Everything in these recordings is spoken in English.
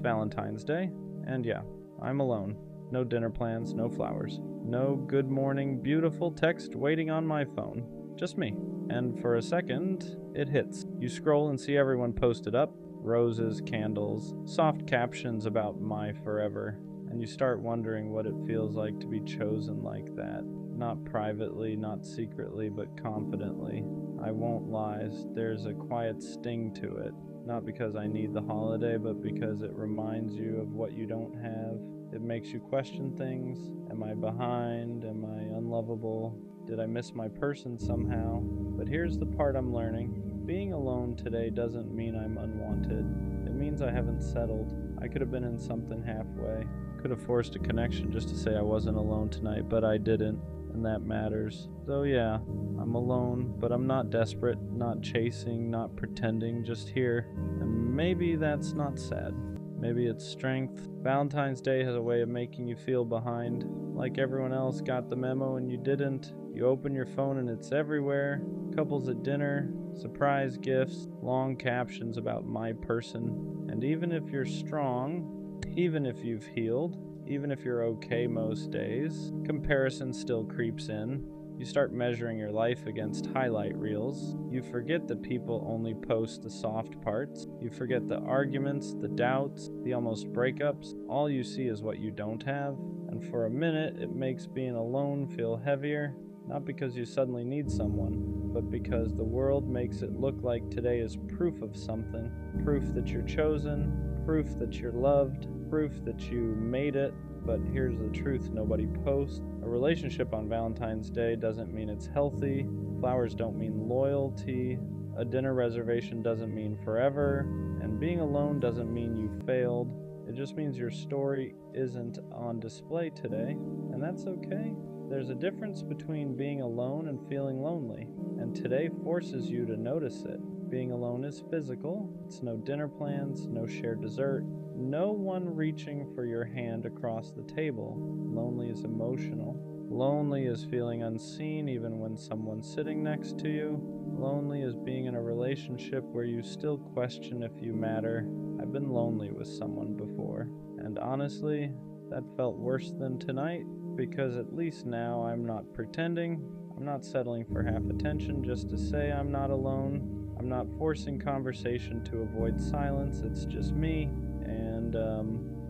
Valentine's Day, and yeah, I'm alone. No dinner plans, no flowers, no good morning, beautiful text waiting on my phone. Just me. And for a second, it hits. You scroll and see everyone posted up. Roses, candles, soft captions about my forever. And you start wondering what it feels like to be chosen like that. Not privately, not secretly, but confidently. I won't lie, there's a quiet sting to it. Not because I need the holiday, but because it reminds you of what you don't have. It makes you question things. Am I behind? Am I unlovable? Did I miss my person somehow? But here's the part I'm learning. Being alone today doesn't mean I'm unwanted. It means I haven't settled. I could have been in something halfway. Could have forced a connection just to say I wasn't alone tonight, but I didn't, and that matters. So yeah, I'm alone, but I'm not desperate, not chasing, not pretending, just here. And maybe that's not sad. Maybe it's strength. Valentine's Day has a way of making you feel behind. Like everyone else got the memo and you didn't. You open your phone and it's everywhere. Couples at dinner, surprise gifts, long captions about my person. And even if you're strong, even if you've healed, even if you're okay most days, comparison still creeps in. You start measuring your life against highlight reels. You forget that people only post the soft parts. You forget the arguments, the doubts, the almost breakups. All you see is what you don't have. And for a minute, it makes being alone feel heavier. Not because you suddenly need someone, but because the world makes it look like today is proof of something. Proof that you're chosen, proof that you're loved, proof that you made it. But here's the truth nobody posts. A relationship on Valentine's Day doesn't mean it's healthy. Flowers don't mean loyalty. A dinner reservation doesn't mean forever. And being alone doesn't mean you failed. It just means your story isn't on display today. And that's okay. There's a difference between being alone and feeling lonely. And today forces you to notice it. Being alone is physical. It's no dinner plans, no shared dessert, no one reaching for your hand across the table. Lonely is emotional. Lonely is feeling unseen even when someone's sitting next to you. Lonely is being in a relationship where you still question if you matter. I've been lonely with someone before, and honestly, that felt worse than tonight, because at least now I'm not pretending. I'm not settling for half attention just to say I'm not alone. I'm not forcing conversation to avoid silence. It's just me. And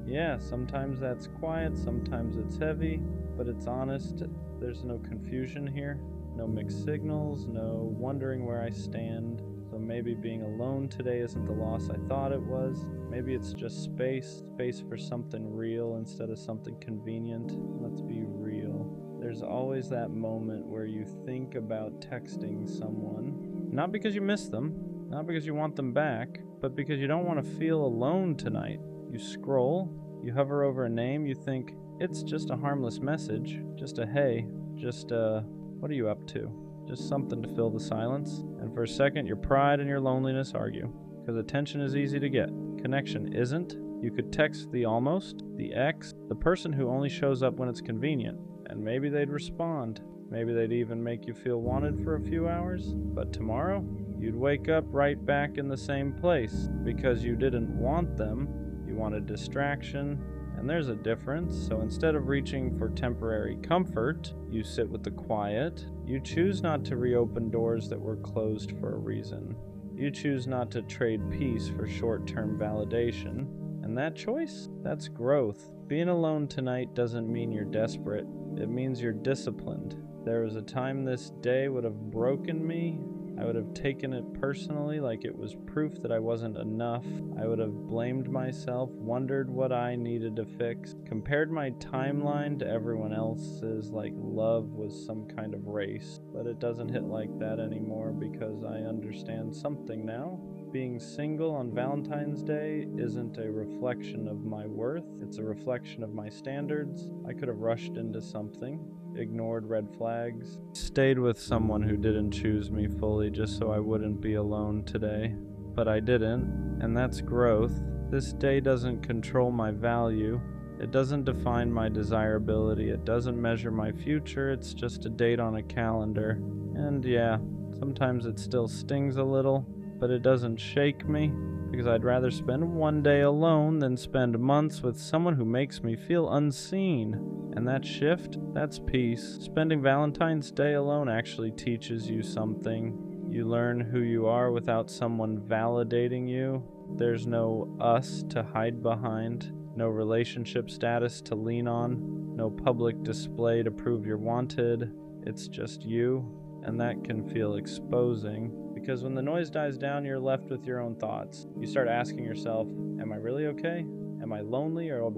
yeah, sometimes that's quiet, sometimes it's heavy, but it's honest. There's no confusion here, no mixed signals, no wondering where I stand. So maybe being alone today isn't the loss I thought it was. Maybe it's just space for something real instead of something convenient. Let's be real. There's always that moment where you think about texting someone, not because you miss them, not because you want them back, but because you don't want to feel alone tonight. You scroll, you hover over a name, you think, it's just a harmless message, just a hey, just what are you up to? Just something to fill the silence. And for a second, your pride and your loneliness argue, because attention is easy to get. Connection isn't. You could text the almost, the ex, the person who only shows up when it's convenient, and maybe they'd respond. Maybe they'd even make you feel wanted for a few hours. But tomorrow, you'd wake up right back in the same place because you didn't want them. You wanted distraction. And there's a difference. So instead of reaching for temporary comfort, you sit with the quiet. You choose not to reopen doors that were closed for a reason. You choose not to trade peace for short-term validation. And that choice, that's growth. Being alone tonight doesn't mean you're desperate. It means you're disciplined. There was a time this day would have broken me. I would have taken it personally, like it was proof that I wasn't enough. I would have blamed myself, wondered what I needed to fix, compared my timeline to everyone else's like love was some kind of race. But it doesn't hit like that anymore because I understand something now. Being single on Valentine's Day isn't a reflection of my worth, it's a reflection of my standards. I could have rushed into something, ignored red flags, stayed with someone who didn't choose me fully just so I wouldn't be alone today. But I didn't, and that's growth. This day doesn't control my value. It doesn't define my desirability. It doesn't measure my future. It's just a date on a calendar. And yeah, sometimes it still stings a little, but it doesn't shake me. because I'd rather spend one day alone than spend months with someone who makes me feel unseen. And that shift, that's peace. Spending Valentine's Day alone actually teaches you something. You learn who you are without someone validating you. There's no us to hide behind, no relationship status to lean on, no public display to prove you're wanted. It's just you, and that can feel exposing, because when the noise dies down, you're left with your own thoughts. You start asking yourself, am I really okay? Am I lonely or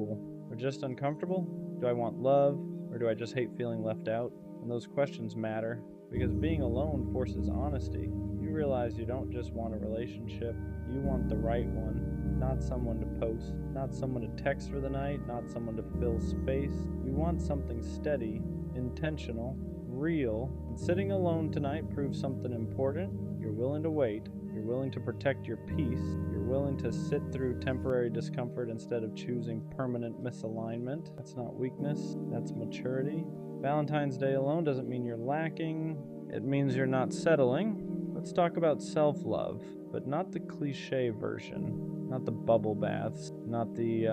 just uncomfortable? Do I want love, or do I just hate feeling left out? And those questions matter, because being alone forces honesty. You realize you don't just want a relationship, you want the right one. Not someone to post, not someone to text for the night, not someone to fill space. You want something steady, intentional, real. And sitting alone tonight proves something important. You're willing to wait. You're willing to protect your peace. You're willing to sit through temporary discomfort instead of choosing permanent misalignment. That's not weakness, that's maturity. Valentine's Day alone doesn't mean you're lacking. It means you're not settling. Let's talk about self-love, but not the cliche version, not the bubble baths, not the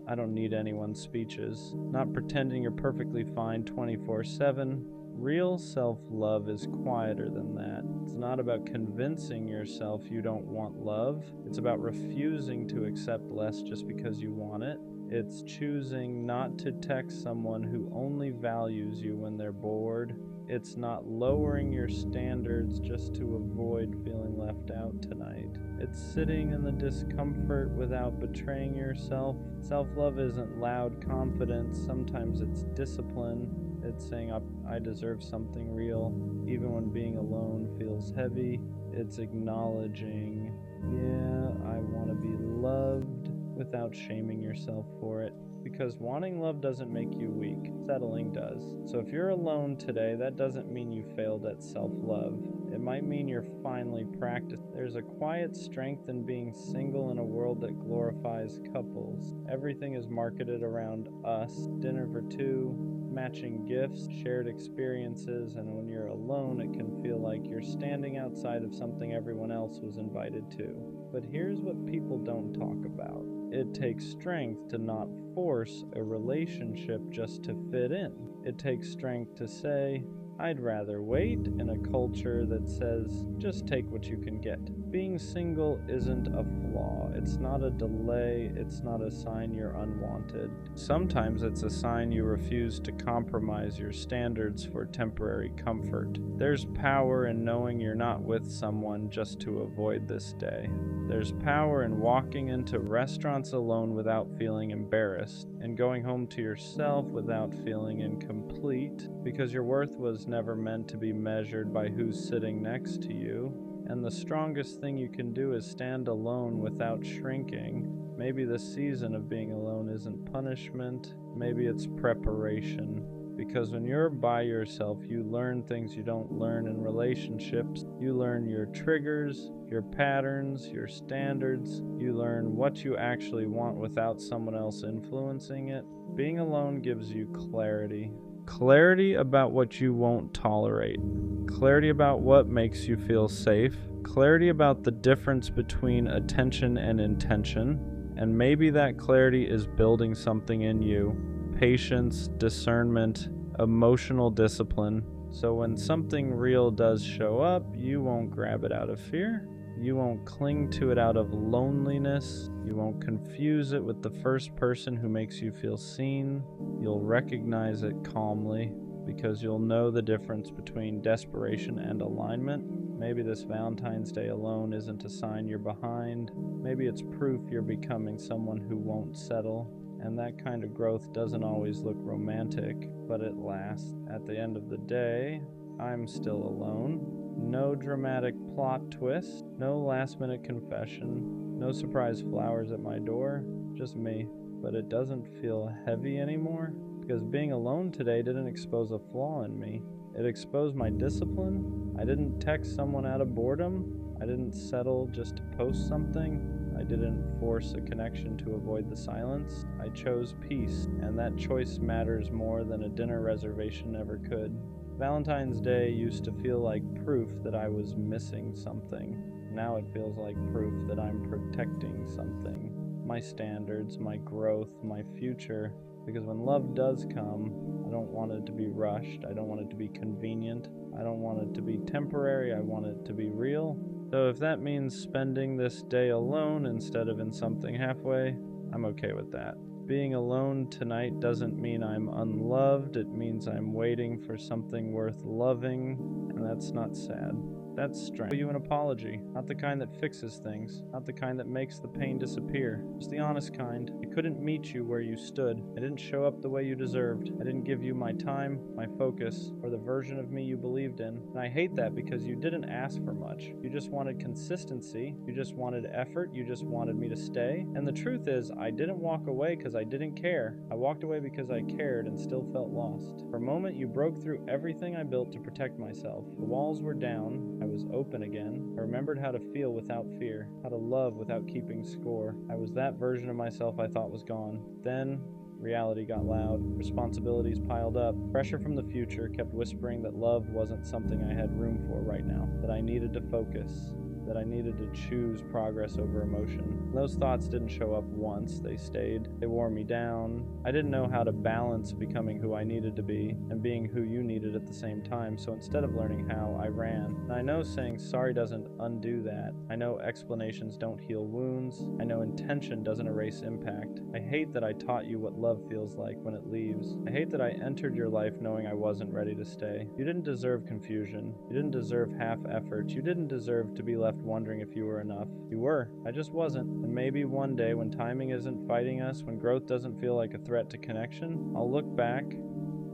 I don't need anyone speeches, not pretending you're perfectly fine 24/7. Real self-love is quieter than that. It's not about convincing yourself you don't want love. It's about refusing to accept less just because you want it. It's choosing not to text someone who only values you when they're bored. It's not lowering your standards just to avoid feeling left out tonight. It's sitting in the discomfort without betraying yourself. Self-love isn't loud confidence. Sometimes it's discipline. It's saying, I deserve something real, even when being alone feels heavy. It's acknowledging, yeah, I want to be loved, without shaming yourself for it. Because wanting love doesn't make you weak, settling does. So if you're alone today, that doesn't mean you failed at self-love. It might mean you're finally practicing. There's a quiet strength in being single in a world that glorifies couples. Everything is marketed around us. Dinner for two, matching gifts, shared experiences, and when you're alone, it can feel like you're standing outside of something everyone else was invited to. But here's what people don't talk about. It takes strength to not force a relationship just to fit in. It takes strength to say, I'd rather wait in a culture that says, just take what you can get. Being single isn't a flaw. It's not a delay. It's not a sign you're unwanted. Sometimes it's a sign you refuse to compromise your standards for temporary comfort. There's power in knowing you're not with someone just to avoid this day. There's power in walking into restaurants alone without feeling embarrassed, and going home to yourself without feeling incomplete, because your worth was never meant to be measured by who's sitting next to you. And the strongest thing you can do is stand alone without shrinking. Maybe the season of being alone isn't punishment, maybe it's preparation. Because when you're by yourself, you learn things you don't learn in relationships. You learn your triggers, your patterns, your standards. You learn what you actually want without someone else influencing it. Being alone gives you clarity. Clarity about what you won't tolerate. Clarity about what makes you feel safe. Clarity about the difference between attention and intention. And maybe that clarity is building something in you. Patience, discernment, emotional discipline. So when something real does show up, you won't grab it out of fear. You won't cling to it out of loneliness. You won't confuse it with the first person who makes you feel seen. You'll recognize it calmly, because you'll know the difference between desperation and alignment. Maybe this Valentine's Day alone isn't a sign you're behind. Maybe it's proof you're becoming someone who won't settle. And that kind of growth doesn't always look romantic, but it lasts. At the end of the day, I'm still alone. No dramatic plot twist, no last-minute confession, no surprise flowers at my door, just me. But it doesn't feel heavy anymore, because being alone today didn't expose a flaw in me. It exposed my discipline. I didn't text someone out of boredom. I didn't settle just to post something. I didn't force a connection to avoid the silence. I chose peace, and that choice matters more than a dinner reservation ever could. Valentine's Day used to feel like proof that I was missing something. Now it feels like proof that I'm protecting something. My standards, my growth, my future. Because when love does come, I don't want it to be rushed. I don't want it to be convenient. I don't want it to be temporary. I want it to be real. So if that means spending this day alone instead of in something halfway, I'm okay with that. Being alone tonight doesn't mean I'm unloved. It means I'm waiting for something worth loving, and that's not sad. That's strength. I owe you an apology, not the kind that fixes things, not the kind that makes the pain disappear, just the honest kind. I couldn't meet you where you stood. I didn't show up the way you deserved. I didn't give you my time, my focus, or the version of me you believed in. And I hate that because you didn't ask for much. You just wanted consistency. You just wanted effort. You just wanted me to stay. And the truth is, I didn't walk away because I didn't care. I walked away because I cared and still felt lost. For a moment, you broke through everything I built to protect myself. The walls were down. I was open again. I remembered how to feel without fear, how to love without keeping score. I was that version of myself I thought was gone. Then, reality got loud. Responsibilities piled up. Pressure from the future kept whispering that love wasn't something I had room for right now, that I needed to focus, that I needed to choose progress over emotion. Those thoughts didn't show up once, they stayed. They wore me down. I didn't know how to balance becoming who I needed to be and being who you needed at the same time, so instead of learning how, I ran. And I know saying sorry doesn't undo that. I know explanations don't heal wounds. I know intention doesn't erase impact. I hate that I taught you what love feels like when it leaves. I hate that I entered your life knowing I wasn't ready to stay. You didn't deserve confusion. You didn't deserve half effort. You didn't deserve to be left wondering if you were enough. You were. I just wasn't. And maybe one day when timing isn't fighting us, when growth doesn't feel like a threat to connection, I'll look back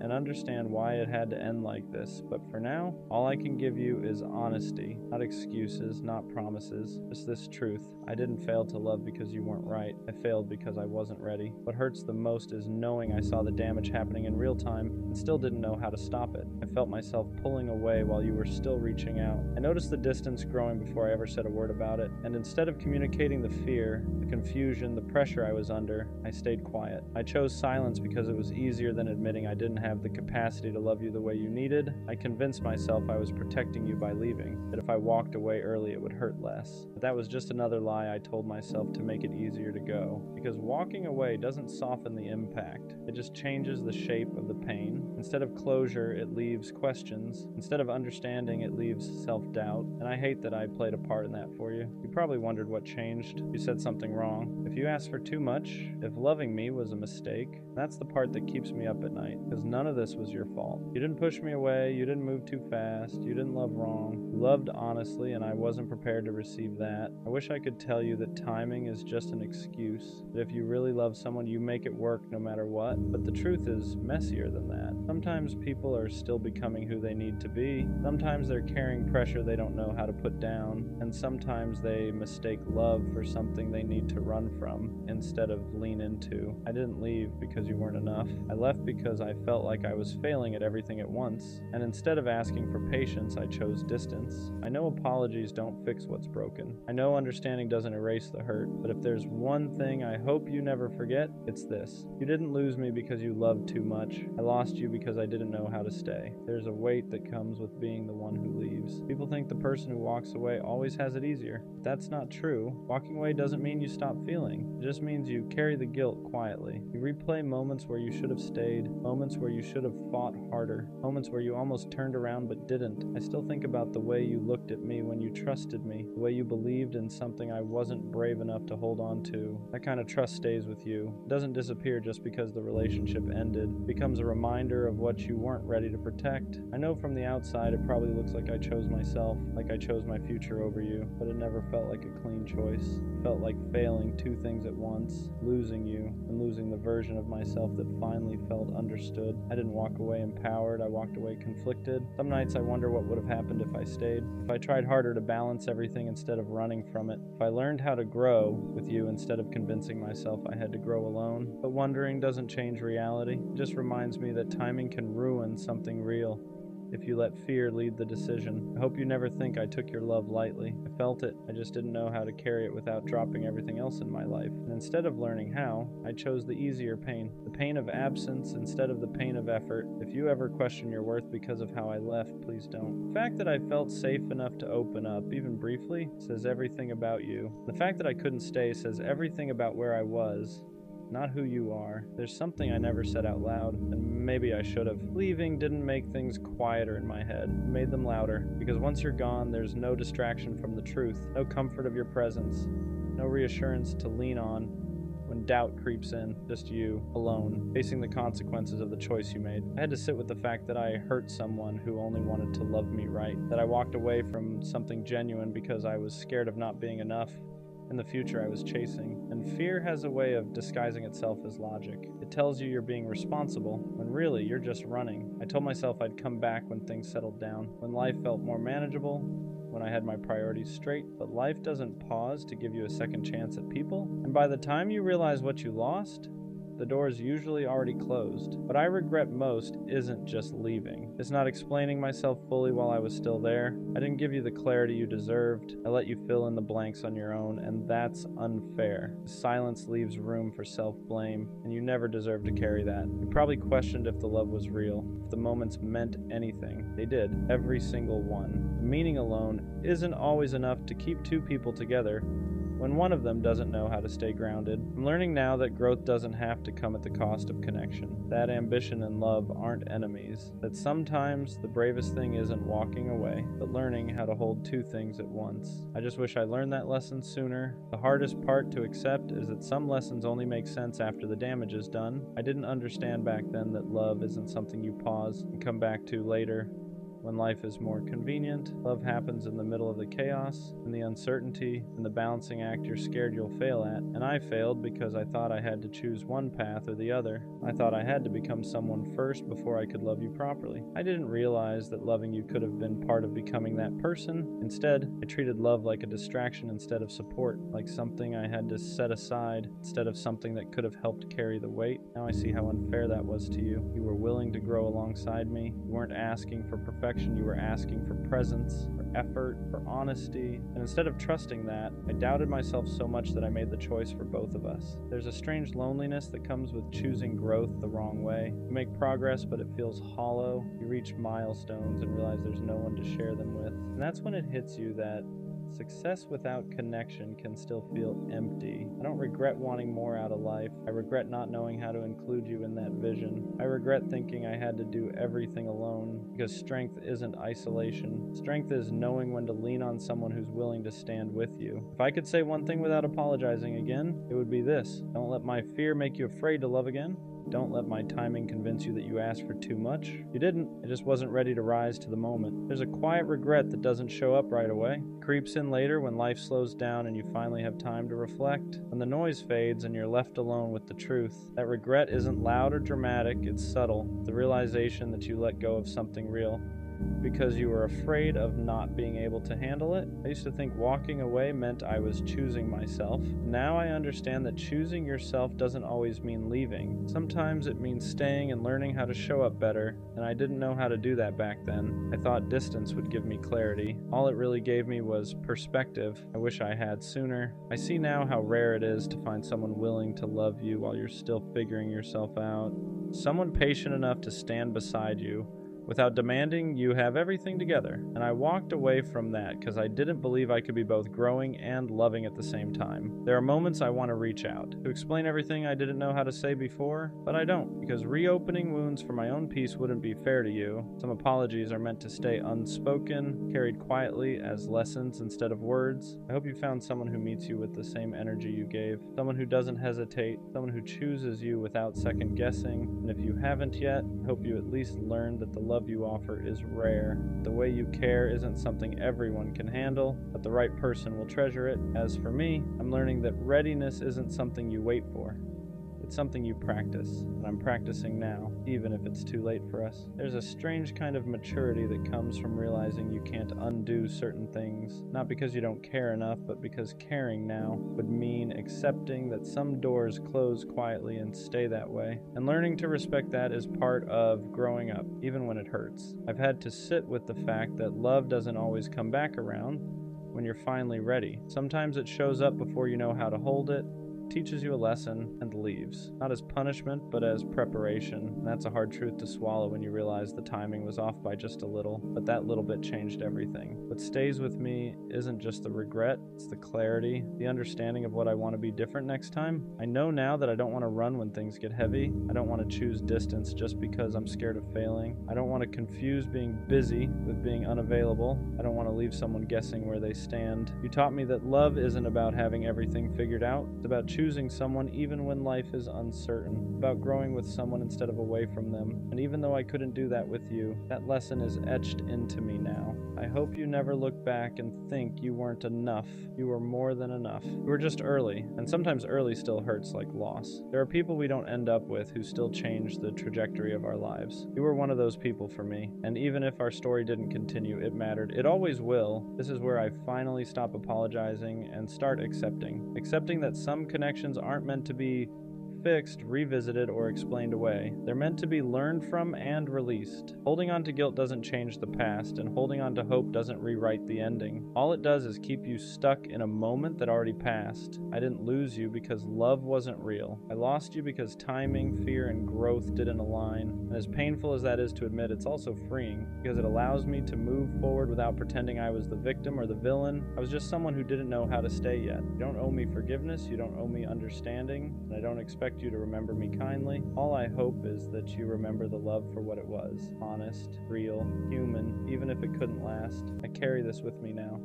and understand why it had to end like this. But for now, all I can give you is honesty, not excuses, not promises, just this truth. I didn't fail to love because you weren't right. I failed because I wasn't ready. What hurts the most is knowing I saw the damage happening in real time and still didn't know how to stop it. I felt myself pulling away while you were still reaching out. I noticed the distance growing before I ever said a word about it, and instead of communicating the fear, the confusion, the pressure I was under, I stayed quiet. I chose silence because it was easier than admitting I didn't have the capacity to love you the way you needed. I convinced myself I was protecting you by leaving, that if I walked away early it would hurt less. But that was just another lie I told myself to make it easier to go. Because walking away doesn't soften the impact, it just changes the shape of the pain. Instead of closure, it leaves questions. Instead of understanding, it leaves self-doubt. And I hate that I played a part in that for you. You probably wondered what changed. You said something wrong. If you asked for too much, if loving me was a mistake, that's the part that keeps me up at night. Because none of this was your fault. You didn't push me away, you didn't move too fast, you didn't love wrong. You loved honestly, and I wasn't prepared to receive that. I wish I could tell you that timing is just an excuse. That if you really love someone, you make it work no matter what. But the truth is messier than that. Sometimes people are still becoming who they need to be. Sometimes they're carrying pressure they don't know how to put down. And sometimes they mistake love for something they need to run from instead of lean into. I didn't leave because you weren't enough. I left because I felt like I was failing at everything at once. And instead of asking for patience, I chose distance. I know apologies don't fix what's broken. I know understanding doesn't erase the hurt. But if there's one thing I hope you never forget, it's this. You didn't lose me because you loved too much. I lost you because I didn't know how to stay. There's a weight that comes with being the one who leaves. People think the person who walks away always has it easier. But that's not true. Walking away doesn't mean you stop feeling. It just means you carry the guilt quietly. You replay moments where you should have stayed, moments where you should have fought harder, moments where you almost turned around but didn't. I still think about the way you looked at me when you trusted me, the way you believed in something I wasn't brave enough to hold on to. That kind of trust stays with you. It doesn't disappear just because the relationship ended. It becomes a reminder of what you weren't ready to protect. I know from the outside it probably looks like I chose myself, like I chose my future over you, but it never felt like a clean choice. It felt like failing two things at once, losing you and losing the version of myself that finally felt understood. I didn't walk away empowered, I walked away conflicted. Some nights I wonder what would have happened if I stayed, if I tried harder to balance everything instead of running from it, if I learned how to grow with you instead of convincing myself I had to grow alone. But wondering doesn't change reality. It just reminds me that timing can ruin something real. if you let fear lead the decision. I hope you never think I took your love lightly. I felt it, I just didn't know how to carry it without dropping everything else in my life. And instead of learning how, I chose the easier pain. The pain of absence instead of the pain of effort. If you ever question your worth because of how I left, please don't. The fact that I felt safe enough to open up, even briefly, says everything about you. The fact that I couldn't stay says everything about where I was, not who you are. There's something I never said out loud, and maybe I should have. Leaving didn't make things quieter in my head. It made them louder, because once you're gone, there's no distraction from the truth, no comfort of your presence, no reassurance to lean on when doubt creeps in, just you, alone, facing the consequences of the choice you made. I had to sit with the fact that I hurt someone who only wanted to love me right, that I walked away from something genuine because I was scared of not being enough in the future I was chasing. And fear has a way of disguising itself as logic. It tells you you're being responsible, when really you're just running. I told myself I'd come back when things settled down, when life felt more manageable, when I had my priorities straight, but life doesn't pause to give you a second chance at people. And by the time you realize what you lost, the door is usually already closed. What I regret most isn't just leaving. It's not explaining myself fully while I was still there. I didn't give you the clarity you deserved. I let you fill in the blanks on your own, and that's unfair. Silence leaves room for self-blame, and you never deserve to carry that. You probably questioned if the love was real, if the moments meant anything. They did, every single one. The meaning alone isn't always enough to keep two people together when one of them doesn't know how to stay grounded. I'm learning now that growth doesn't have to come at the cost of connection, that ambition and love aren't enemies, that sometimes the bravest thing isn't walking away, but learning how to hold two things at once. I just wish I learned that lesson sooner. The hardest part to accept is that some lessons only make sense after the damage is done. I didn't understand back then that love isn't something you pause and come back to later. When life is more convenient, love happens in the middle of the chaos and the uncertainty and the balancing act you're scared you'll fail at. And I failed because I thought I had to choose one path or the other. I thought I had to become someone first before I could love you properly. I didn't realize that loving you could have been part of becoming that person. Instead, I treated love like a distraction instead of support, like something I had to set aside instead of something that could have helped carry the weight. Now I see how unfair that was to you. You were willing to grow alongside me. You weren't asking for perfection. You were asking for presence, for effort, for honesty. And instead of trusting that, I doubted myself so much that I made the choice for both of us. There's a strange loneliness that comes with choosing growth the wrong way. You make progress, but it feels hollow. You reach milestones and realize there's no one to share them with. And that's when it hits you that success without connection can still feel empty. I don't regret wanting more out of life. I regret not knowing how to include you in that vision. I regret thinking I had to do everything alone, because strength isn't isolation. Strength is knowing when to lean on someone who's willing to stand with you. If I could say one thing without apologizing again, it would be this. Don't let my fear make you afraid to love again. Don't let my timing convince you that you asked for too much. You didn't. I just wasn't ready to rise to the moment. There's a quiet regret that doesn't show up right away. It creeps in later when life slows down and you finally have time to reflect. When the noise fades and you're left alone with the truth. That regret isn't loud or dramatic, it's subtle. The realization that you let go of something real because you were afraid of not being able to handle it. I used to think walking away meant I was choosing myself. Now I understand that choosing yourself doesn't always mean leaving. Sometimes it means staying and learning how to show up better, and I didn't know how to do that back then. I thought distance would give me clarity. All it really gave me was perspective. I wish I had sooner. I see now how rare it is to find someone willing to love you while you're still figuring yourself out. Someone patient enough to stand beside you without demanding you have everything together. And I walked away from that because I didn't believe I could be both growing and loving at the same time. There are moments I want to reach out, to explain everything I didn't know how to say before, but I don't, because reopening wounds for my own peace wouldn't be fair to you. Some apologies are meant to stay unspoken, carried quietly as lessons instead of words. I hope you found someone who meets you with the same energy you gave, someone who doesn't hesitate, someone who chooses you without second guessing. And if you haven't yet, I hope you at least learned that the love you offer is rare. The way you care isn't something everyone can handle, but the right person will treasure it. As for me, I'm learning that readiness isn't something you wait for. It's It's something you practice, and I'm practicing now, even if it's too late for us. There's a strange kind of maturity that comes from realizing you can't undo certain things, not because you don't care enough, but because caring now would mean accepting that some doors close quietly and stay that way. And learning to respect that is part of growing up, even when it hurts. I've had to sit with the fact that love doesn't always come back around when you're finally ready. Sometimes it shows up before you know how to hold it, teaches you a lesson, and leaves. Not as punishment, but as preparation. And that's a hard truth to swallow when you realize the timing was off by just a little, but that little bit changed everything. What stays with me isn't just the regret, it's the clarity, the understanding of what I want to be different next time. I know now that I don't want to run when things get heavy. I don't want to choose distance just because I'm scared of failing. I don't want to confuse being busy with being unavailable. I don't want to leave someone guessing where they stand. You taught me that love isn't about having everything figured out. It's about choosing someone even when life is uncertain, about growing with someone instead of away from them. And even though I couldn't do that with you, that lesson is etched into me now. I hope you never look back and think you weren't enough. You were more than enough. You were just early, and sometimes early still hurts like loss. There are people we don't end up with who still change the trajectory of our lives. You were one of those people for me, and even if our story didn't continue, it mattered. It always will. This is where I finally stop apologizing and start accepting. Accepting that some connections aren't meant to be fixed, revisited, or explained away. They're meant to be learned from and released. Holding on to guilt doesn't change the past, and holding on to hope doesn't rewrite the ending. All it does is keep you stuck in a moment that already passed. I didn't lose you because love wasn't real. I lost you because timing, fear, and growth didn't align. And as painful as that is to admit, it's also freeing, because it allows me to move forward without pretending I was the victim or the villain. I was just someone who didn't know how to stay yet. You don't owe me forgiveness, you don't owe me understanding, and I don't expect you to remember me kindly. All I hope is that you remember the love for what it was. Honest, real, human, even if it couldn't last. I carry this with me now.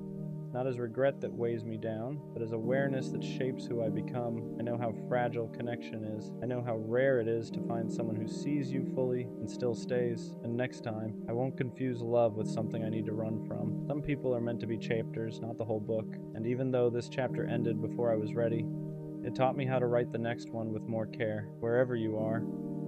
Not as regret that weighs me down, but as awareness that shapes who I become. I know how fragile connection is. I know how rare it is to find someone who sees you fully and still stays. And next time, I won't confuse love with something I need to run from. Some people are meant to be chapters, not the whole book. And even though this chapter ended before I was ready, it taught me how to write the next one with more care, wherever you are.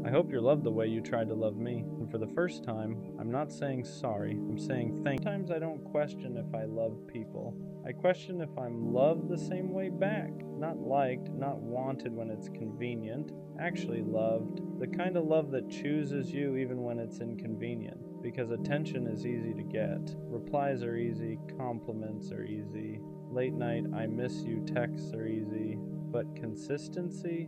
I hope you're loved the way you tried to love me. And for the first time, I'm not saying sorry, I'm saying thank you. Sometimes I don't question if I love people. I question if I'm loved the same way back. Not liked, not wanted when it's convenient. Actually loved. The kind of love that chooses you even when it's inconvenient. Because attention is easy to get. Replies are easy, compliments are easy. Late night, I miss you texts are easy. But consistency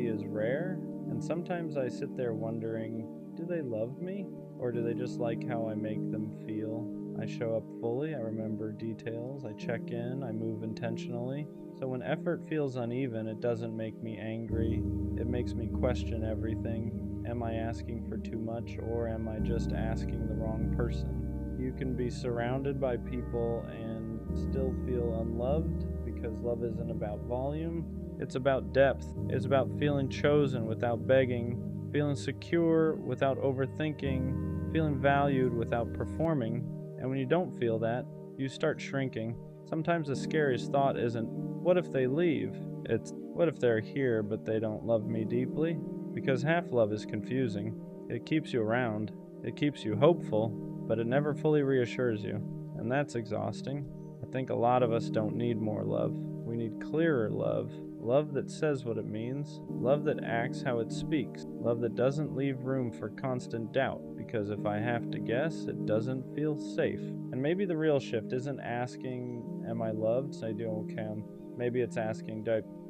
is rare, and sometimes I sit there wondering, do they love me? Or do they just like how I make them feel? I show up fully, I remember details, I check in, I move intentionally. So when effort feels uneven, it doesn't make me angry, it makes me question everything. Am I asking for too much, or am I just asking the wrong person? You can be surrounded by people and still feel unloved, because love isn't about volume, it's about depth. It's about feeling chosen without begging, feeling secure without overthinking, feeling valued without performing. And when you don't feel that, you start shrinking. Sometimes the scariest thought isn't, what if they leave? It's, what if they're here but they don't love me deeply? Because half love is confusing. It keeps you around, it keeps you hopeful, but it never fully reassures you. And that's exhausting. I think a lot of us don't need more love. We need clearer love. Love that says what it means. Love that acts how it speaks. Love that doesn't leave room for constant doubt, because if I have to guess, it doesn't feel safe. And maybe the real shift isn't asking, am I loved? So I do okay. Maybe it's asking,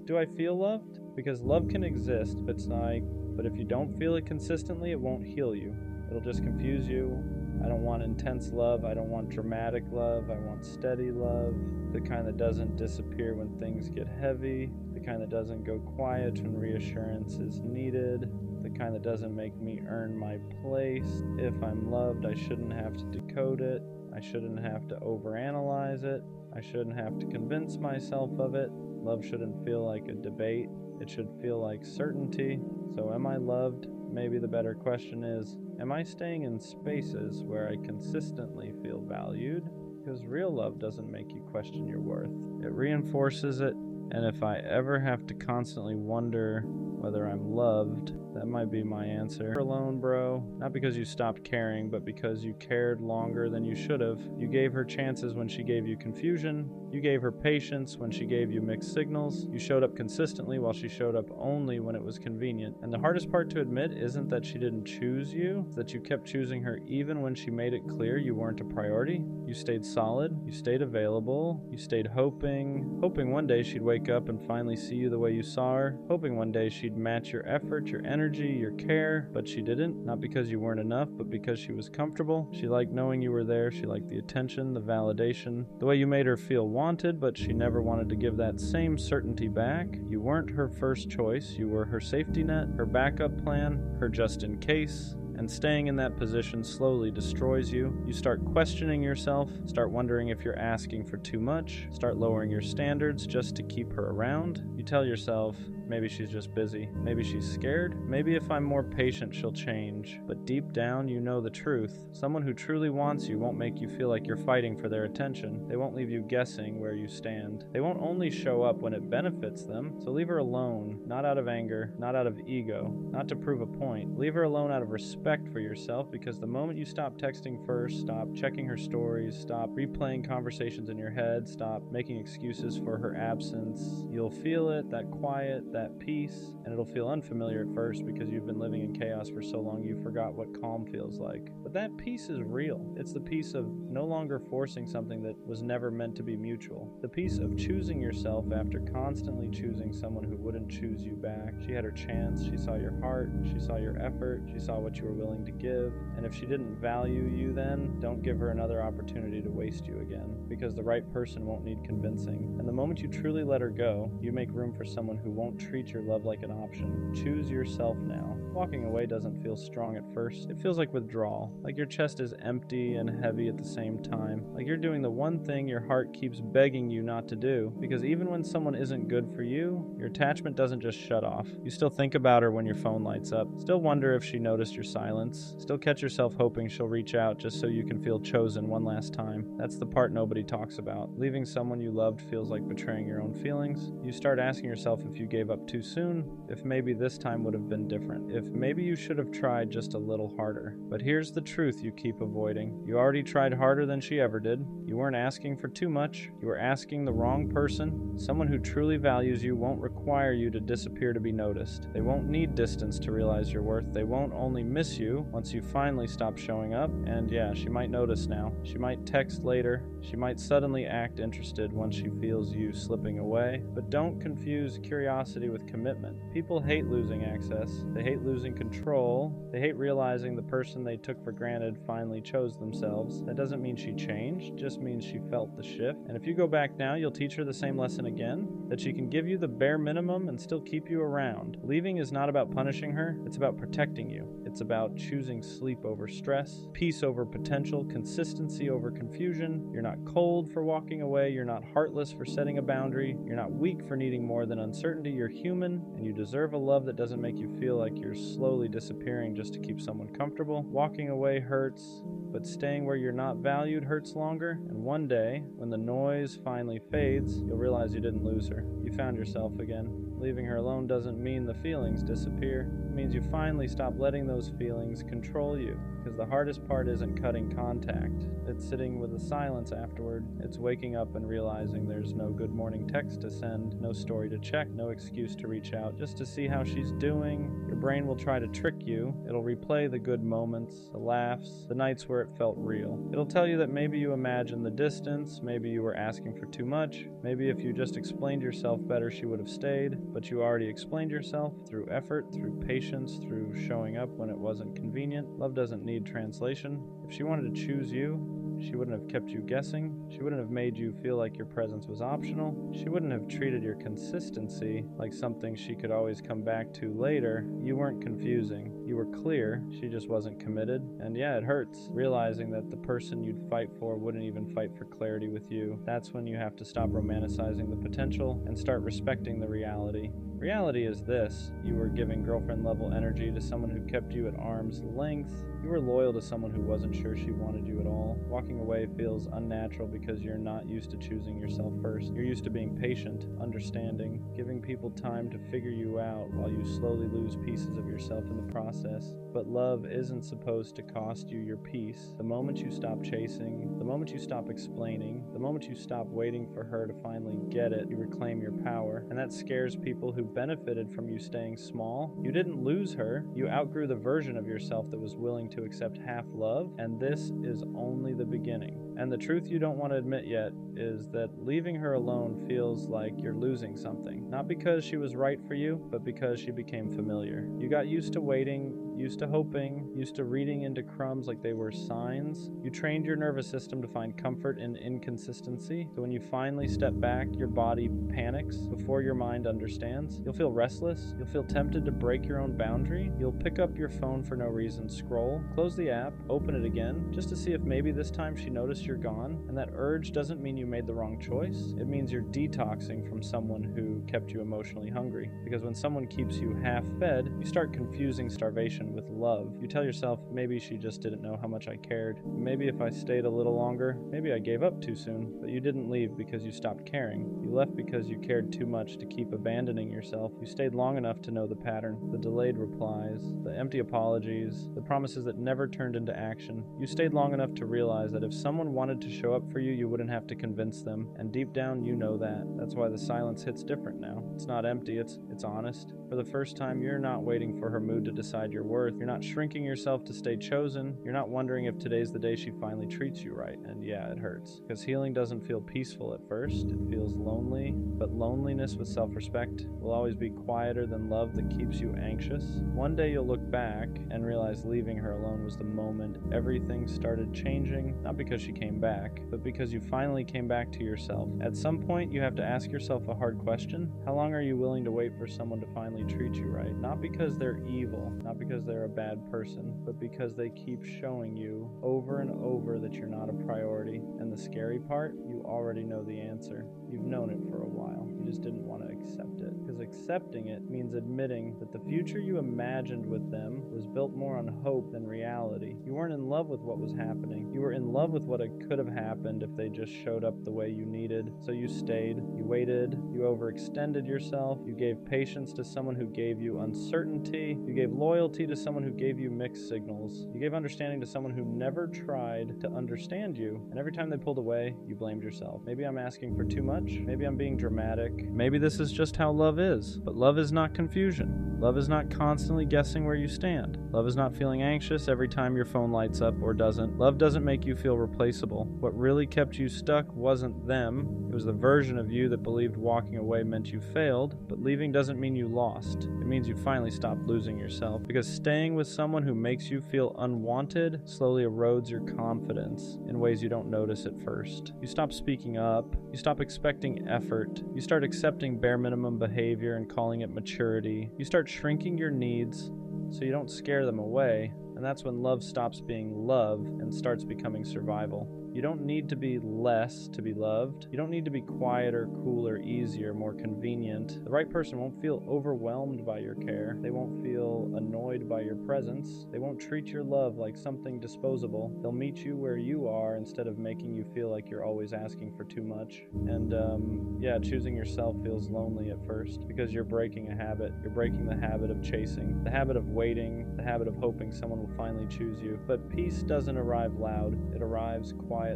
do I feel loved? Because love can exist, but if you don't feel it consistently, it won't heal you. It'll just confuse you. I don't want intense love, I don't want dramatic love, I want steady love, the kind that doesn't disappear when things get heavy, the kind that doesn't go quiet when reassurance is needed, the kind that doesn't make me earn my place. If I'm loved, I shouldn't have to decode it, I shouldn't have to overanalyze it, I shouldn't have to convince myself of it. Love shouldn't feel like a debate, it should feel like certainty. So am I loved? Maybe the better question is, am I staying in spaces where I consistently feel valued? Because real love doesn't make you question your worth. It reinforces it, and if I ever have to constantly wonder, whether I'm loved. That might be my answer. You're alone, bro. Not because you stopped caring, but because you cared longer than you should have. You gave her chances when she gave you confusion. You gave her patience when she gave you mixed signals. You showed up consistently while she showed up only when it was convenient. And the hardest part to admit isn't that she didn't choose you, it's that you kept choosing her even when she made it clear you weren't a priority. You stayed solid, you stayed available, you stayed hoping one day she'd wake up and finally see you the way you saw her, hoping one day she'd match your effort, your energy, your care, but she didn't. Not because you weren't enough, but because she was comfortable. She liked knowing you were there. She liked the attention, the validation, the way you made her feel wanted, but she never wanted to give that same certainty back. You weren't her first choice. You were her safety net, her backup plan, her just in case. And staying in that position slowly destroys you. You start questioning yourself, start wondering if you're asking for too much, start lowering your standards just to keep her around. You tell yourself, maybe she's just busy, maybe she's scared, maybe if I'm more patient she'll change. But deep down you know the truth. Someone who truly wants you won't make you feel like you're fighting for their attention. They won't leave you guessing where you stand. They won't only show up when it benefits them. So leave her alone, not out of anger, not out of ego, not to prove a point. Leave her alone out of respect for yourself, because the moment you stop texting first, stop checking her stories, stop replaying conversations in your head, stop making excuses for her absence, you'll feel it, that quiet, that peace, and it'll feel unfamiliar at first because you've been living in chaos for so long you forgot what calm feels like. But that peace is real. It's the peace of no longer forcing something that was never meant to be mutual. The peace of choosing yourself after constantly choosing someone who wouldn't choose you back. She had her chance, she saw your heart, she saw your effort, she saw what you were willing to give, and if she didn't value you then, don't give her another opportunity to waste you again, because the right person won't need convincing. And the moment you truly let her go, you make room for someone who won't treat your love like an option. Choose yourself now. Walking away doesn't feel strong at first. It feels like withdrawal, like your chest is empty and heavy at the same time, like you're doing the one thing your heart keeps begging you not to do, because even when someone isn't good for you, your attachment doesn't just shut off. You still think about her when your phone lights up, still wonder if she noticed your silence, still catch yourself hoping she'll reach out just so you can feel chosen one last time. That's the part nobody talks about. Leaving someone you loved feels like betraying your own feelings. You start asking yourself if you gave up too soon, if maybe this time would have been different, if maybe you should have tried just a little harder. But here's the truth you keep avoiding. You already tried harder than she ever did. You weren't asking for too much. You were asking the wrong person. Someone who truly values you won't require you to disappear to be noticed. They won't need distance to realize your worth. They won't only miss you once you finally stop showing up. And yeah, she might notice now. She might text later. She might suddenly act interested once she feels you slipping away. But don't confuse curiosity with commitment. People hate losing access. They hate losing control. They hate realizing the person they took for granted finally chose themselves. That doesn't mean she changed, just means she felt the shift. And if you go back now, you'll teach her the same lesson again, that she can give you the bare minimum and still keep you around. Leaving is not about punishing her, it's about protecting you. It's about choosing sleep over stress, peace over potential, consistency over confusion. You're not cold for walking away, you're not heartless for setting a boundary, you're not weak for needing more than uncertainty. You're human, and you deserve a love that doesn't make you feel like you're slowly disappearing just to keep someone comfortable. Walking away hurts, but staying where you're not valued hurts longer. And one day, when the noise finally fades, you'll realize you didn't lose her. You found yourself again. Leaving her alone doesn't mean the feelings disappear. It means you finally stop letting those feelings control you. Because the hardest part isn't cutting contact. It's sitting with the silence afterward. It's waking up and realizing there's no good morning text to send, no story to check, no excuse to reach out, just to see how she's doing. Your brain will try to trick you. It'll replay the good moments, the laughs, the nights where it felt real. It'll tell you that maybe you imagined the distance, maybe you were asking for too much, maybe if you just explained yourself better she would have stayed, but you already explained yourself through effort, through patience, through showing up when it wasn't convenient. Love doesn't need translation. If she wanted to choose you, she wouldn't have kept you guessing. She wouldn't have made you feel like your presence was optional. She wouldn't have treated your consistency like something she could always come back to later. You weren't confusing. You were clear, she just wasn't committed. And yeah, it hurts, realizing that the person you'd fight for wouldn't even fight for clarity with you. That's when you have to stop romanticizing the potential and start respecting the reality. Reality is this: you were giving girlfriend-level energy to someone who kept you at arm's length. You were loyal to someone who wasn't sure she wanted you at all. Walking away feels unnatural because you're not used to choosing yourself first. You're used to being patient, understanding, giving people time to figure you out while you slowly lose pieces of yourself in the process. But love isn't supposed to cost you your peace. The moment you stop chasing, the moment you stop explaining, the moment you stop waiting for her to finally get it, you reclaim your power. And that scares people who benefited from you staying small. You didn't lose her. You outgrew the version of yourself that was willing to accept half love, and this is only the beginning. And the truth you don't want to admit yet is that leaving her alone feels like you're losing something. Not because she was right for you, but because she became familiar. You got used to waiting, used to hoping, used to reading into crumbs like they were signs. You trained your nervous system to find comfort in inconsistency. So when you finally step back, your body panics before your mind understands. You'll feel restless. You'll feel tempted to break your own boundary. You'll pick up your phone for no reason, scroll, close the app, open it again, just to see if maybe this time she noticed you're gone. And that urge doesn't mean you made the wrong choice. It means you're detoxing from someone who kept you emotionally hungry. Because when someone keeps you half-fed, you start confusing starvation with love. You tell yourself, maybe she just didn't know how much I cared. Maybe if I stayed a little longer, maybe I gave up too soon. But you didn't leave because you stopped caring. You left because you cared too much to keep abandoning yourself. You stayed long enough to know the pattern, the delayed replies, the empty apologies, the promises that never turned into action. You stayed long enough to realize that if someone wanted to show up for you, you wouldn't have to convince them. And deep down, you know that. That's why the silence hits different now. It's not empty, it's honest. For the first time, you're not waiting for her mood to decide your worth. You're not shrinking yourself to stay chosen. You're not wondering if today's the day she finally treats you right. And yeah, it hurts. Because healing doesn't feel peaceful at first. It feels lonely. But loneliness with self-respect will always be quieter than love that keeps you anxious. One day you'll look back and realize leaving her alone was the moment everything started changing. Not because she came back, but because you finally came back to yourself. At some point, you have to ask yourself a hard question. How long are you willing to wait for someone to finally treat you right? Not because they're evil, not because they're a bad person, but because they keep showing you over and over that you're not a priority. And the scary part, you already know the answer. You've known it for a while. You just didn't want to accept it. Because accepting it means admitting that the future you imagined with them was built more on hope than reality. You weren't in love with what was happening. You were in love with what could have happened if they just showed up the way you needed. So you stayed, you waited, you overextended yourself, you gave patience to someone who gave you uncertainty, you gave loyalty to someone who gave you mixed signals, you gave understanding to someone who never tried to understand you, and every time they pulled away, you blamed yourself. Maybe I'm asking for too much, maybe I'm being dramatic, maybe this is just how love is, but love is not confusion. Love is not constantly guessing where you stand. Love is not feeling anxious every time your phone lights up or doesn't. Love doesn't make you feel replaceable. What really kept you stuck wasn't them. It was the version of you that believed walking away meant you failed, but leaving doesn't mean you lost. It means you finally stopped losing yourself, because staying with someone who makes you feel unwanted slowly erodes your confidence in ways you don't notice at first. You stop speaking up, you stop expecting effort, you start accepting bare minimum behavior and calling it maturity. You start shrinking your needs so you don't scare them away, and that's when love stops being love and starts becoming survival. You don't need to be less to be loved. You don't need to be quieter, cooler, easier, more convenient. The right person won't feel overwhelmed by your care. They won't feel annoyed by your presence. They won't treat your love like something disposable. They'll meet you where you are instead of making you feel like you're always asking for too much. And yeah, choosing yourself feels lonely at first because you're breaking a habit. You're breaking the habit of chasing, the habit of waiting, the habit of hoping someone will finally choose you. But peace doesn't arrive loud. It arrives quietly.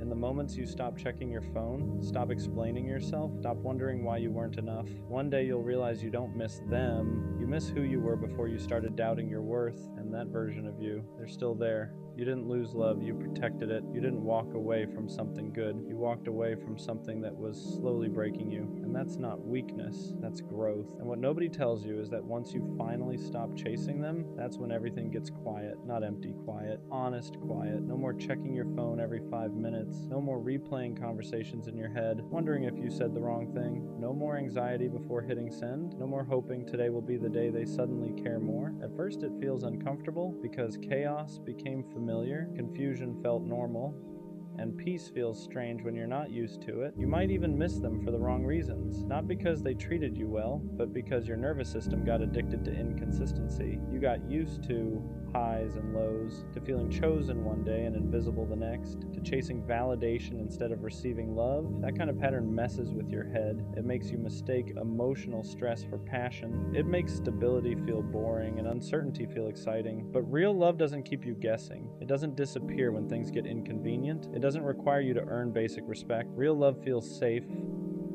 In the moments you stop checking your phone, stop explaining yourself, stop wondering why you weren't enough, one day you'll realize you don't miss them. You miss who you were before you started doubting your worth, and that version of you, they're still there. You didn't lose love, you protected it. You didn't walk away from something good. You walked away from something that was slowly breaking you. And that's not weakness, that's growth. And what nobody tells you is that once you finally stop chasing them, that's when everything gets quiet. Not empty quiet, honest quiet. No more checking your phone every 5 minutes. No more replaying conversations in your head, wondering if you said the wrong thing. No more anxiety before hitting send. No more hoping today will be the day they suddenly care more. At first it feels uncomfortable because chaos became familiar, confusion felt normal, and peace feels strange when you're not used to it. You might even miss them for the wrong reasons. Not because they treated you well, but because your nervous system got addicted to inconsistency. You got used to highs and lows, to feeling chosen one day and invisible the next, to chasing validation instead of receiving love. That kind of pattern messes with your head. It makes you mistake emotional stress for passion. It makes stability feel boring and uncertainty feel exciting. But real love doesn't keep you guessing. It doesn't disappear when things get inconvenient. It doesn't require you to earn basic respect. Real love feels safe.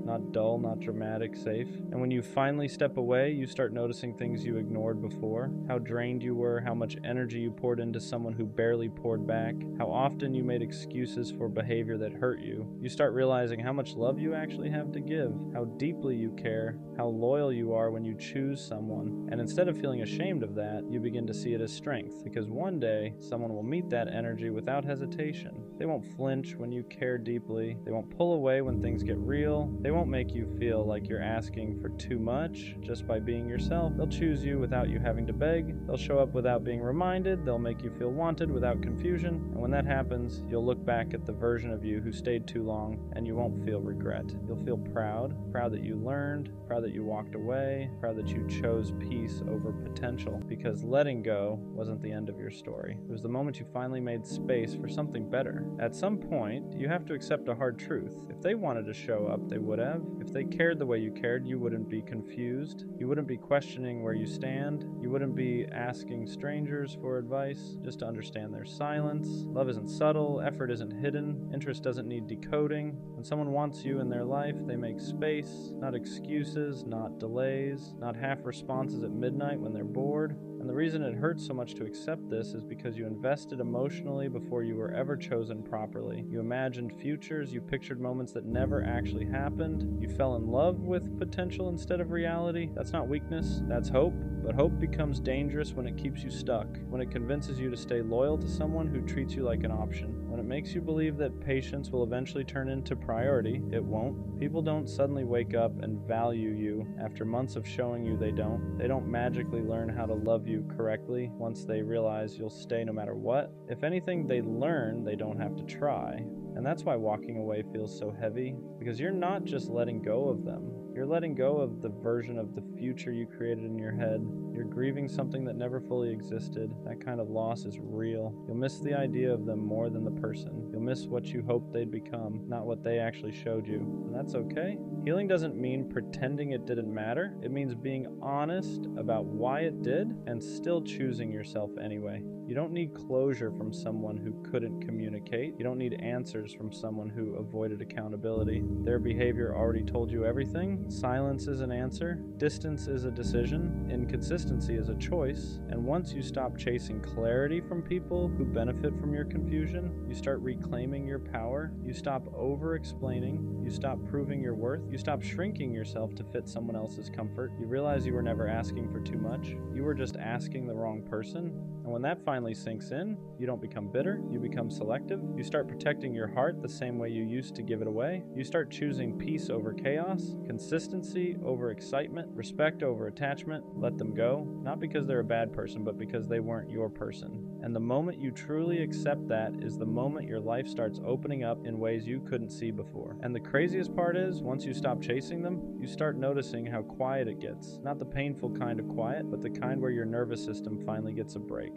Not dull, not dramatic, safe. And when you finally step away, you start noticing things you ignored before. How drained you were, how much energy you poured into someone who barely poured back, how often you made excuses for behavior that hurt you. You start realizing how much love you actually have to give, how deeply you care, how loyal you are when you choose someone. And instead of feeling ashamed of that, you begin to see it as strength, because one day, someone will meet that energy without hesitation. They won't flinch when you care deeply. They won't pull away when things get real. They won't make you feel like you're asking for too much just by being yourself. They'll choose you without you having to beg. They'll show up without being reminded. They'll make you feel wanted without confusion. And when that happens, you'll look back at the version of you who stayed too long, and you won't feel regret. You'll feel proud that you learned, proud that you walked away, proud that you chose peace over potential, because letting go wasn't the end of your story. It was the moment you finally made space for something better. At some point, you have to accept a hard truth. If they wanted to show up, they would have. If they cared the way you cared, you wouldn't be confused. You wouldn't be questioning where you stand. You wouldn't be asking strangers for advice just to understand their silence. Love isn't subtle. Effort isn't hidden. Interest doesn't need decoding. When someone wants you in their life, they make space, not excuses, not delays, not half responses at midnight when they're bored. And the reason it hurts so much to accept this is because you invested emotionally before you were ever chosen properly. You imagined futures, you pictured moments that never actually happened. You fell in love with potential instead of reality. That's not weakness, that's hope. But hope becomes dangerous when it keeps you stuck, when it convinces you to stay loyal to someone who treats you like an option, when it makes you believe that patience will eventually turn into priority. It won't. People don't suddenly wake up and value you after months of showing you they don't. They don't magically learn how to love you correctly once they realize you'll stay no matter what. If anything, they learn they don't have to try. And that's why walking away feels so heavy, because you're not just letting go of them. You're letting go of the version of the future you created in your head. You're grieving something that never fully existed. That kind of loss is real. You'll miss the idea of them more than the person. You'll miss what you hoped they'd become, not what they actually showed you. And that's okay. Healing doesn't mean pretending it didn't matter. It means being honest about why it did and still choosing yourself anyway. You don't need closure from someone who couldn't communicate. You don't need answers from someone who avoided accountability. Their behavior already told you everything. Silence is an answer. Distance is a decision. Inconsistency is a choice. And once you stop chasing clarity from people who benefit from your confusion, you start reclaiming your power. You stop over-explaining. You stop proving your worth. You stop shrinking yourself to fit someone else's comfort. You realize you were never asking for too much. You were just asking the wrong person. And when that finally sinks in, you don't become bitter, you become selective. You start protecting your heart the same way you used to give it away. You start choosing peace over chaos, consistency over excitement, respect over attachment. Let them go, not because they're a bad person, but because they weren't your person. And the moment you truly accept that is the moment your life starts opening up in ways you couldn't see before. And the craziest part is, once you stop chasing them, you start noticing how quiet it gets. Not the painful kind of quiet, but the kind where your nervous system finally gets a break.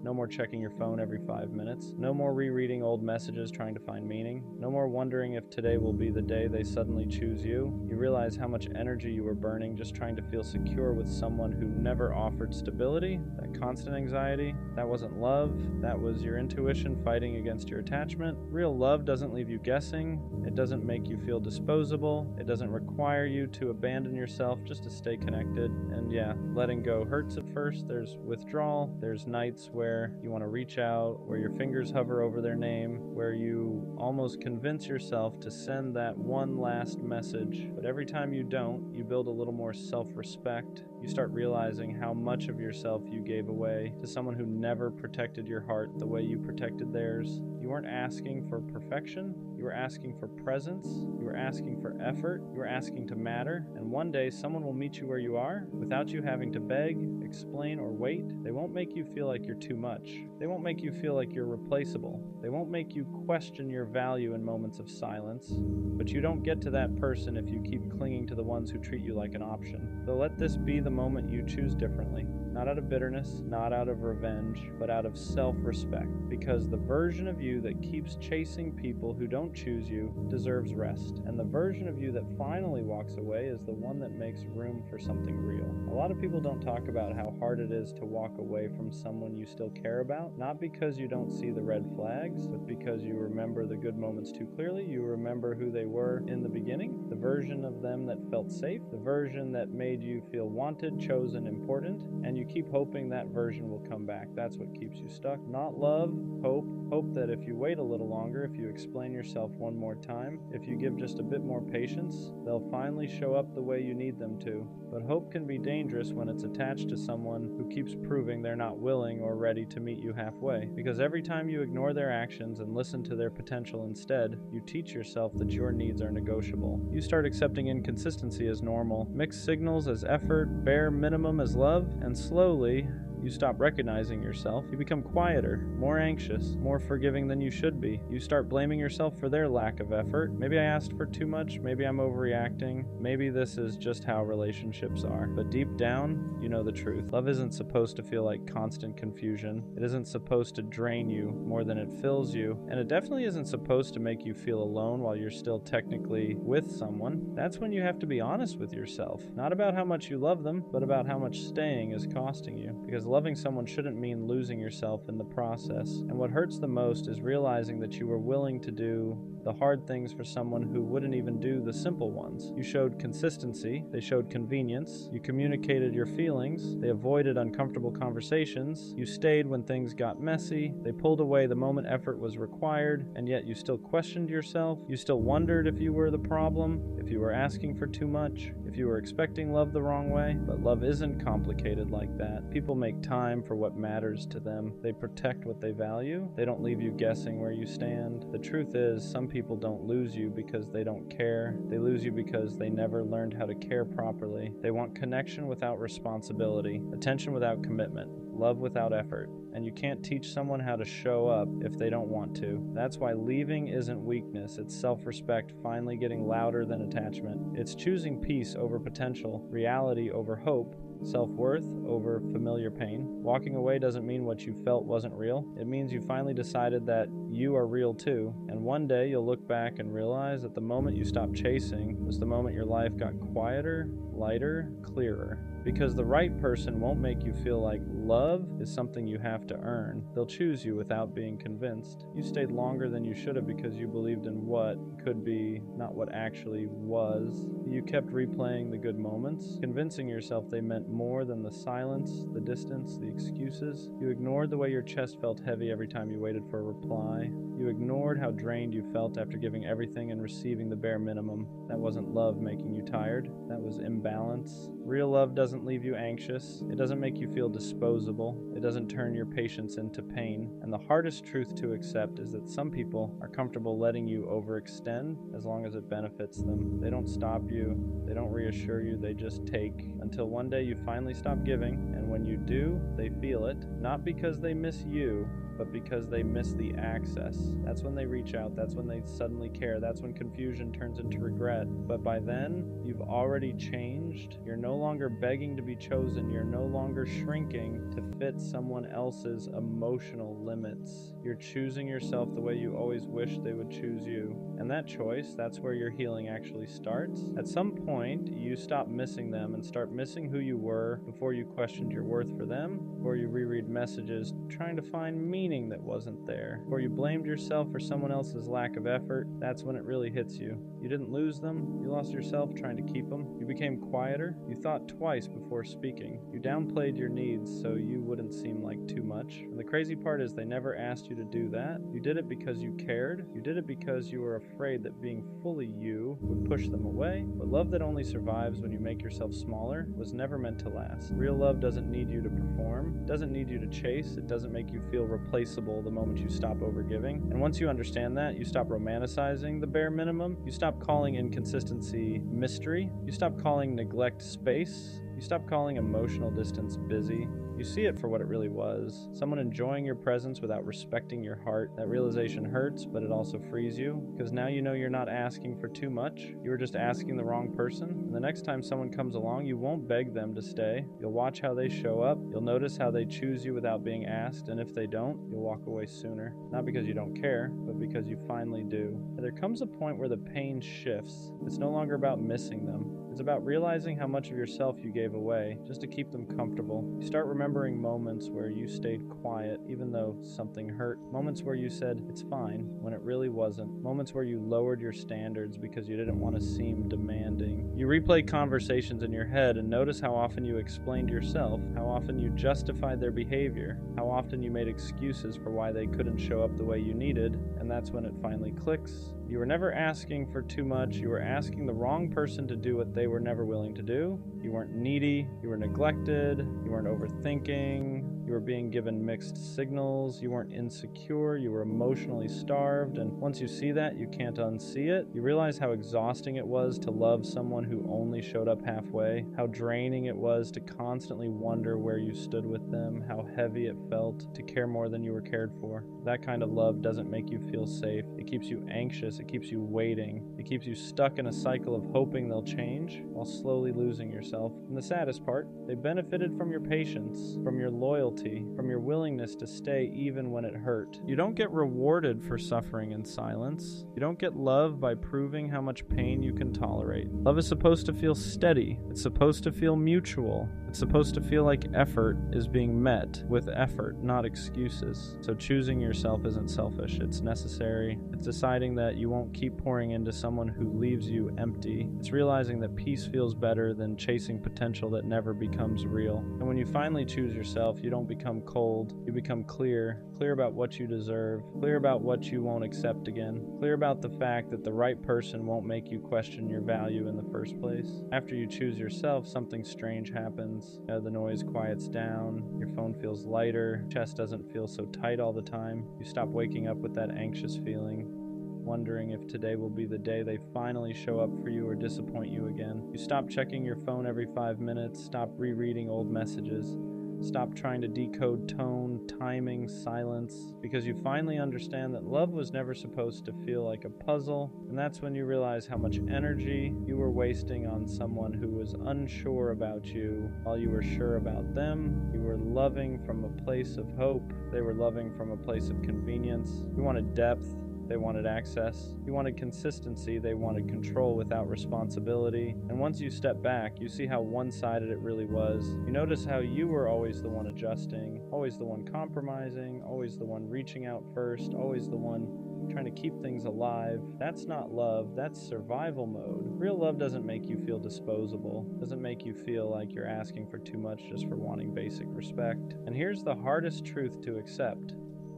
No more checking your phone every 5 minutes. No more rereading old messages trying to find meaning. No more wondering if today will be the day they suddenly choose you. You realize how much energy you were burning just trying to feel secure with someone who never offered stability. That constant anxiety, that wasn't love. That was your intuition fighting against your attachment. Real love doesn't leave you guessing. It doesn't make you feel disposable. It doesn't require you to abandon yourself just to stay connected. And yeah, letting go hurts at first. There's withdrawal. There's nights where where you want to reach out, where your fingers hover over their name, where you almost convince yourself to send that one last message. But every time you don't, you build a little more self-respect. You start realizing how much of yourself you gave away to someone who never protected your heart the way you protected theirs. You weren't asking for perfection. You were asking for presence. You were asking for effort. You were asking to matter. And one day someone will meet you where you are without you having to beg, explain, or wait. They won't make you feel like you're too much. They won't make you feel like you're replaceable. They won't make you question your value in moments of silence. But you don't get to that person if you keep clinging to the ones who treat you like an option. So let this be the moment you choose differently. Not out of bitterness, not out of revenge, but out of self-respect. Because the version of you that keeps chasing people who don't choose you deserves rest. And the version of you that finally walks away is the one that makes room for something real. A lot of people don't talk about how hard it is to walk away from someone you still care about, not because you don't see the red flags, but because you remember the good moments too clearly. You remember who they were in the beginning, the version of them that felt safe, the version that made you feel wanted, chosen, important, and you keep hoping that version will come back. That's what keeps you stuck. Not love, hope. Hope that if you wait a little longer, if you explain yourself one more time, if you give just a bit more patience, they'll finally show up the way you need them to. But hope can be dangerous when it's attached to someone who keeps proving they're not willing or ready to meet you halfway. Because every time you ignore their actions and listen to their potential instead, you teach yourself that your needs are negotiable. You start accepting inconsistency as normal, mixed signals as effort, bare minimum as love, and slowly, you stop recognizing yourself. You become quieter, more anxious, more forgiving than you should be. You start blaming yourself for their lack of effort. Maybe I asked for too much. Maybe I'm overreacting. Maybe this is just how relationships are. But deep down, you know the truth. Love isn't supposed to feel like constant confusion. It isn't supposed to drain you more than it fills you. And it definitely isn't supposed to make you feel alone while you're still technically with someone. That's when you have to be honest with yourself. Not about how much you love them, but about how much staying is costing you. Because loving someone shouldn't mean losing yourself in the process. And what hurts the most is realizing that you were willing to do the hard things for someone who wouldn't even do the simple ones. You showed consistency, they showed convenience, you communicated your feelings, they avoided uncomfortable conversations, you stayed when things got messy, they pulled away the moment effort was required, and yet you still questioned yourself, you still wondered if you were the problem, if you were asking for too much, if you were expecting love the wrong way. But love isn't complicated like that. People make time for what matters to them. They protect what they value. They don't leave you guessing where you stand. The truth is, some people don't lose you because they don't care. They lose you because they never learned how to care properly. They want connection without responsibility, attention without commitment, love without effort. And you can't teach someone how to show up if they don't want to. That's why leaving isn't weakness. It's self-respect finally getting louder than attachment. It's choosing peace over potential, reality over hope, self-worth over familiar pain. Walking away doesn't mean what you felt wasn't real. It means you finally decided that you are real too. And one day you'll look back and realize that the moment you stopped chasing was the moment your life got quieter, lighter, clearer. Because the right person won't make you feel like love is something you have to earn. They'll choose you without being convinced. You stayed longer than you should have because you believed in what could be, not what actually was. You kept replaying the good moments, convincing yourself they meant more than the silence, the distance, the excuses. You ignored the way your chest felt heavy every time you waited for a reply. You ignored how drained you felt after giving everything and receiving the bare minimum. That wasn't love making you tired. That was imbalance. Real love doesn't leave you anxious. It doesn't make you feel disposable. It doesn't turn your patience into pain. And the hardest truth to accept is that some people are comfortable letting you overextend as long as it benefits them. They don't stop you. They don't reassure you. They just take until one day you finally stop giving. And when you do, they feel it. Not because they miss you, but because they miss the access. That's when they reach out. That's when they suddenly care. That's when confusion turns into regret. But by then, you've already changed. You're no longer begging to be chosen. You're no longer shrinking to fit someone else's emotional limits. You're choosing yourself the way you always wished they would choose you. And that choice, that's where your healing actually starts. At some point, you stop missing them and start missing who you were before you questioned your worth for them, before you reread messages trying to find meaning that wasn't there, before you blamed yourself for someone else's lack of effort. That's when it really hits you. You didn't lose them, you lost yourself trying to keep them. You became quieter, you thought twice before speaking. You downplayed your needs so you wouldn't seem like too much. And the crazy part is they never asked you to do that. You did it because you cared. You did it because you were afraid that being fully you would push them away. But love that only survives when you make yourself smaller was never meant to last. Real love doesn't need you to perform, it doesn't need you to chase, it doesn't make you feel replaceable the moment you stop overgiving. And once you understand that, you stop romanticizing the bare minimum, you stop calling inconsistency mystery, you stop calling neglect space, you stop calling emotional distance busy. You see it for what it really was. Someone enjoying your presence without respecting your heart. That realization hurts, but it also frees you, because now you know you're not asking for too much. You were just asking the wrong person. And the next time someone comes along, you won't beg them to stay. You'll watch how they show up. You'll notice how they choose you without being asked. And if they don't, you'll walk away sooner. Not because you don't care, but because you finally do. And there comes a point where the pain shifts. It's no longer about missing them. It's about realizing how much of yourself you gave away just to keep them comfortable. You start remembering moments where you stayed quiet even though something hurt. Moments where you said, it's fine, when it really wasn't. Moments where you lowered your standards because you didn't want to seem demanding. You replay conversations in your head and notice how often you explained yourself, how often you justified their behavior, how often you made excuses for why they couldn't show up the way you needed, and that's when it finally clicks. You were never asking for too much. You were asking the wrong person to do what they were never willing to do. You weren't needy. You were neglected. You weren't overthinking. You were being given mixed signals. You weren't insecure. You were emotionally starved. And once you see that, you can't unsee it. You realize how exhausting it was to love someone who only showed up halfway, how draining it was to constantly wonder where you stood with them, how heavy it felt to care more than you were cared for. That kind of love doesn't make you feel safe. It keeps you anxious. It keeps you waiting. It keeps you stuck in a cycle of hoping they'll change while slowly losing yourself. And the saddest part, they benefited from your patience, from your loyalty, from your willingness to stay even when it hurt. You don't get rewarded for suffering in silence. You don't get love by proving how much pain you can tolerate. Love is supposed to feel steady. It's supposed to feel mutual. It's supposed to feel like effort is being met with effort, not excuses. So choosing yourself isn't selfish. It's necessary. It's deciding that you won't keep pouring into someone who leaves you empty. It's realizing that peace feels better than chasing potential that never becomes real. And when you finally choose yourself, you don't become cold. You become clear. Clear about what you deserve. Clear about what you won't accept again. Clear about the fact that the right person won't make you question your value in the first place. After you choose yourself, something strange happens. The noise quiets down. Your phone feels lighter. Chest doesn't feel so tight all the time. You stop waking up with that anxious feeling, wondering if today will be the day they finally show up for you or disappoint you again. You stop checking your phone every 5 minutes, stop rereading old messages, stop trying to decode tone, timing, silence, because you finally understand that love was never supposed to feel like a puzzle, and that's when you realize how much energy you were wasting on someone who was unsure about you while you were sure about them. You were loving from a place of hope. They were loving from a place of convenience. You wanted depth. They wanted access. You wanted consistency. They wanted control without responsibility. And once you step back, you see how one-sided it really was. You notice how you were always the one adjusting, always the one compromising, always the one reaching out first, always the one trying to keep things alive. That's not love, that's survival mode. Real love doesn't make you feel disposable, doesn't make you feel like you're asking for too much just for wanting basic respect. And here's the hardest truth to accept.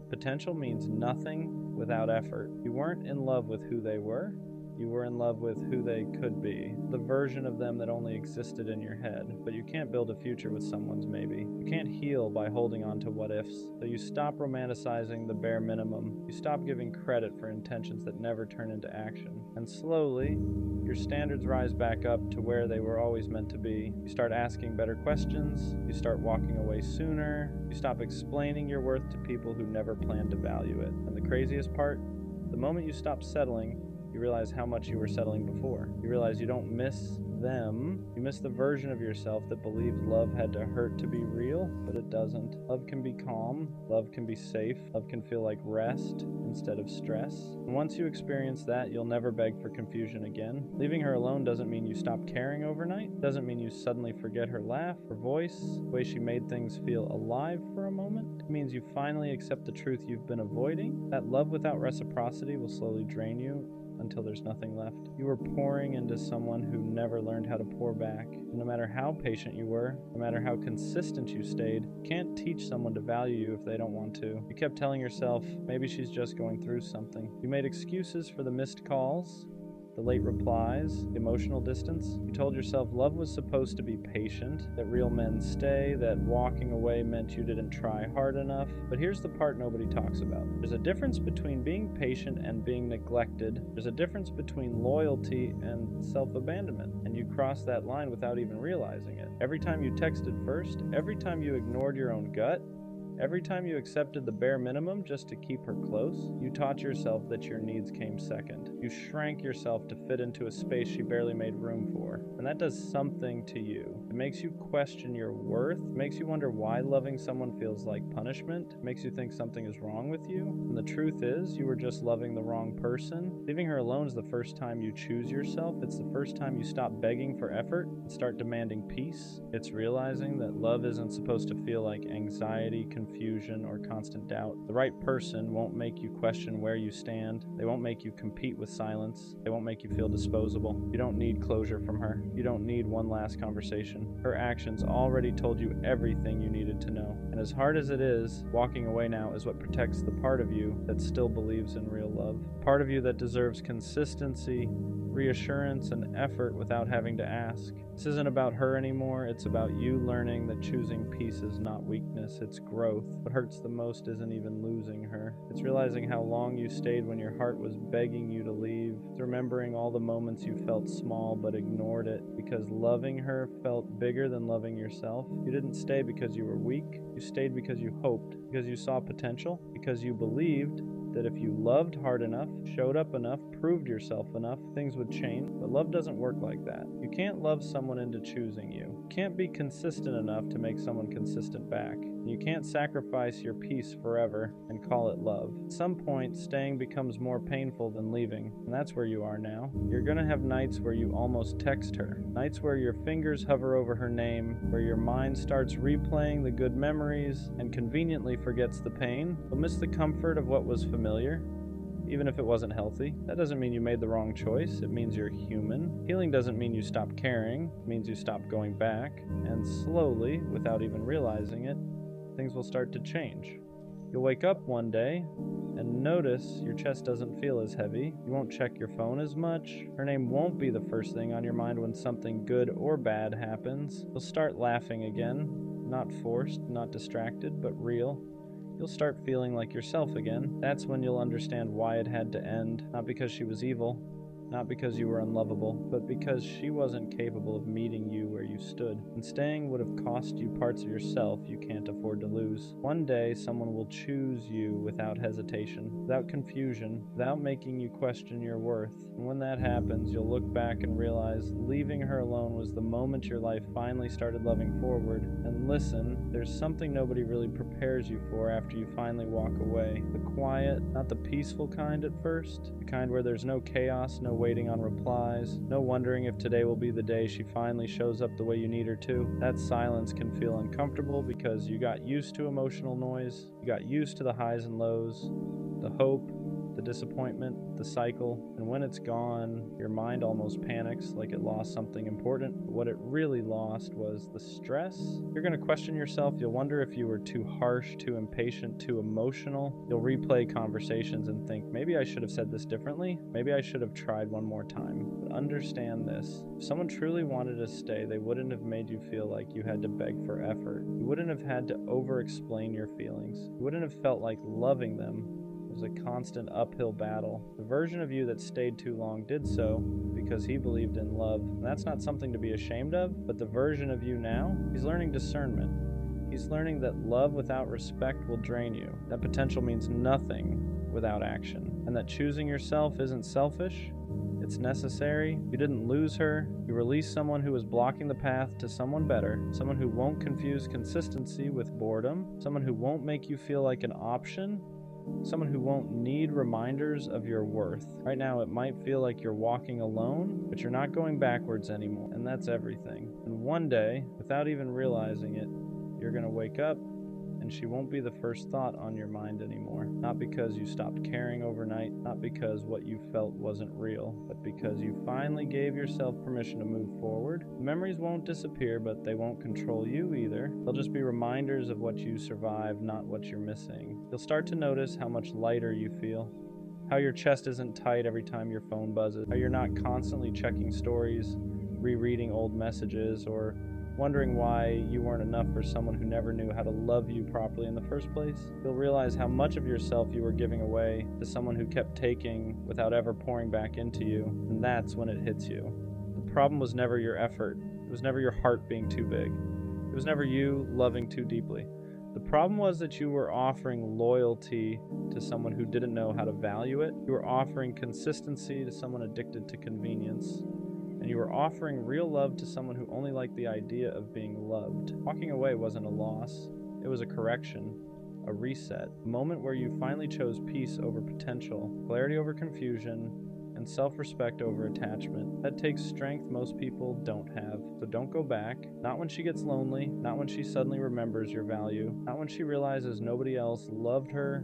Potential means nothing without effort. You weren't in love with who they were. You were in love with who they could be, the version of them that only existed in your head. But you can't build a future with someone's maybe. You can't heal by holding on to what ifs. So you stop romanticizing the bare minimum. You stop giving credit for intentions that never turn into action. And slowly, your standards rise back up to where they were always meant to be. You start asking better questions. You start walking away sooner. You stop explaining your worth to people who never planned to value it. And the craziest part, the moment you stop settling, You realize how much you were settling before. You realize you don't miss them. You miss the version of yourself that believed love had to hurt to be real, but it doesn't. Love can be calm. Love can be safe. Love can feel like rest instead of stress. And once you experience that, you'll never beg for confusion again. Leaving her alone doesn't mean you stop caring overnight. Doesn't mean you suddenly forget her laugh, her voice, the way she made things feel alive for a moment. It means you finally accept the truth you've been avoiding. That love without reciprocity will slowly drain you until there's nothing left. You were pouring into someone who never learned how to pour back. And no matter how patient you were, no matter how consistent you stayed, you can't teach someone to value you if they don't want to. You kept telling yourself, maybe she's just going through something. You made excuses for the missed calls, the late replies, the emotional distance. You told yourself love was supposed to be patient, that real men stay, that walking away meant you didn't try hard enough. But here's the part nobody talks about. There's a difference between being patient and being neglected. There's a difference between loyalty and self-abandonment, and you crossed that line without even realizing it. Every time you texted first, every time you ignored your own gut, every time you accepted the bare minimum just to keep her close, you taught yourself that your needs came second. You shrank yourself to fit into a space she barely made room for. And that does something to you. It makes you question your worth. It makes you wonder why loving someone feels like punishment. It makes you think something is wrong with you. And the truth is, you were just loving the wrong person. Leaving her alone is the first time you choose yourself. It's the first time you stop begging for effort and start demanding peace. It's realizing that love isn't supposed to feel like anxiety, confusion, or constant doubt. The right person won't make you question where you stand. They won't make you compete with silence. They won't make you feel disposable. You don't need closure from her. You don't need one last conversation. Her actions already told you everything you needed to know. And as hard as it is, walking away now is what protects the part of you that still believes in real love. Part of you that deserves consistency, reassurance, and effort without having to ask. This isn't about her anymore. It's about you learning that choosing peace is not weakness, it's growth. What hurts the most isn't even losing her. It's realizing how long you stayed when your heart was begging you to leave. It's remembering all the moments you felt small but ignored it because loving her felt bigger than loving yourself. You didn't stay because you were weak. You stayed because you hoped, because you saw potential, because you believed that if you loved hard enough, showed up enough, proved yourself enough, things would change. But love doesn't work like that. You can't love someone into choosing you. You can't be consistent enough to make someone consistent back. You can't sacrifice your peace forever and call it love. At some point, staying becomes more painful than leaving, and that's where you are now. You're gonna have nights where you almost text her, nights where your fingers hover over her name, where your mind starts replaying the good memories and conveniently forgets the pain. You'll miss the comfort of what was familiar, even if it wasn't healthy. That doesn't mean you made the wrong choice. It means you're human. Healing doesn't mean you stop caring. It means you stop going back. And slowly, without even realizing it, things will start to change. You'll wake up one day and notice your chest doesn't feel as heavy. You won't check your phone as much. Her name won't be the first thing on your mind when something good or bad happens. You'll start laughing again. Not forced, not distracted, but real. You'll start feeling like yourself again. That's when you'll understand why it had to end. Not because she was evil, not because you were unlovable, but because she wasn't capable of meeting you where you stood. And staying would have cost you parts of yourself you can't afford to lose. One day, someone will choose you without hesitation, without confusion, without making you question your worth. And when that happens, you'll look back and realize leaving her alone was the moment your life finally started loving forward. And listen, there's something nobody really prepares you for after you finally walk away. The quiet, not the peaceful kind at first, the kind where there's no chaos, no waiting on replies, no wondering if today will be the day she finally shows up the way you need her to. That silence can feel uncomfortable because you got used to emotional noise, you got used to the highs and lows, the hope, the disappointment, the cycle, and when it's gone, your mind almost panics like it lost something important. But what it really lost was the stress. You're going to question yourself. You'll wonder if you were too harsh, too impatient, too emotional. You'll replay conversations and think, maybe I should have said this differently. Maybe I should have tried one more time. But understand this. If someone truly wanted to stay, they wouldn't have made you feel like you had to beg for effort. You wouldn't have had to over-explain your feelings. You wouldn't have felt like loving them was a constant uphill battle. The version of you that stayed too long did so because he believed in love. And that's not something to be ashamed of, but the version of you now, he's learning discernment. He's learning that love without respect will drain you. That potential means nothing without action. And that choosing yourself isn't selfish, It's necessary. You didn't lose her. You released someone who was blocking the path to someone better, someone who won't confuse consistency with boredom, someone who won't make you feel like an option, someone who won't need reminders of your worth. Right now, it might feel like you're walking alone, but you're not going backwards anymore, and that's everything. And one day, without even realizing it, you're going to wake up, and she won't be the first thought on your mind anymore. Not because you stopped caring overnight, not because what you felt wasn't real, but because you finally gave yourself permission to move forward. Memories won't disappear, but they won't control you either. They'll just be reminders of what you survived, not what you're missing. You'll start to notice how much lighter you feel, how your chest isn't tight every time your phone buzzes, how you're not constantly checking stories, rereading old messages, or wondering why you weren't enough for someone who never knew how to love you properly in the first place. You'll realize how much of yourself you were giving away to someone who kept taking without ever pouring back into you, and that's when it hits you. The problem was never your effort. It was never your heart being too big. It was never you loving too deeply. The problem was that you were offering loyalty to someone who didn't know how to value it. You were offering consistency to someone addicted to convenience. And you were offering real love to someone who only liked the idea of being loved. Walking away wasn't a loss. It was a correction, a reset, a moment where you finally chose peace over potential, clarity over confusion, and self-respect over attachment. That takes strength most people don't have. So don't go back. Not when she gets lonely, not when she suddenly remembers your value, not when she realizes nobody else loved her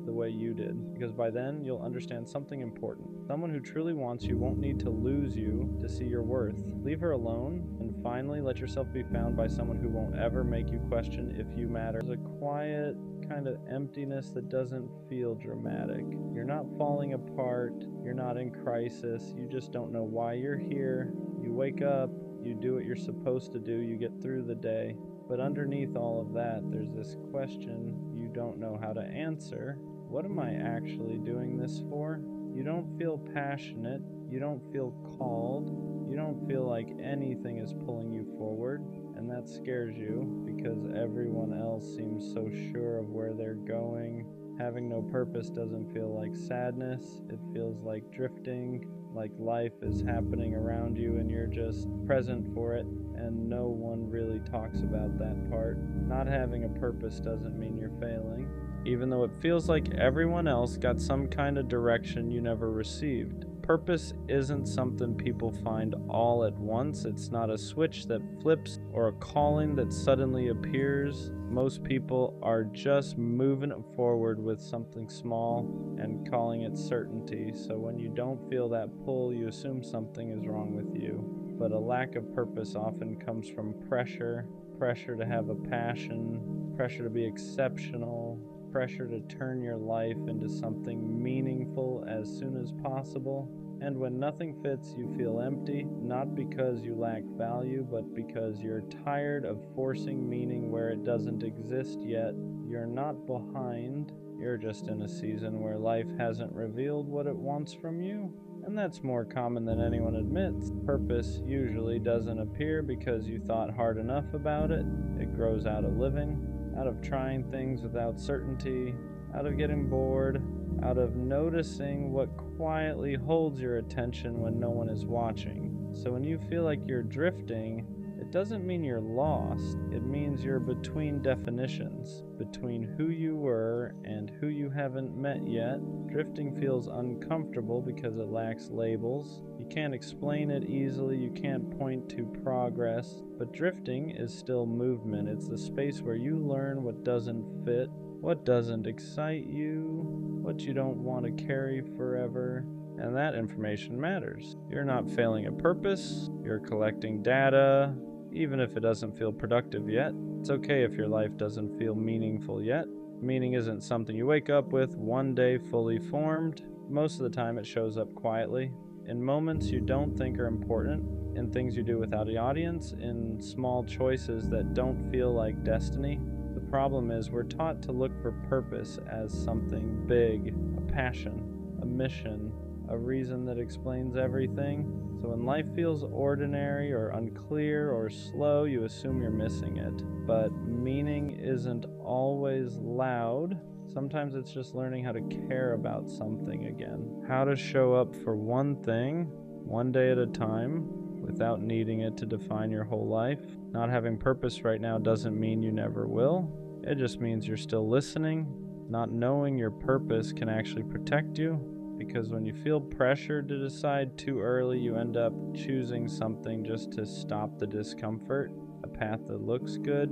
the way you did, because by then you'll understand something important. Someone who truly wants you won't need to lose you to see your worth. Leave her alone, and finally let yourself be found by someone who won't ever make you question if you matter. There's a quiet kind of emptiness that doesn't feel dramatic. You're not falling apart, you're not in crisis, you just don't know why you're here. You wake up, you do what you're supposed to do, you get through the day. But underneath all of that, there's this question you don't know how to answer. What am I actually doing this for? You don't feel passionate. You don't feel called. You don't feel like anything is pulling you forward. And that scares you because everyone else seems so sure of where they're going. Having no purpose doesn't feel like sadness. It feels like drifting, like life is happening around you and you're just present for it, and no one really talks about that part. Not having a purpose doesn't mean you're failing, even though it feels like everyone else got some kind of direction you never received. Purpose isn't something people find all at once. It's not a switch that flips or a calling that suddenly appears. Most people are just moving it forward with something small and calling it certainty. So when you don't feel that pull, you assume something is wrong with you. But a lack of purpose often comes from pressure to have a passion, pressure to be exceptional, pressure to turn your life into something meaningful as soon as possible. And when nothing fits, you feel empty, not because you lack value, but because you're tired of forcing meaning where it doesn't exist yet. You're not behind, you're just in a season where life hasn't revealed what it wants from you. And that's more common than anyone admits. Purpose usually doesn't appear because you thought hard enough about it. It grows out of living, out of trying things without certainty, out of getting bored, out of noticing what quietly holds your attention when no one is watching. So when you feel like you're drifting, it doesn't mean you're lost. It means you're between definitions, between who you were and who you haven't met yet. Drifting feels uncomfortable because it lacks labels. You can't explain it easily, you can't point to progress, but drifting is still movement. It's the space where you learn what doesn't fit, what doesn't excite you, what you don't want to carry forever, and that information matters. You're not failing a purpose, you're collecting data, even if it doesn't feel productive yet. It's okay if your life doesn't feel meaningful yet. Meaning isn't something you wake up with one day fully formed. Most of the time it shows up quietly, in moments you don't think are important, in things you do without the audience, in small choices that don't feel like destiny. The problem is we're taught to look for purpose as something big, a passion, a mission, a reason that explains everything. So when life feels ordinary or unclear or slow, you assume you're missing it. But meaning isn't always loud. Sometimes it's just learning how to care about something again. How to show up for one thing one day at a time, without needing it to define your whole life. Not having purpose right now doesn't mean you never will. It just means you're still listening. Not knowing your purpose can actually protect you, because when you feel pressure to decide too early, you end up choosing something just to stop the discomfort. A path that looks good,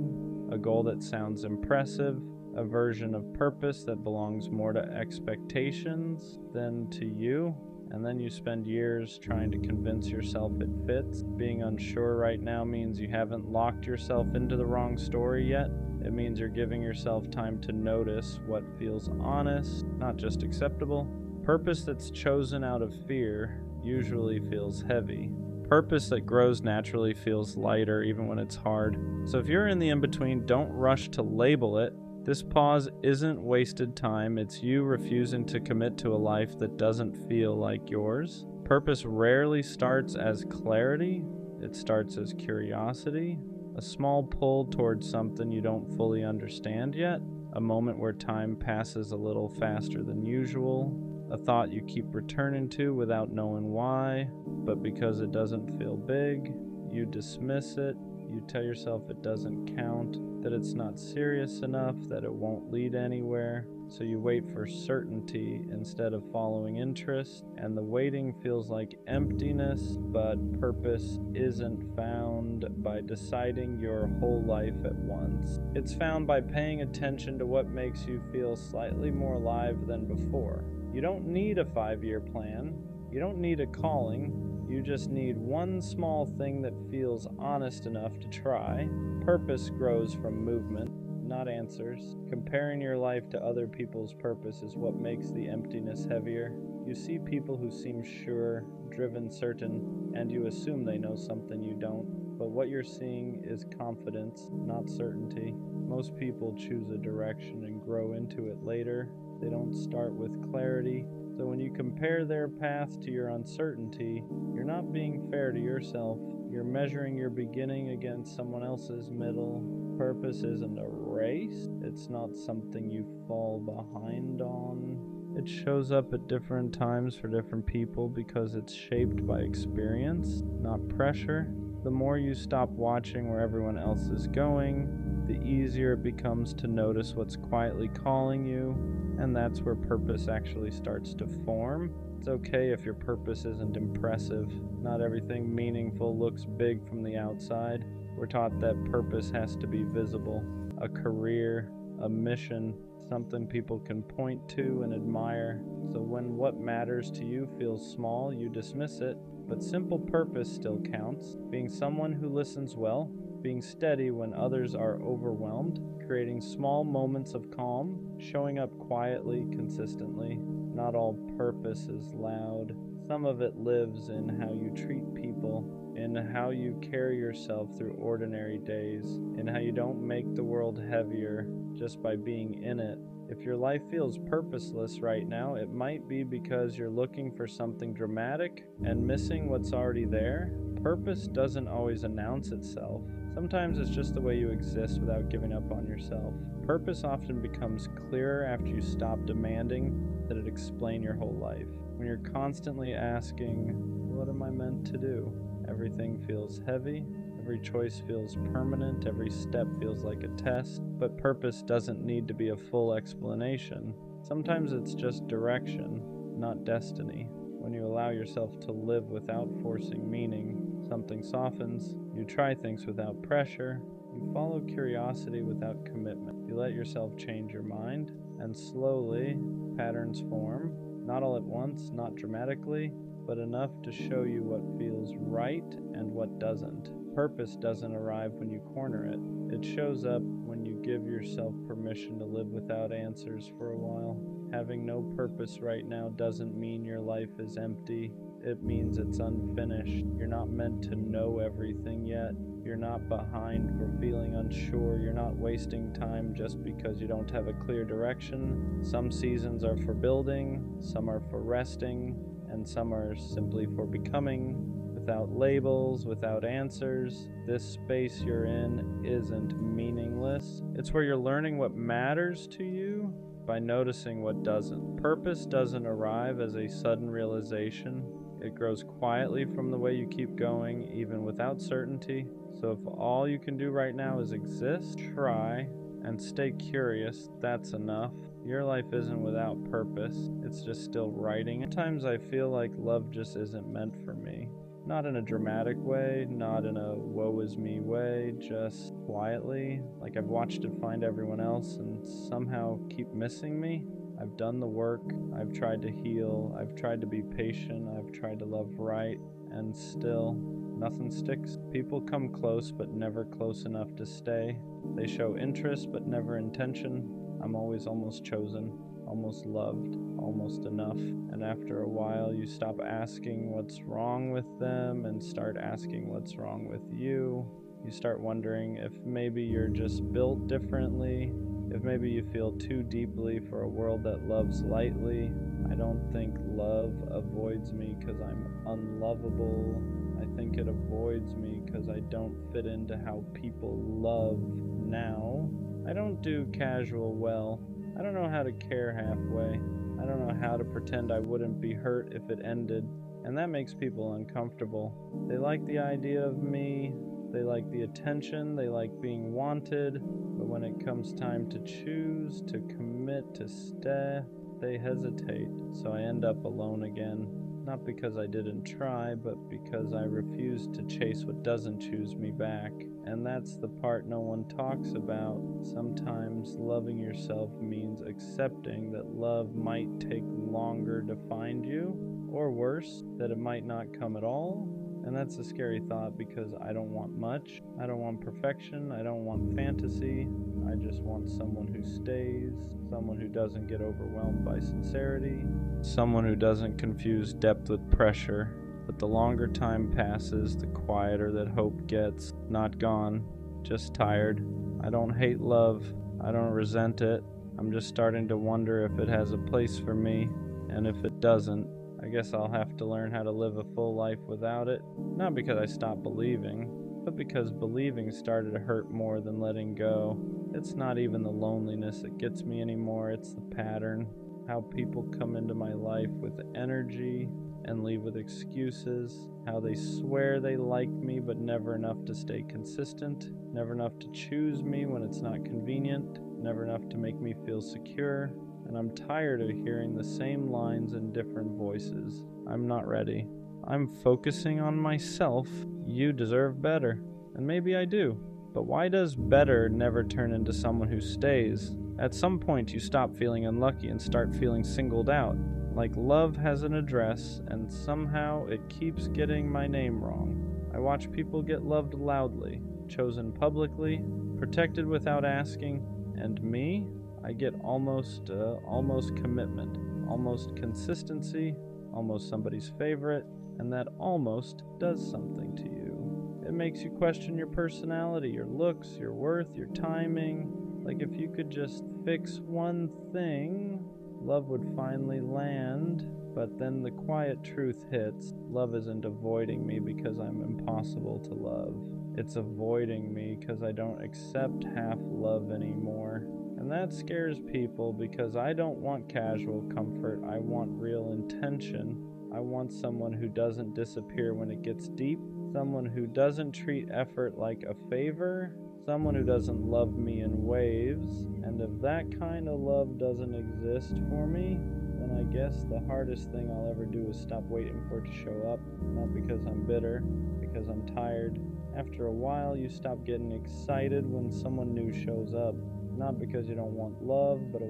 a goal that sounds impressive, a version of purpose that belongs more to expectations than to you. And then you spend years trying to convince yourself it fits. Being unsure right now means you haven't locked yourself into the wrong story yet. It means you're giving yourself time to notice what feels honest, not just acceptable. Purpose that's chosen out of fear usually feels heavy. Purpose that grows naturally feels lighter even when it's hard. So if you're in the in-between, don't rush to label it. This pause isn't wasted time, it's you refusing to commit to a life that doesn't feel like yours. Purpose rarely starts as clarity, it starts as curiosity, a small pull towards something you don't fully understand yet, a moment where time passes a little faster than usual, a thought you keep returning to without knowing why, but because it doesn't feel big, you dismiss it. You tell yourself it doesn't count, that it's not serious enough, that it won't lead anywhere. So you wait for certainty instead of following interest, and the waiting feels like emptiness, but purpose isn't found by deciding your whole life at once. It's found by paying attention to what makes you feel slightly more alive than before. You don't need a 5-year plan. You don't need a calling. You just need one small thing that feels honest enough to try. Purpose grows from movement, not answers. Comparing your life to other people's purpose is what makes the emptiness heavier. You see people who seem sure, driven, certain, and you assume they know something you don't. But what you're seeing is confidence, not certainty. Most people choose a direction and grow into it later. They don't start with clarity. So when you compare their path to your uncertainty, you're not being fair to yourself. You're measuring your beginning against someone else's middle. Purpose isn't a race. It's not something you fall behind on. It shows up at different times for different people because it's shaped by experience, not pressure. The more you stop watching where everyone else is going, the easier it becomes to notice what's quietly calling you, and that's where purpose actually starts to form. It's okay if your purpose isn't impressive. Not everything meaningful looks big from the outside. We're taught that purpose has to be visible. A career, a mission, something people can point to and admire. So when what matters to you feels small, you dismiss it. But simple purpose still counts. Being someone who listens well, being steady when others are overwhelmed, creating small moments of calm, showing up quietly, consistently. Not all purpose is loud. Some of it lives in how you treat people, in how you carry yourself through ordinary days, in how you don't make the world heavier just by being in it. If your life feels purposeless right now, it might be because you're looking for something dramatic and missing what's already there. Purpose doesn't always announce itself. Sometimes it's just the way you exist without giving up on yourself. Purpose often becomes clearer after you stop demanding that it explain your whole life. When you're constantly asking, what am I meant to do? Everything feels heavy. Every choice feels permanent, every step feels like a test, but purpose doesn't need to be a full explanation. Sometimes it's just direction, not destiny. When you allow yourself to live without forcing meaning, something softens. You try things without pressure. You follow curiosity without commitment. You let yourself change your mind, and slowly, patterns form. Not all at once, not dramatically, but enough to show you what feels right and what doesn't. Purpose doesn't arrive when you corner it. It shows up when you give yourself permission to live without answers for a while. Having no purpose right now doesn't mean your life is empty. It means it's unfinished. You're not meant to know everything yet. You're not behind for feeling unsure. You're not wasting time just because you don't have a clear direction. Some seasons are for building, some are for resting, and some are simply for becoming. Without labels, without answers, this space you're in isn't meaningless. It's where you're learning what matters to you by noticing what doesn't. Purpose doesn't arrive as a sudden realization. It grows quietly from the way you keep going, even without certainty. So if all you can do right now is exist, try, and stay curious, that's enough. Your life isn't without purpose, it's just still writing. Sometimes I feel like love just isn't meant for me. Not in a dramatic way, not in a woe is me way, just quietly, like I've watched it find everyone else and somehow keep missing me. I've done the work, I've tried to heal, I've tried to be patient, I've tried to love right, and still, nothing sticks. People come close, but never close enough to stay. They show interest, but never intention. I'm always almost chosen, almost loved, almost enough. And after a while, you stop asking what's wrong with them and start asking what's wrong with you. You start wondering if maybe you're just built differently, if maybe you feel too deeply for a world that loves lightly. I don't think love avoids me because I'm unlovable. I think it avoids me because I don't fit into how people love now. I don't do casual well. I don't know how to care halfway. I don't know how to pretend I wouldn't be hurt if it ended. And that makes people uncomfortable. They like the idea of me. They like the attention. They like being wanted. But when it comes time to choose, to commit, to stay, they hesitate. So I end up alone again. Not because I didn't try, but because I refused to chase what doesn't choose me back. And that's the part no one talks about. Sometimes loving yourself means accepting that love might take longer to find you, or worse, that it might not come at all. And that's a scary thought because I don't want much. I don't want perfection. I don't want fantasy. I just want someone who stays, someone who doesn't get overwhelmed by sincerity, someone who doesn't confuse depth with pressure. But the longer time passes, the quieter that hope gets. Not gone, just tired. I don't hate love. I don't resent it. I'm just starting to wonder if it has a place for me, and if it doesn't, I guess I'll have to learn how to live a full life without it. Not because I stopped believing, but because believing started to hurt more than letting go. It's not even the loneliness that gets me anymore, it's the pattern. How people come into my life with energy and leave with excuses. How they swear they like me, but never enough to stay consistent. Never enough to choose me when it's not convenient. Never enough to make me feel secure. And I'm tired of hearing the same lines in different voices. I'm not ready. I'm focusing on myself. You deserve better. And maybe I do. But why does better never turn into someone who stays? At some point you stop feeling unlucky and start feeling singled out. Like love has an address, and somehow it keeps getting my name wrong. I watch people get loved loudly, chosen publicly, protected without asking, and me? I get almost commitment, almost consistency, almost somebody's favorite, and that almost does something to you. It makes you question your personality, your looks, your worth, your timing. Like if you could just fix one thing, love would finally land. But then the quiet truth hits. Love isn't avoiding me because I'm impossible to love. It's avoiding me because I don't accept half love anymore. And that scares people because I don't want casual comfort. I want real intention. I want someone who doesn't disappear when it gets deep. Someone who doesn't treat effort like a favor. Someone who doesn't love me in waves. And if that kind of love doesn't exist for me, then I guess the hardest thing I'll ever do is stop waiting for it to show up. Not because I'm bitter, because I'm tired. After a while, you stop getting excited when someone new shows up. Not because you don't want love, but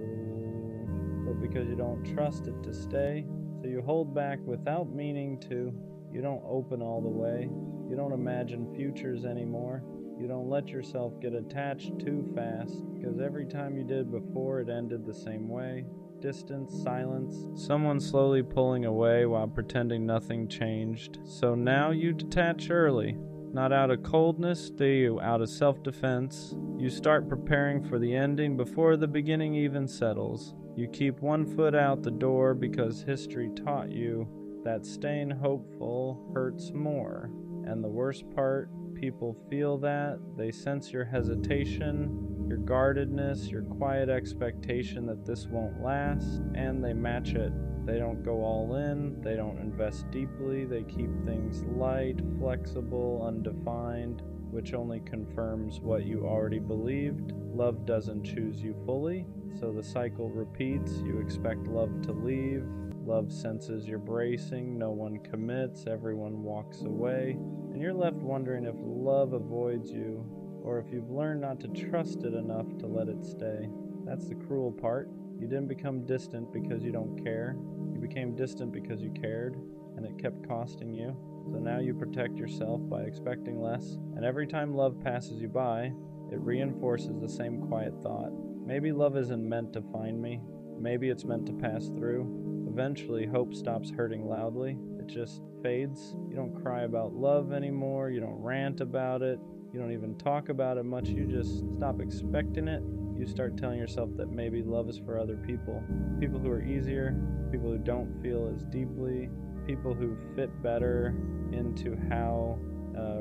because you don't trust it to stay. So you hold back without meaning to. You don't open all the way. You don't imagine futures anymore. You don't let yourself get attached too fast, because every time you did before, it ended the same way. Distance, silence, someone slowly pulling away while pretending nothing changed. So now you detach early. Not out of coldness, out of self-defense. You start preparing for the ending before the beginning even settles. You keep one foot out the door because history taught you that staying hopeful hurts more. And the worst part, people feel that, they sense your hesitation, your guardedness, your quiet expectation that this won't last, and they match it. They don't go all in, they don't invest deeply, they keep things light, flexible, undefined, which only confirms what you already believed. Love doesn't choose you fully, so the cycle repeats. You expect love to leave. Love senses you're bracing, no one commits, everyone walks away, and you're left wondering if love avoids you, or if you've learned not to trust it enough to let it stay. That's the cruel part. You didn't become distant because you don't care. You became distant because you cared, and it kept costing you. So now you protect yourself by expecting less, and every time love passes you by, it reinforces the same quiet thought. Maybe love isn't meant to find me. Maybe it's meant to pass through. Eventually, hope stops hurting loudly. It just fades. You don't cry about love anymore. You don't rant about it. You don't even talk about it much. You just stop expecting it. You start telling yourself that maybe love is for other people. People who are easier, people who don't feel as deeply, people who fit better into how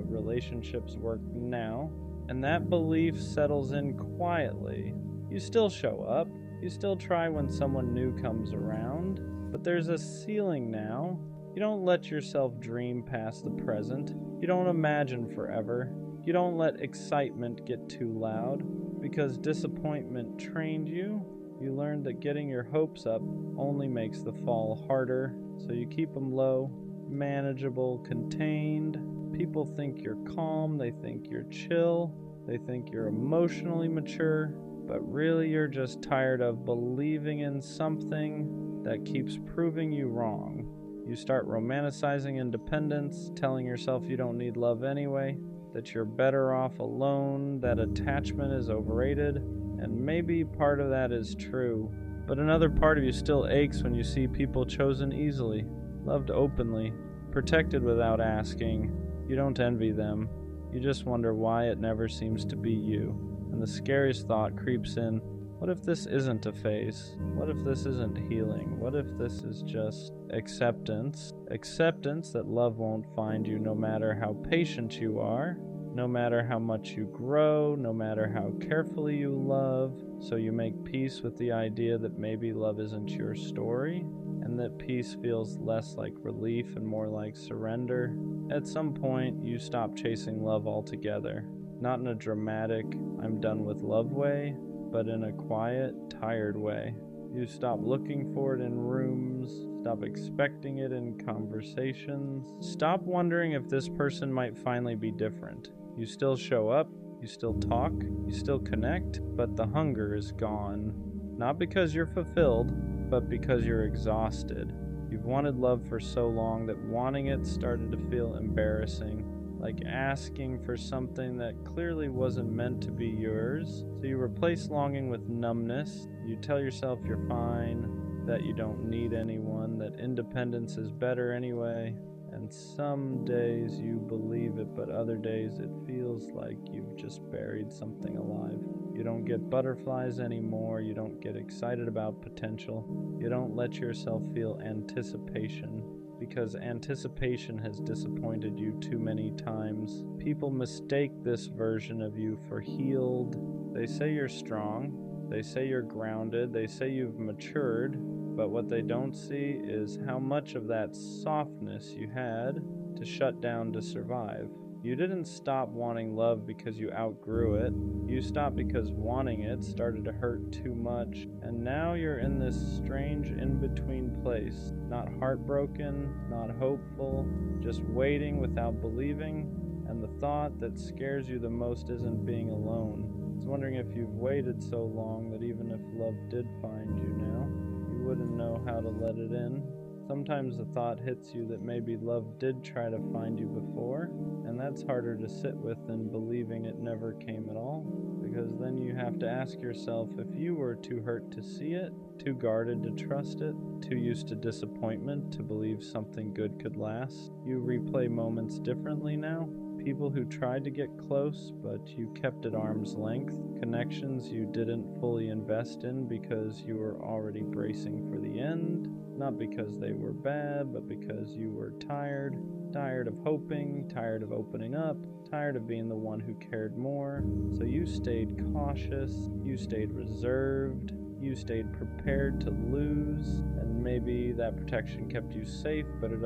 relationships work now. And that belief settles in quietly. You still show up. You still try when someone new comes around. But there's a ceiling now. You don't let yourself dream past the present. You don't imagine forever. You don't let excitement get too loud. Because disappointment trained you, you learned that getting your hopes up only makes the fall harder. So you keep them low, manageable, contained. People think you're calm, they think you're chill, they think you're emotionally mature, but really you're just tired of believing in something that keeps proving you wrong. You start romanticizing independence, telling yourself you don't need love anyway, that you're better off alone, that attachment is overrated, and maybe part of that is true. But another part of you still aches when you see people chosen easily, loved openly, protected without asking. You don't envy them. You just wonder why it never seems to be you. And the scariest thought creeps in. What if this isn't a phase? What if this isn't healing? What if this is just acceptance? Acceptance that love won't find you no matter how patient you are, no matter how much you grow, no matter how carefully you love. So you make peace with the idea that maybe love isn't your story, and that peace feels less like relief and more like surrender. At some point, you stop chasing love altogether. Not in a dramatic, I'm done with love way, but in a quiet, tired way. You stop looking for it in rooms, stop expecting it in conversations, stop wondering if this person might finally be different. You still show up, you still talk, you still connect, but the hunger is gone. Not because you're fulfilled, but because you're exhausted. You've wanted love for so long that wanting it started to feel embarrassing. Like asking for something that clearly wasn't meant to be yours. So you replace longing with numbness. You tell yourself you're fine, that you don't need anyone, that independence is better anyway. And some days you believe it, but other days it feels like you've just buried something alive. You don't get butterflies anymore. You don't get excited about potential. You don't let yourself feel anticipation. Because anticipation has disappointed you too many times. People mistake this version of you for healed. They say you're strong. They say you're grounded. They say you've matured. But what they don't see is how much of that softness you had to shut down to survive. You didn't stop wanting love because you outgrew it. You stopped because wanting it started to hurt too much. And now you're in this strange in-between place. Not heartbroken, not hopeful, just waiting without believing. And the thought that scares you the most isn't being alone. It's wondering if you've waited so long that even if love did find you now, you wouldn't know how to let it in. Sometimes the thought hits you that maybe love did try to find you before, and that's harder to sit with than believing it never came at all, because then you have to ask yourself if you were too hurt to see it, too guarded to trust it, too used to disappointment to believe something good could last. You replay moments differently now. People who tried to get close, but you kept at arm's length. Connections you didn't fully invest in because you were already bracing for the end. Not because they were bad, but because you were tired. Tired of hoping, tired of opening up, tired of being the one who cared more. So you stayed cautious, you stayed reserved, you stayed prepared to lose, and maybe that protection kept you safe, but it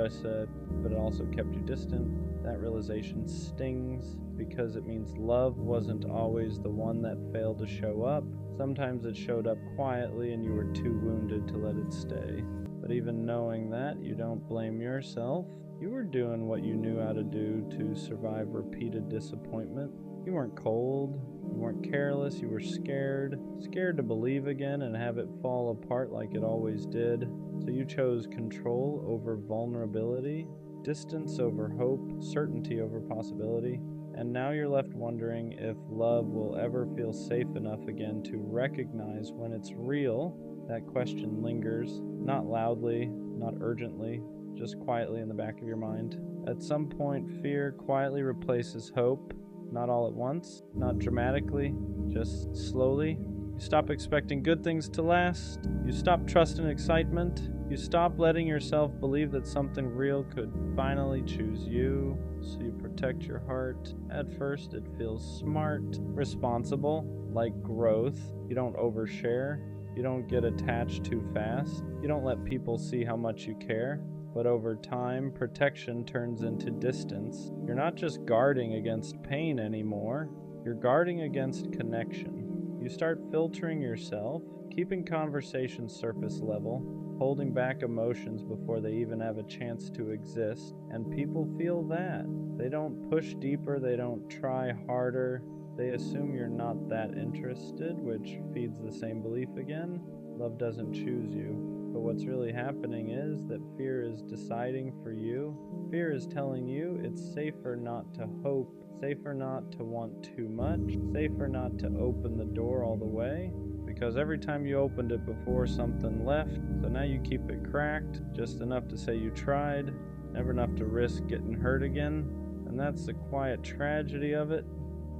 also kept you distant. That realization stings because it means love wasn't always the one that failed to show up. Sometimes it showed up quietly and you were too wounded to let it stay. But even knowing that, you don't blame yourself. You were doing what you knew how to do to survive repeated disappointment. You weren't cold, you weren't careless, you were scared to believe again and have it fall apart like it always did. So you chose control over vulnerability, distance over hope, certainty over possibility. And now you're left wondering if love will ever feel safe enough again to recognize when it's real. That question lingers, not loudly, not urgently, just quietly in the back of your mind. At some point, fear quietly replaces hope, not all at once, not dramatically, just slowly. You stop expecting good things to last. You stop trusting excitement. You stop letting yourself believe that something real could finally choose you. So you protect your heart. At first, it feels smart, responsible, like growth. You don't overshare. You don't get attached too fast. You don't let people see how much you care. But over time, protection turns into distance. You're not just guarding against pain anymore. You're guarding against connection. You start filtering yourself, keeping conversations surface level, holding back emotions before they even have a chance to exist. And people feel that. They don't push deeper, they don't try harder. They assume you're not that interested, which feeds the same belief again. Love doesn't choose you. But what's really happening is that fear is deciding for you. Fear is telling you it's safer not to hope, safer not to want too much, safer not to open the door all the way. Because every time you opened it before, something left. So now you keep it cracked, just enough to say you tried, never enough to risk getting hurt again. And that's the quiet tragedy of it.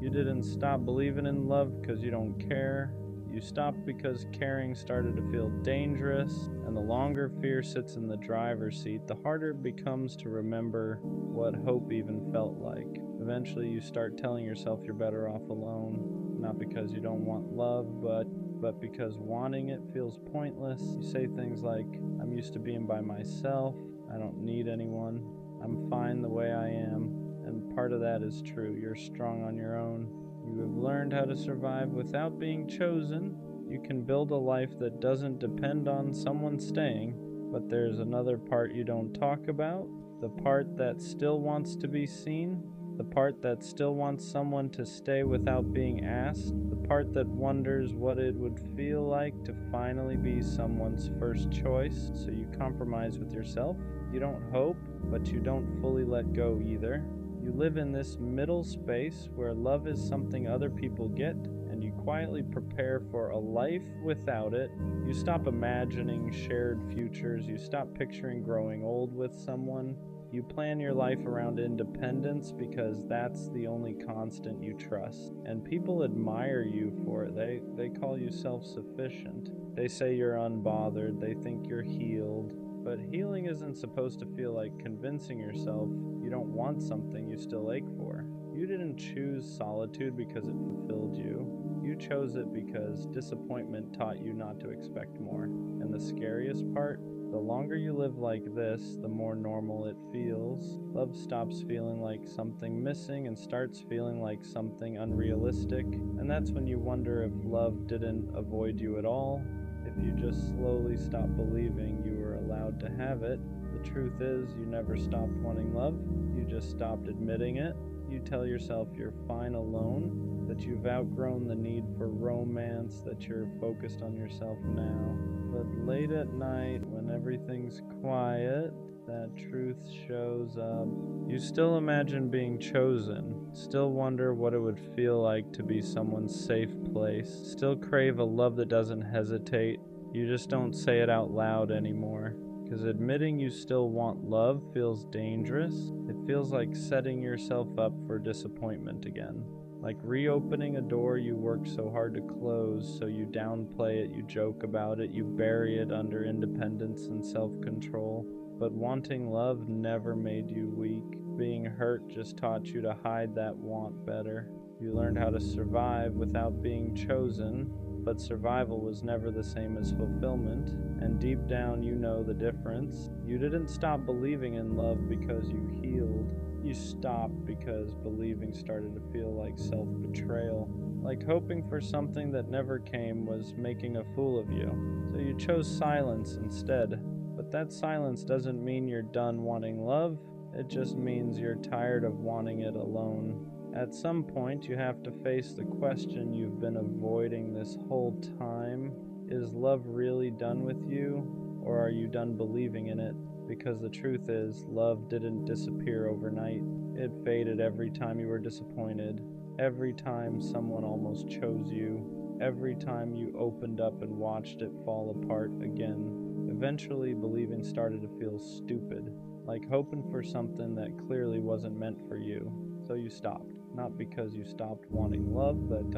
You didn't stop believing in love because you don't care. You stopped because caring started to feel dangerous, and the longer fear sits in the driver's seat, the harder it becomes to remember what hope even felt like. Eventually you start telling yourself you're better off alone, not because you don't want love, but because wanting it feels pointless. You say things like, I'm used to being by myself, I don't need anyone, I'm fine the way I am. And part of that is true. You're strong on your own. You have learned how to survive without being chosen. You can build a life that doesn't depend on someone staying. But there's another part you don't talk about. The part that still wants to be seen. The part that still wants someone to stay without being asked. The part that wonders what it would feel like to finally be someone's first choice. So you compromise with yourself. You don't hope, but you don't fully let go either. You live in this middle space where love is something other people get, and you quietly prepare for a life without it. You stop imagining shared futures. You stop picturing growing old with someone. You plan your life around independence because that's the only constant you trust. And people admire you for it. They call you self-sufficient. They say you're unbothered. They think you're healed. But healing isn't supposed to feel like convincing yourself you don't want something you still ache for. You didn't choose solitude because it fulfilled you. You chose it because disappointment taught you not to expect more. And the scariest part, the longer you live like this, the more normal it feels. Love stops feeling like something missing and starts feeling like something unrealistic. And that's when you wonder if love didn't avoid you at all. If you just slowly stopped believing you were allowed to have it. The truth is, you never stopped wanting love. You just stopped admitting it. You tell yourself you're fine alone, that you've outgrown the need for romance, that you're focused on yourself now. But late at night, when everything's quiet, that truth shows up. You still imagine being chosen, still wonder what it would feel like to be someone's safe place, still crave a love that doesn't hesitate. You just don't say it out loud anymore. Because admitting you still want love feels dangerous. It feels like setting yourself up for disappointment again. Like reopening a door you worked so hard to close, so you downplay it, you joke about it, you bury it under independence and self-control. But wanting love never made you weak. Being hurt just taught you to hide that want better. You learned how to survive without being chosen, but survival was never the same as fulfillment, and deep down you know the difference. You didn't stop believing in love because you healed. You stopped because believing started to feel like self-betrayal. Like hoping for something that never came was making a fool of you. So you chose silence instead. But that silence doesn't mean you're done wanting love. It just means you're tired of wanting it alone. At some point, you have to face the question you've been avoiding this whole time. Is love really done with you, or are you done believing in it? Because the truth is, love didn't disappear overnight. It faded every time you were disappointed, every time someone almost chose you, every time you opened up and watched it fall apart again. Eventually, believing started to feel stupid, like hoping for something that clearly wasn't meant for you. So you stopped. Not because you stopped wanting love, but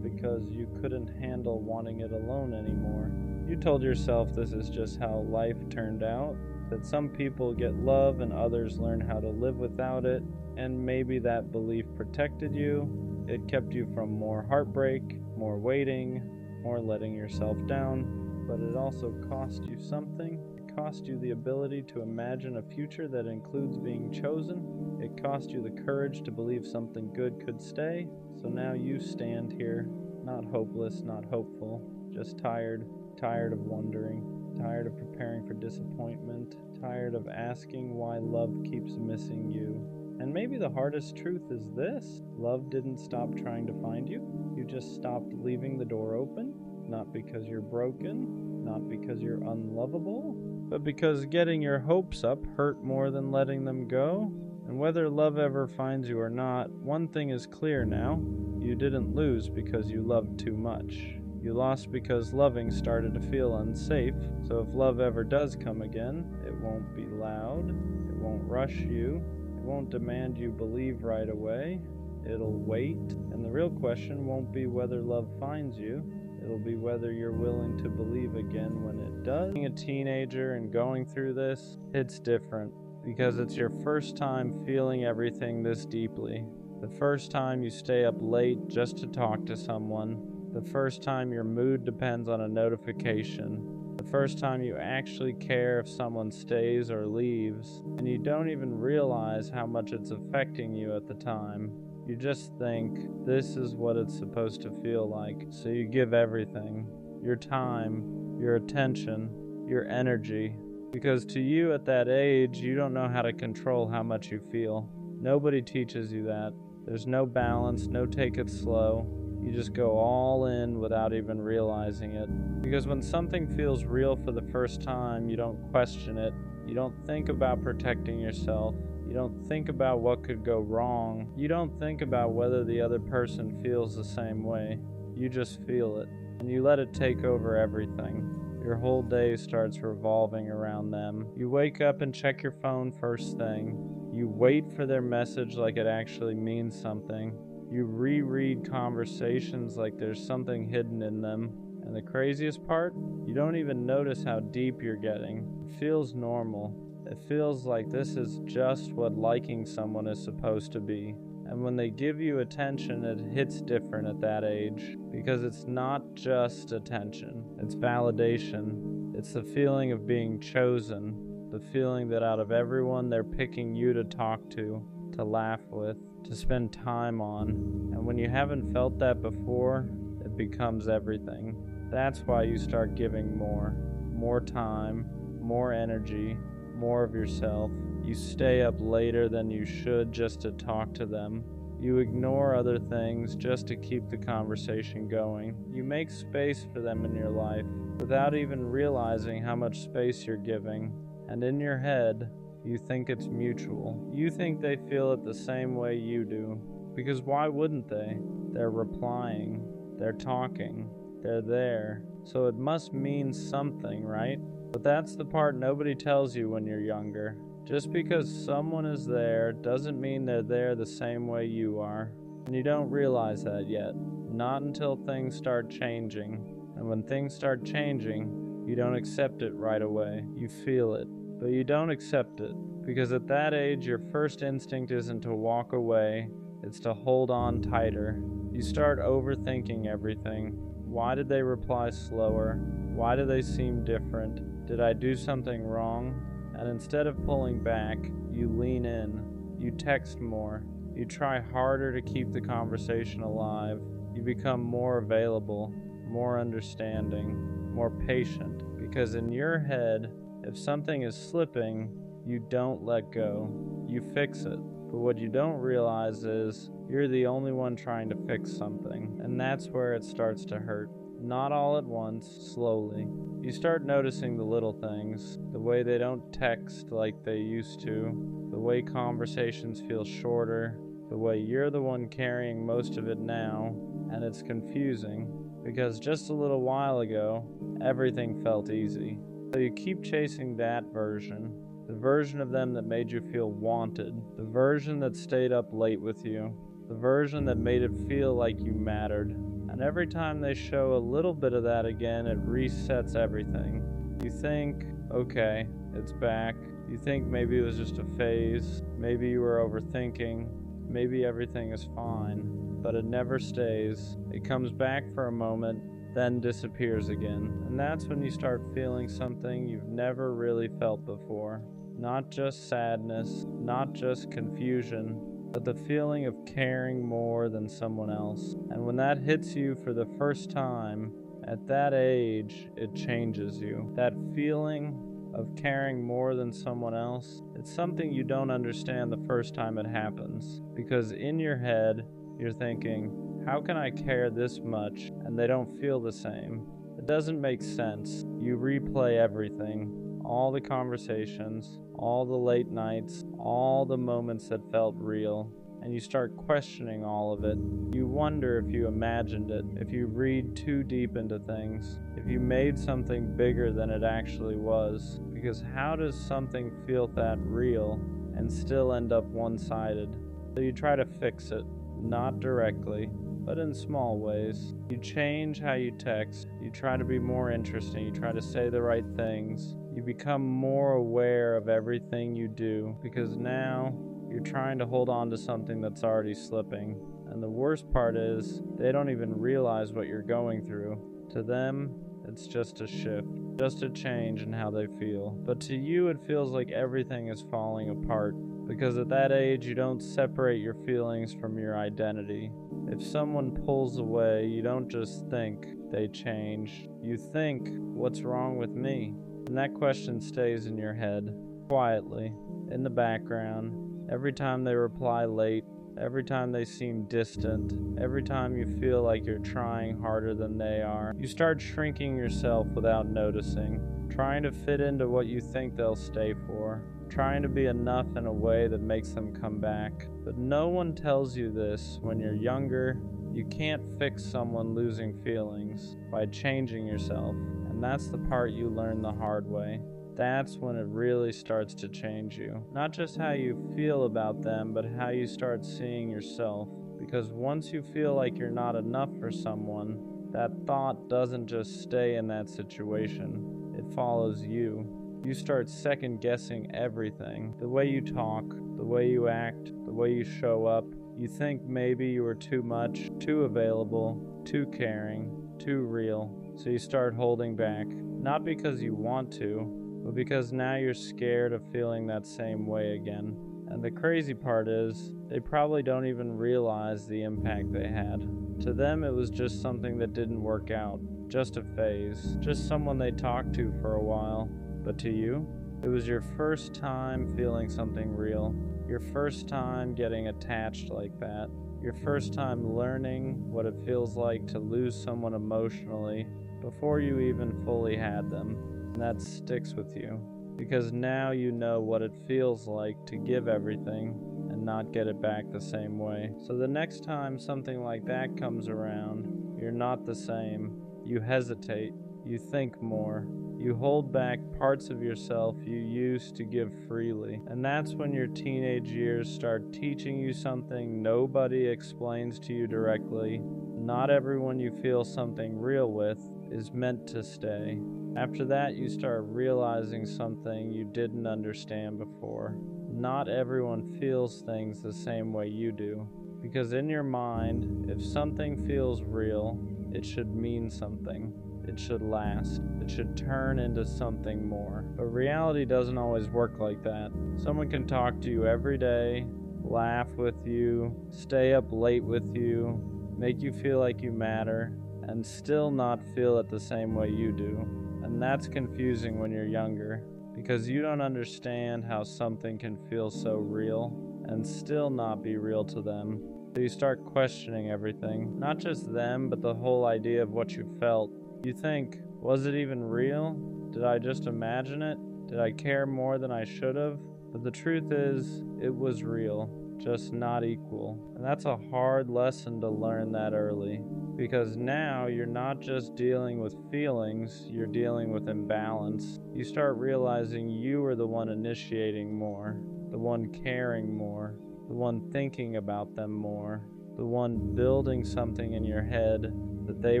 because you couldn't handle wanting it alone anymore. You told yourself this is just how life turned out, that some people get love and others learn how to live without it, and maybe that belief protected you. It kept you from more heartbreak, more waiting, more letting yourself down, but it also cost you something. It cost you the ability to imagine a future that includes being chosen. It cost you the courage to believe something good could stay. So now you stand here, not hopeless, not hopeful, just tired of wondering, tired of preparing for disappointment, tired of asking why love keeps missing you. And maybe the hardest truth is this: love didn't stop trying to find you. You just stopped leaving the door open, not because you're broken, not because you're unlovable, but because getting your hopes up hurt more than letting them go. And whether love ever finds you or not, one thing is clear now: you didn't lose because you loved too much. You lost because loving started to feel unsafe. So if love ever does come again, it won't be loud, it won't rush you, it won't demand you believe right away. It'll wait, and the real question won't be whether love finds you. It'll be whether you're willing to believe again when it does. Being a teenager and going through this, it's different, because it's your first time feeling everything this deeply. The first time you stay up late just to talk to someone. The first time your mood depends on a notification. The first time you actually care if someone stays or leaves. And you don't even realize how much it's affecting you at the time. You just think, this is what it's supposed to feel like. So you give everything. Your time, your attention, your energy. Because to you at that age, you don't know how to control how much you feel. Nobody teaches you that. There's no balance, no take it slow. You just go all in without even realizing it. Because when something feels real for the first time, you don't question it. You don't think about protecting yourself. You don't think about what could go wrong. You don't think about whether the other person feels the same way. You just feel it. And you let it take over everything. Your whole day starts revolving around them. You wake up and check your phone first thing. You wait for their message like it actually means something. You reread conversations like there's something hidden in them. And the craziest part? You don't even notice how deep you're getting. It feels normal. It feels like this is just what liking someone is supposed to be. And when they give you attention, it hits different at that age. Because it's not just attention. It's validation. It's the feeling of being chosen. The feeling that out of everyone, they're picking you to talk to laugh with, to spend time on. And when you haven't felt that before, it becomes everything. That's why you start giving more time, more energy, more of yourself. You stay up later than you should just to talk to them. You ignore other things just to keep the conversation going. You make space for them in your life without even realizing how much space you're giving. And in your head, you think it's mutual. You think they feel it the same way you do. Because why wouldn't they? They're replying. They're talking. They're there. So it must mean something, right? But that's the part nobody tells you when you're younger. Just because someone is there doesn't mean they're there the same way you are. And you don't realize that yet. Not until things start changing. And when things start changing, you don't accept it right away. You feel it, but you don't accept it. Because at that age, your first instinct isn't to walk away, it's to hold on tighter. You start overthinking everything. Why did they reply slower? Why do they seem different? Did I do something wrong? And instead of pulling back, you lean in. You text more. You try harder to keep the conversation alive. You become more available, more understanding, more patient. Because in your head, if something is slipping, you don't let go. You fix it. But what you don't realize is you're the only one trying to fix something. And that's where it starts to hurt. Not all at once, slowly. You start noticing the little things, the way they don't text like they used to, the way conversations feel shorter, the way you're the one carrying most of it now, and it's confusing, because just a little while ago, everything felt easy. So you keep chasing that version, the version of them that made you feel wanted, the version that stayed up late with you, the version that made it feel like you mattered. And every time they show a little bit of that again, it resets everything. You think, okay, it's back. You think maybe it was just a phase. Maybe you were overthinking. Maybe everything is fine. But it never stays. It comes back for a moment, then disappears again. And that's when you start feeling something you've never really felt before. Not just sadness, not just confusion, but the feeling of caring more than someone else. And when that hits you for the first time, at that age, it changes you. That feeling of caring more than someone else, it's something you don't understand the first time it happens. Because in your head, you're thinking, how can I care this much and they don't feel the same? It doesn't make sense. You replay everything. All the conversations, all the late nights, all the moments that felt real, and you start questioning all of it. You wonder if you imagined it, if you read too deep into things, if you made something bigger than it actually was. Because how does something feel that real and still end up one-sided? So you try to fix it, not directly, but in small ways. You change how you text, you try to be more interesting, you try to say the right things. You become more aware of everything you do, because now you're trying to hold on to something that's already slipping. And the worst part is, they don't even realize what you're going through. To them, it's just a shift, just a change in how they feel. But to you, it feels like everything is falling apart, because at that age, you don't separate your feelings from your identity. If someone pulls away, you don't just think they changed. You think, what's wrong with me? And that question stays in your head, quietly, in the background, every time they reply late, every time they seem distant, every time you feel like you're trying harder than they are. You start shrinking yourself without noticing, trying to fit into what you think they'll stay for, trying to be enough in a way that makes them come back. But no one tells you this when you're younger. You can't fix someone losing feelings by changing yourself. And that's the part you learn the hard way. That's when it really starts to change you. Not just how you feel about them, but how you start seeing yourself. Because once you feel like you're not enough for someone, that thought doesn't just stay in that situation. It follows you. You start second-guessing everything. The way you talk, the way you act, the way you show up. You think maybe you were too much, too available, too caring, too real. So you start holding back, not because you want to, but because now you're scared of feeling that same way again. And the crazy part is, they probably don't even realize the impact they had. To them, it was just something that didn't work out, just a phase, just someone they talked to for a while. But to you, it was your first time feeling something real, your first time getting attached like that, your first time learning what it feels like to lose someone emotionally before you even fully had them. And that sticks with you, because now you know what it feels like to give everything and not get it back the same way. So the next time something like that comes around, you're not the same. You hesitate. You think more. You hold back parts of yourself you used to give freely. And that's when your teenage years start teaching you something nobody explains to you directly. Not everyone you feel something real with is meant to stay. After that, you start realizing something you didn't understand before. Not everyone feels things the same way you do. Because in your mind, if something feels real, it should mean something. It should last. It should turn into something more. But reality doesn't always work like that. Someone can talk to you every day, laugh with you, stay up late with you, make you feel like you matter, and still not feel it the same way you do. And that's confusing when you're younger, because you don't understand how something can feel so real and still not be real to them. So you start questioning everything, not just them, but the whole idea of what you felt. You think, was it even real? Did I just imagine it? Did I care more than I should have? But the truth is, it was real, just not equal. And that's a hard lesson to learn that early, because now you're not just dealing with feelings, you're dealing with imbalance. You start realizing you are the one initiating more, the one caring more, the one thinking about them more, the one building something in your head that they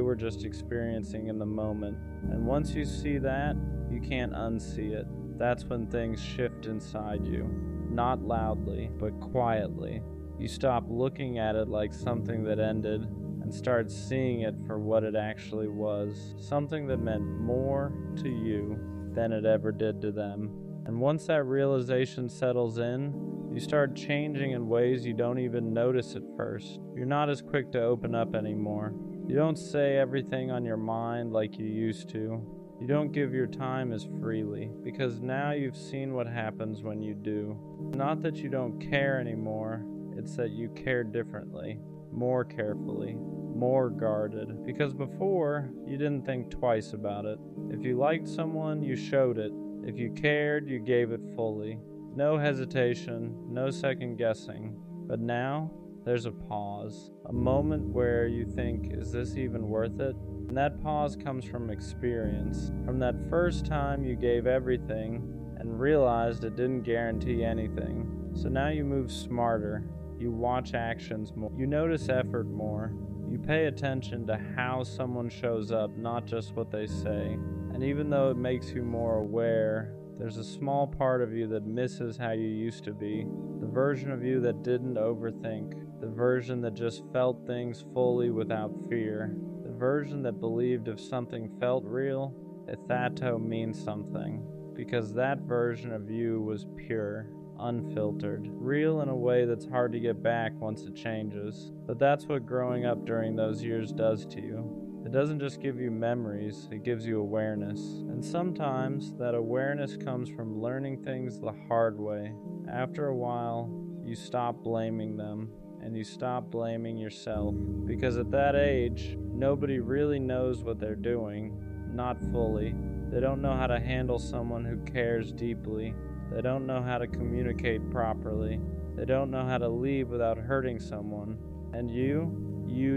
were just experiencing in the moment. And once you see that, you can't unsee it. That's when things shift inside you. Not loudly, but quietly. You stop looking at it like something that ended and start seeing it for what it actually was. Something that meant more to you than it ever did to them. And once that realization settles in, you start changing in ways you don't even notice at first. You're not as quick to open up anymore. You don't say everything on your mind like you used to. You don't give your time as freely, because now you've seen what happens when you do. Not that you don't care anymore, it's that you care differently, more carefully, more guarded. Because before, you didn't think twice about it. If you liked someone, you showed it. If you cared, you gave it fully. No hesitation, no second guessing. But now, there's a pause, a moment where you think, is this even worth it? And that pause comes from experience, from that first time you gave everything and realized it didn't guarantee anything. So now you move smarter, you watch actions more, you notice effort more, you pay attention to how someone shows up, not just what they say. And even though it makes you more aware, there's a small part of you that misses how you used to be, the version of you that didn't overthink, the version that just felt things fully without fear, the version that believed if something felt real, that means something, because that version of you was pure, unfiltered, real in a way that's hard to get back once it changes. But that's what growing up during those years does to you. It doesn't just give you memories, it gives you awareness. And sometimes that awareness comes from learning things the hard way. After a while, you stop blaming them, and you stop blaming yourself. Because at that age, nobody really knows what they're doing, not fully. They don't know how to handle someone who cares deeply. They don't know how to communicate properly. They don't know how to leave without hurting someone. And you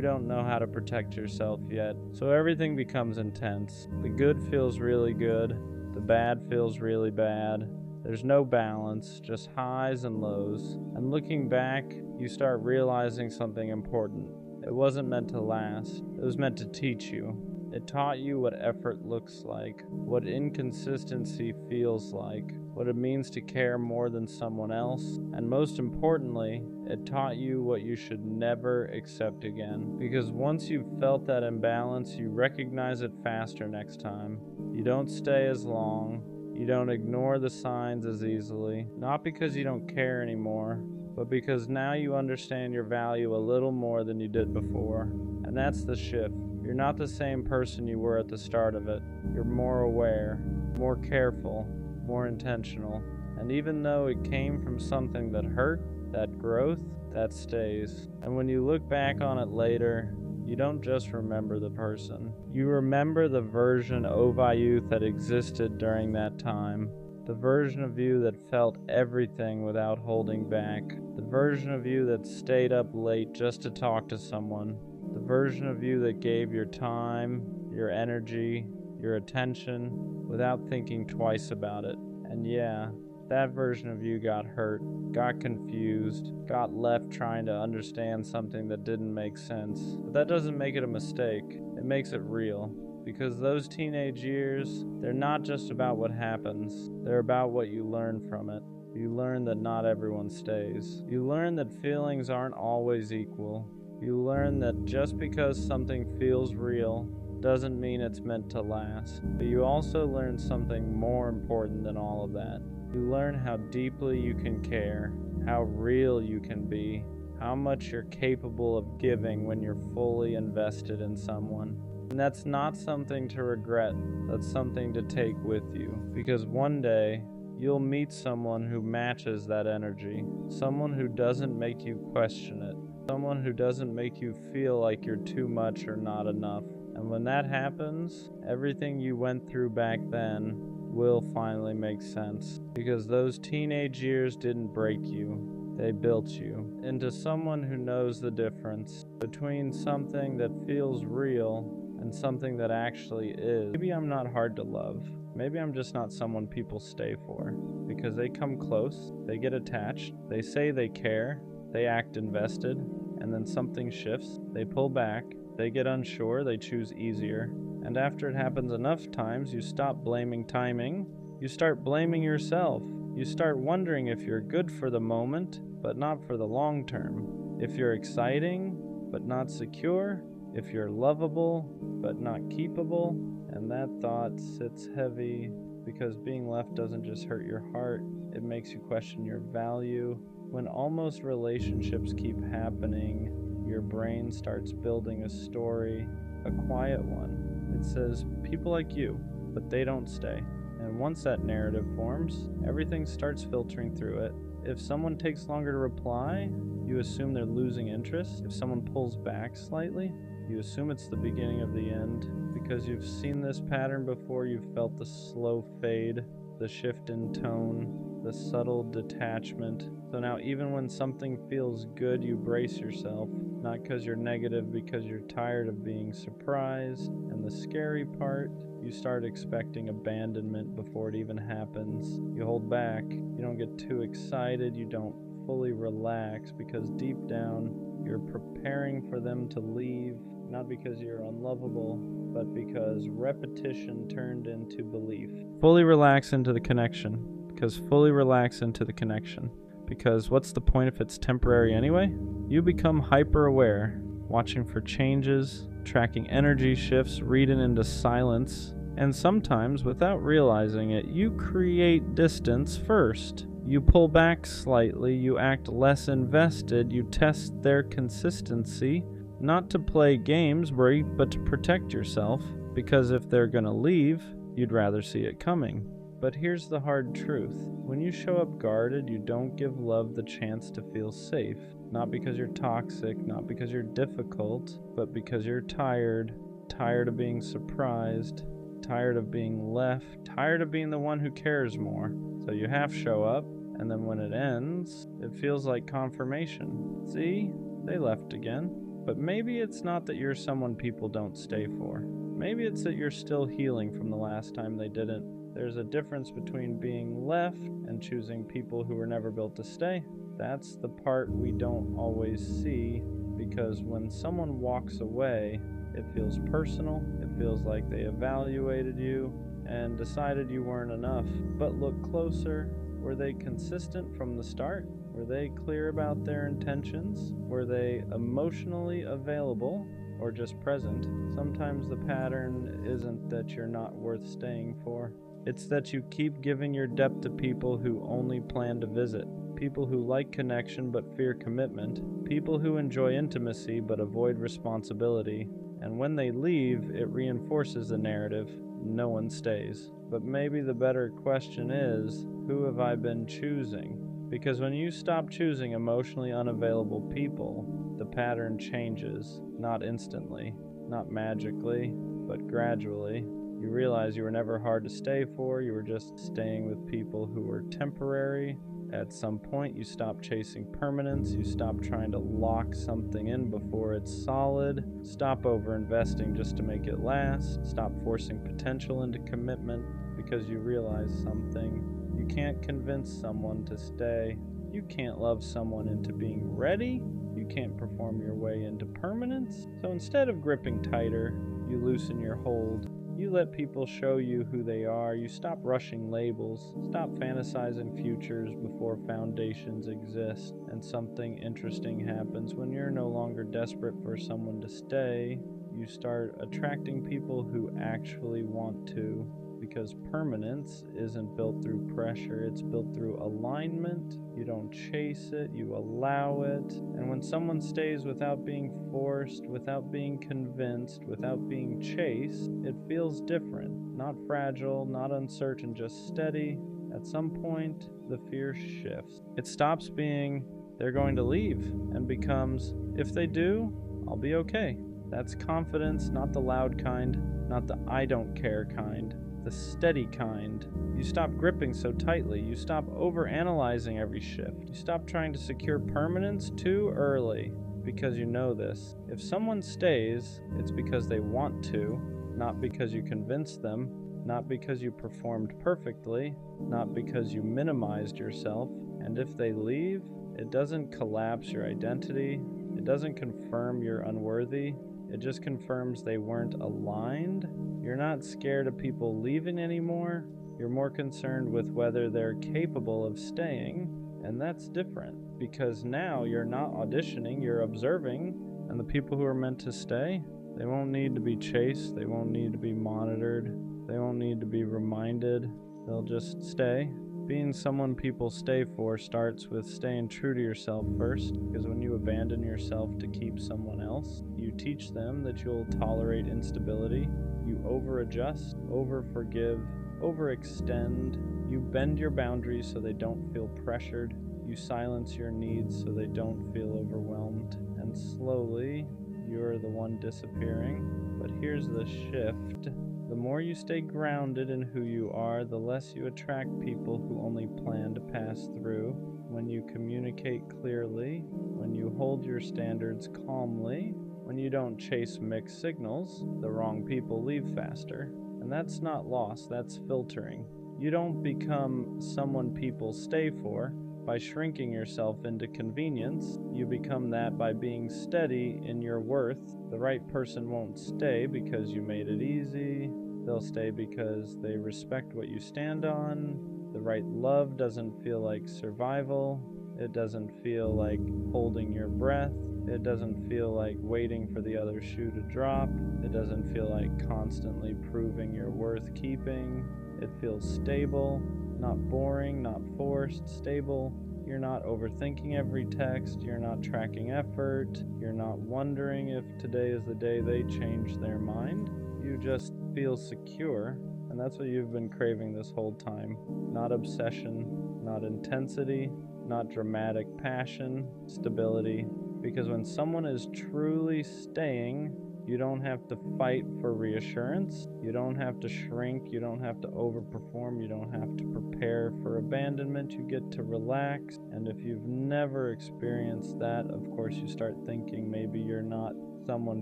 don't know how to protect yourself yet. So everything becomes intense. The good feels really good. The bad feels really bad. There's no balance, just highs and lows. And looking back, you start realizing something important. It wasn't meant to last. It was meant to teach you. It taught you what effort looks like, what inconsistency feels like, what it means to care more than someone else, and most importantly, it taught you what you should never accept again. Because once you've felt that imbalance, you recognize it faster next time. You don't stay as long. You don't ignore the signs as easily. Not because you don't care anymore, but because now you understand your value a little more than you did before. And that's the shift. You're not the same person you were at the start of it. You're more aware, more careful, more intentional. And even though it came from something that hurt, that growth, that stays. And when you look back on it later, you don't just remember the person. You remember the version of you that existed during that time. The version of you that felt everything without holding back. The version of you that stayed up late just to talk to someone. The version of you that gave your time, your energy, your attention, without thinking twice about it. And yeah, that version of you got hurt, got confused, got left trying to understand something that didn't make sense. But that doesn't make it a mistake. It makes it real. Because those teenage years, they're not just about what happens. They're about what you learn from it. You learn that not everyone stays. You learn that feelings aren't always equal. You learn that just because something feels real doesn't mean it's meant to last. But you also learn something more important than all of that. You learn how deeply you can care, how real you can be, how much you're capable of giving when you're fully invested in someone. And that's not something to regret, that's something to take with you. Because one day, you'll meet someone who matches that energy, someone who doesn't make you question it, someone who doesn't make you feel like you're too much or not enough. And when that happens, everything you went through back then will finally make sense. Because those teenage years didn't break you, they built you into someone who knows the difference between something that feels real and something that actually is. Maybe I'm not hard to love. Maybe I'm just not someone people stay for. Because they come close, they get attached, they say they care, they act invested, and then something shifts, they pull back, they get unsure, they choose easier. And after it happens enough times, you stop blaming timing, you start blaming yourself. You start wondering if you're good for the moment, but not for the long term. If you're exciting, but not secure. If you're lovable, but not keepable. And that thought sits heavy because being left doesn't just hurt your heart, it makes you question your value. When almost relationships keep happening, your brain starts building a story, a quiet one. It says, people like you, but they don't stay. And once that narrative forms, everything starts filtering through it. If someone takes longer to reply, you assume they're losing interest. If someone pulls back slightly, you assume it's the beginning of the end. Because you've seen this pattern before, you've felt the slow fade, the shift in tone, the subtle detachment. So now even when something feels good, you brace yourself. Not because you're negative, because you're tired of being surprised. And the scary part, you start expecting abandonment before it even happens. You hold back, you don't get too excited, you don't fully relax, because deep down, you're preparing for them to leave. Not because you're unlovable, but because repetition turned into belief. Fully relax into the connection. Because fully relax into the connection. Because what's the point if it's temporary anyway? You become hyper-aware, watching for changes, tracking energy shifts, reading into silence, and sometimes, without realizing it, you create distance first. You pull back slightly, you act less invested, you test their consistency, not to play games, but to protect yourself, because if they're gonna leave, you'd rather see it coming. But here's the hard truth. When you show up guarded, you don't give love the chance to feel safe. Not because you're toxic, not because you're difficult, but because you're tired. Tired of being surprised, tired of being left, tired of being the one who cares more. So you half show up, and then when it ends, it feels like confirmation. See? They left again. But maybe it's not that you're someone people don't stay for. Maybe it's that you're still healing from the last time they didn't. There's a difference between being left and choosing people who were never built to stay. That's the part we don't always see, because when someone walks away, it feels personal, it feels like they evaluated you and decided you weren't enough. But look closer. Were they consistent from the start? Were they clear about their intentions? Were they emotionally available or just present? Sometimes the pattern isn't that you're not worth staying for. It's that you keep giving your depth to people who only plan to visit. People who like connection but fear commitment. People who enjoy intimacy but avoid responsibility. And when they leave, it reinforces the narrative. No one stays. But maybe the better question is, who have I been choosing? Because when you stop choosing emotionally unavailable people, the pattern changes. Not instantly, not magically, but gradually. You realize you were never hard to stay for, you were just staying with people who were temporary, At some point, you stop chasing permanence, you stop trying to lock something in before it's solid, stop over-investing just to make it last, stop forcing potential into commitment because you realize something. You can't convince someone to stay. You can't love someone into being ready. You can't perform your way into permanence. So instead of gripping tighter, you loosen your hold. You let people show you who they are. You stop rushing labels. Stop fantasizing futures before foundations exist. And something interesting happens when you're no longer desperate for someone to stay. You start attracting people who actually want to. Because permanence isn't built through pressure, it's built through alignment. You don't chase it, you allow it. And when someone stays without being forced, without being convinced, without being chased, it feels different. Not fragile, not uncertain, just steady. At some point, the fear shifts. It stops being, they're going to leave, and becomes, if they do, I'll be okay. That's confidence, not the loud kind, not the I don't care kind. The steady kind. You stop gripping so tightly. You stop overanalyzing every shift. You stop trying to secure permanence too early because you know this. If someone stays, it's because they want to, not because you convinced them, not because you performed perfectly, not because you minimized yourself. And if they leave, it doesn't collapse your identity. It doesn't confirm you're unworthy. It just confirms they weren't aligned. You're not scared of people leaving anymore. You're more concerned with whether they're capable of staying. And that's different because now you're not auditioning, you're observing. And the people who are meant to stay, they won't need to be chased. They won't need to be monitored. They won't need to be reminded. They'll just stay. Being someone people stay for starts with staying true to yourself first, because when you abandon yourself to keep someone else, you teach them that you'll tolerate instability, you over-adjust, over-forgive, overextend, you bend your boundaries so they don't feel pressured, you silence your needs so they don't feel overwhelmed, and slowly, you're the one disappearing. But here's the shift. The more you stay grounded in who you are, the less you attract people who only plan to pass through. When you communicate clearly, when you hold your standards calmly, when you don't chase mixed signals, the wrong people leave faster. And that's not loss, that's filtering. You don't become someone people stay for by shrinking yourself into convenience. You become that by being steady in your worth. The right person won't stay because you made it easy. They'll stay because they respect what you stand on. The right love doesn't feel like survival. It doesn't feel like holding your breath. It doesn't feel like waiting for the other shoe to drop. It doesn't feel like constantly proving you're worth keeping. It feels stable, not boring, not forced, stable. You're not overthinking every text. You're not tracking effort. You're not wondering if today is the day they change their mind. You just feel secure, and that's what you've been craving this whole time. Not obsession, not intensity, not dramatic passion, stability. Because when someone is truly staying, you don't have to fight for reassurance. You don't have to shrink. You don't have to overperform. You don't have to prepare for abandonment. You get to relax. And if you've never experienced that, of course, you start thinking maybe you're not someone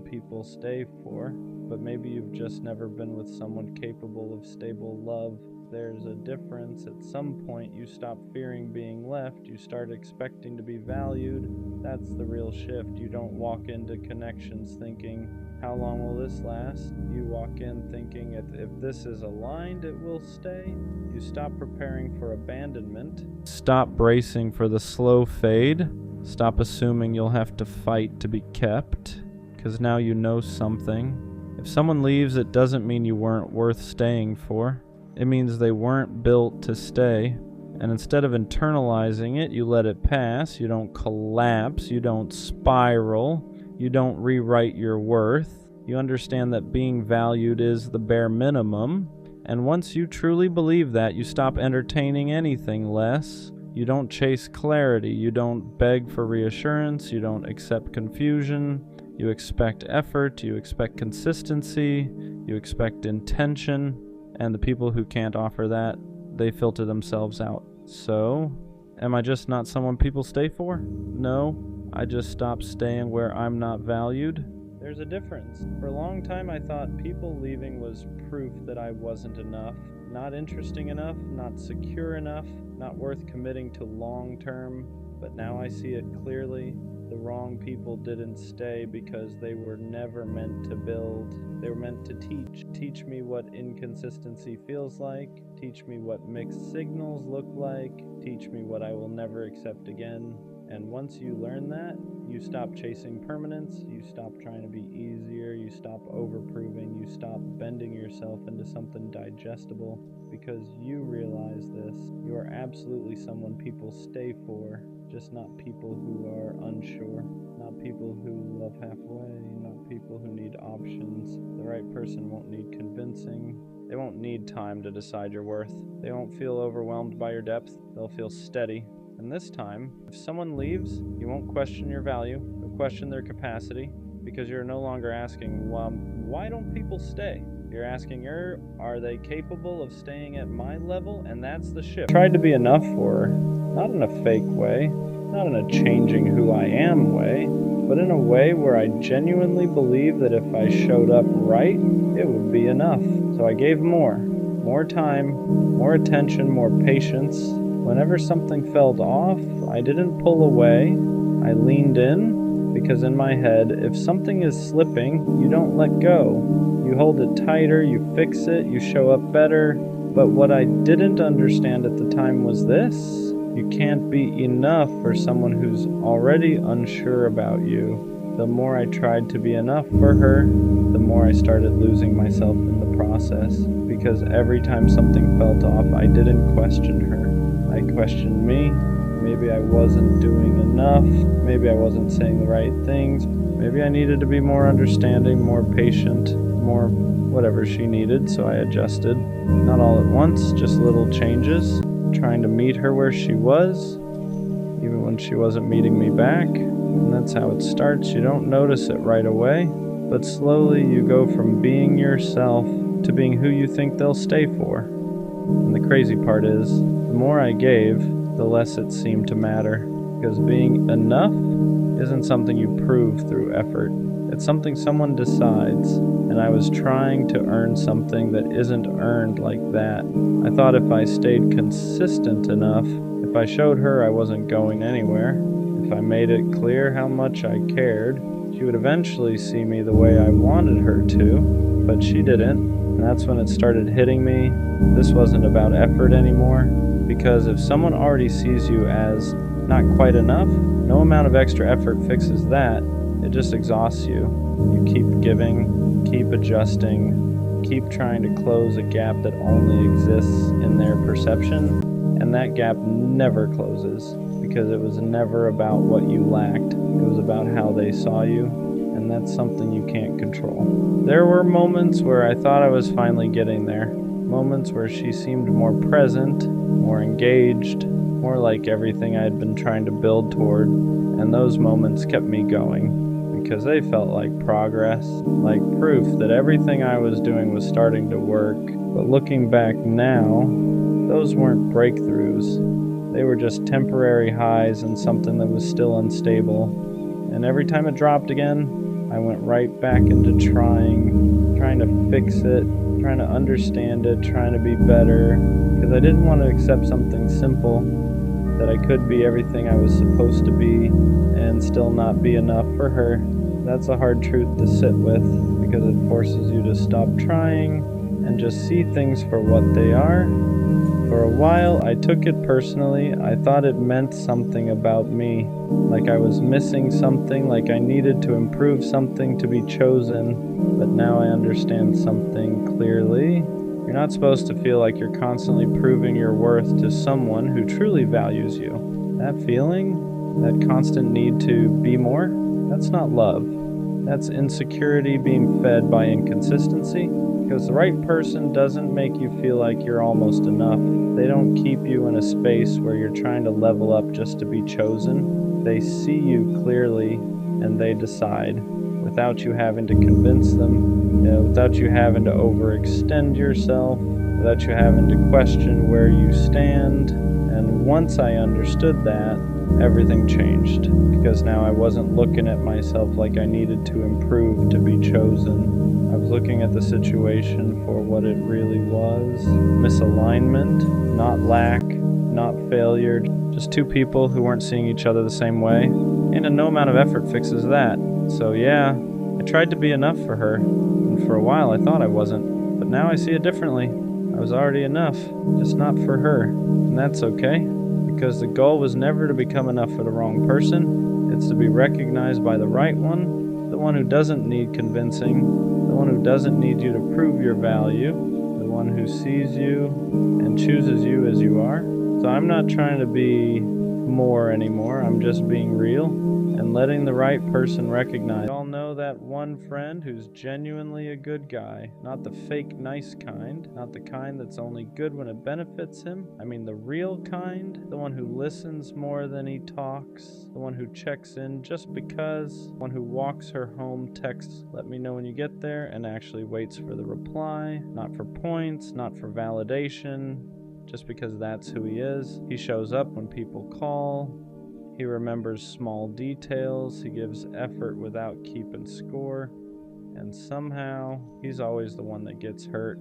people stay for, but maybe you've just never been with someone capable of stable love. There's a difference. At some point, you stop fearing being left. You start expecting to be valued. That's the real shift. You don't walk into connections thinking, how long will this last? You walk in thinking, if this is aligned, it will stay. You stop preparing for abandonment. Stop bracing for the slow fade. Stop assuming you'll have to fight to be kept, because now you know something. If someone leaves, it doesn't mean you weren't worth staying for. It means they weren't built to stay. And instead of internalizing it, you let it pass. You don't collapse. You don't spiral. You don't rewrite your worth. You understand that being valued is the bare minimum. And once you truly believe that, you stop entertaining anything less. You don't chase clarity. You don't beg for reassurance. You don't accept confusion. You expect effort. You expect consistency. You expect intention. And the people who can't offer that, they filter themselves out. So, Am I just not someone people stay for? No, I just stopped staying where I'm not valued. There's a difference. For a long time I thought people leaving was proof that I wasn't enough, not interesting enough, not secure enough, not worth committing to long term. But now I see it clearly. The wrong people didn't stay because they were never meant to build. They were meant to teach me what inconsistency feels like, teach me what mixed signals look like, teach me what I will never accept again. And once you learn that, you stop chasing permanence, you stop trying to be easier, you stop overproving, you stop bending yourself into something digestible, because you realize this. You are absolutely someone people stay for, just not people who are unsure, not people who love halfway, not people who need options. The right person won't need convincing. They won't need time to decide your worth. They won't feel overwhelmed by your depth. They'll feel steady. And this time, if someone leaves, you won't question your value, you'll question their capacity, because you're no longer asking, well, why don't people stay? You're asking her, are they capable of staying at my level? And that's the shift. I tried to be enough for her, not in a fake way, not in a changing who I am way, but in a way where I genuinely believe that if I showed up right, it would be enough. So I gave more time, more attention, more patience. Whenever something felt off, I didn't pull away, I leaned in, because in my head, if something is slipping, you don't let go. You hold it tighter, you fix it, you show up better. But what I didn't understand at the time was this: you can't be enough for someone who's already unsure about you. The more I tried to be enough for her, the more I started losing myself in the process, because every time something felt off, I didn't question her. I questioned me. Maybe I wasn't doing enough. Maybe I wasn't saying the right things. Maybe I needed to be more understanding, more patient, more whatever she needed, so I adjusted. Not all at once, just little changes, trying to meet her where she was, even when she wasn't meeting me back. And that's how it starts. You don't notice it right away, but slowly you go from being yourself to being who you think they'll stay for. And the crazy part is, the more I gave, the less it seemed to matter, because being enough isn't something you prove through effort. It's something someone decides, and I was trying to earn something that isn't earned like that. I thought if I stayed consistent enough, if I showed her I wasn't going anywhere, if I made it clear how much I cared, she would eventually see me the way I wanted her to, but she didn't. And that's when it started hitting me. This wasn't about effort anymore, because if someone already sees you as not quite enough, no amount of extra effort fixes that. It just exhausts you. You keep giving, keep adjusting, keep trying to close a gap that only exists in their perception, and that gap never closes, because it was never about what you lacked. It was about how they saw you, and that's something you can't control. There were moments where I thought I was finally getting there, moments where she seemed more present, more engaged, more like everything I had been trying to build toward, and those moments kept me going, because they felt like progress, like proof that everything I was doing was starting to work. But looking back now, those weren't breakthroughs. They were just temporary highs in something that was still unstable. And every time it dropped again, I went right back into trying to fix it, trying to understand it, trying to be better, because I didn't want to accept something simple, that I could be everything I was supposed to be and still not be enough for her. That's a hard truth to sit with, because it forces you to stop trying and just see things for what they are. For a while, I took it personally. I thought it meant something about me, like I was missing something, like I needed to improve something to be chosen. But now I understand something clearly. You're not supposed to feel like you're constantly proving your worth to someone who truly values you. That feeling, that constant need to be more, that's not love. That's insecurity being fed by inconsistency, because the right person doesn't make you feel like you're almost enough. They don't keep you in a space where you're trying to level up just to be chosen. They see you clearly, and they decide, without you having to convince them, without you having to overextend yourself, without you having to question where you stand. And once I understood that, everything changed, because now I wasn't looking at myself like I needed to improve to be chosen. I was looking at the situation for what it really was: misalignment, not lack, not failure, just two people who weren't seeing each other the same way. And no amount of effort fixes that. So yeah, I tried to be enough for her, and for a while I thought I wasn't, but now I see it differently. I was already enough, just not for her, and that's okay, because the goal was never to become enough for the wrong person. It's to be recognized by the right one, the one who doesn't need convincing, the one who doesn't need you to prove your value, the one who sees you and chooses you as you are. So I'm not trying to be more anymore, I'm just being real and letting the right person recognize. We all know that one friend who's genuinely a good guy, not the fake nice kind, not the kind that's only good when it benefits him. I mean the real kind, the one who listens more than he talks, the one who checks in just because, the one who walks her home, texts, "Let me know when you get there," and actually waits for the reply, not for points, not for validation, just because that's who he is. He shows up when people call. He remembers small details. He gives effort without keeping score. And somehow, he's always the one that gets hurt.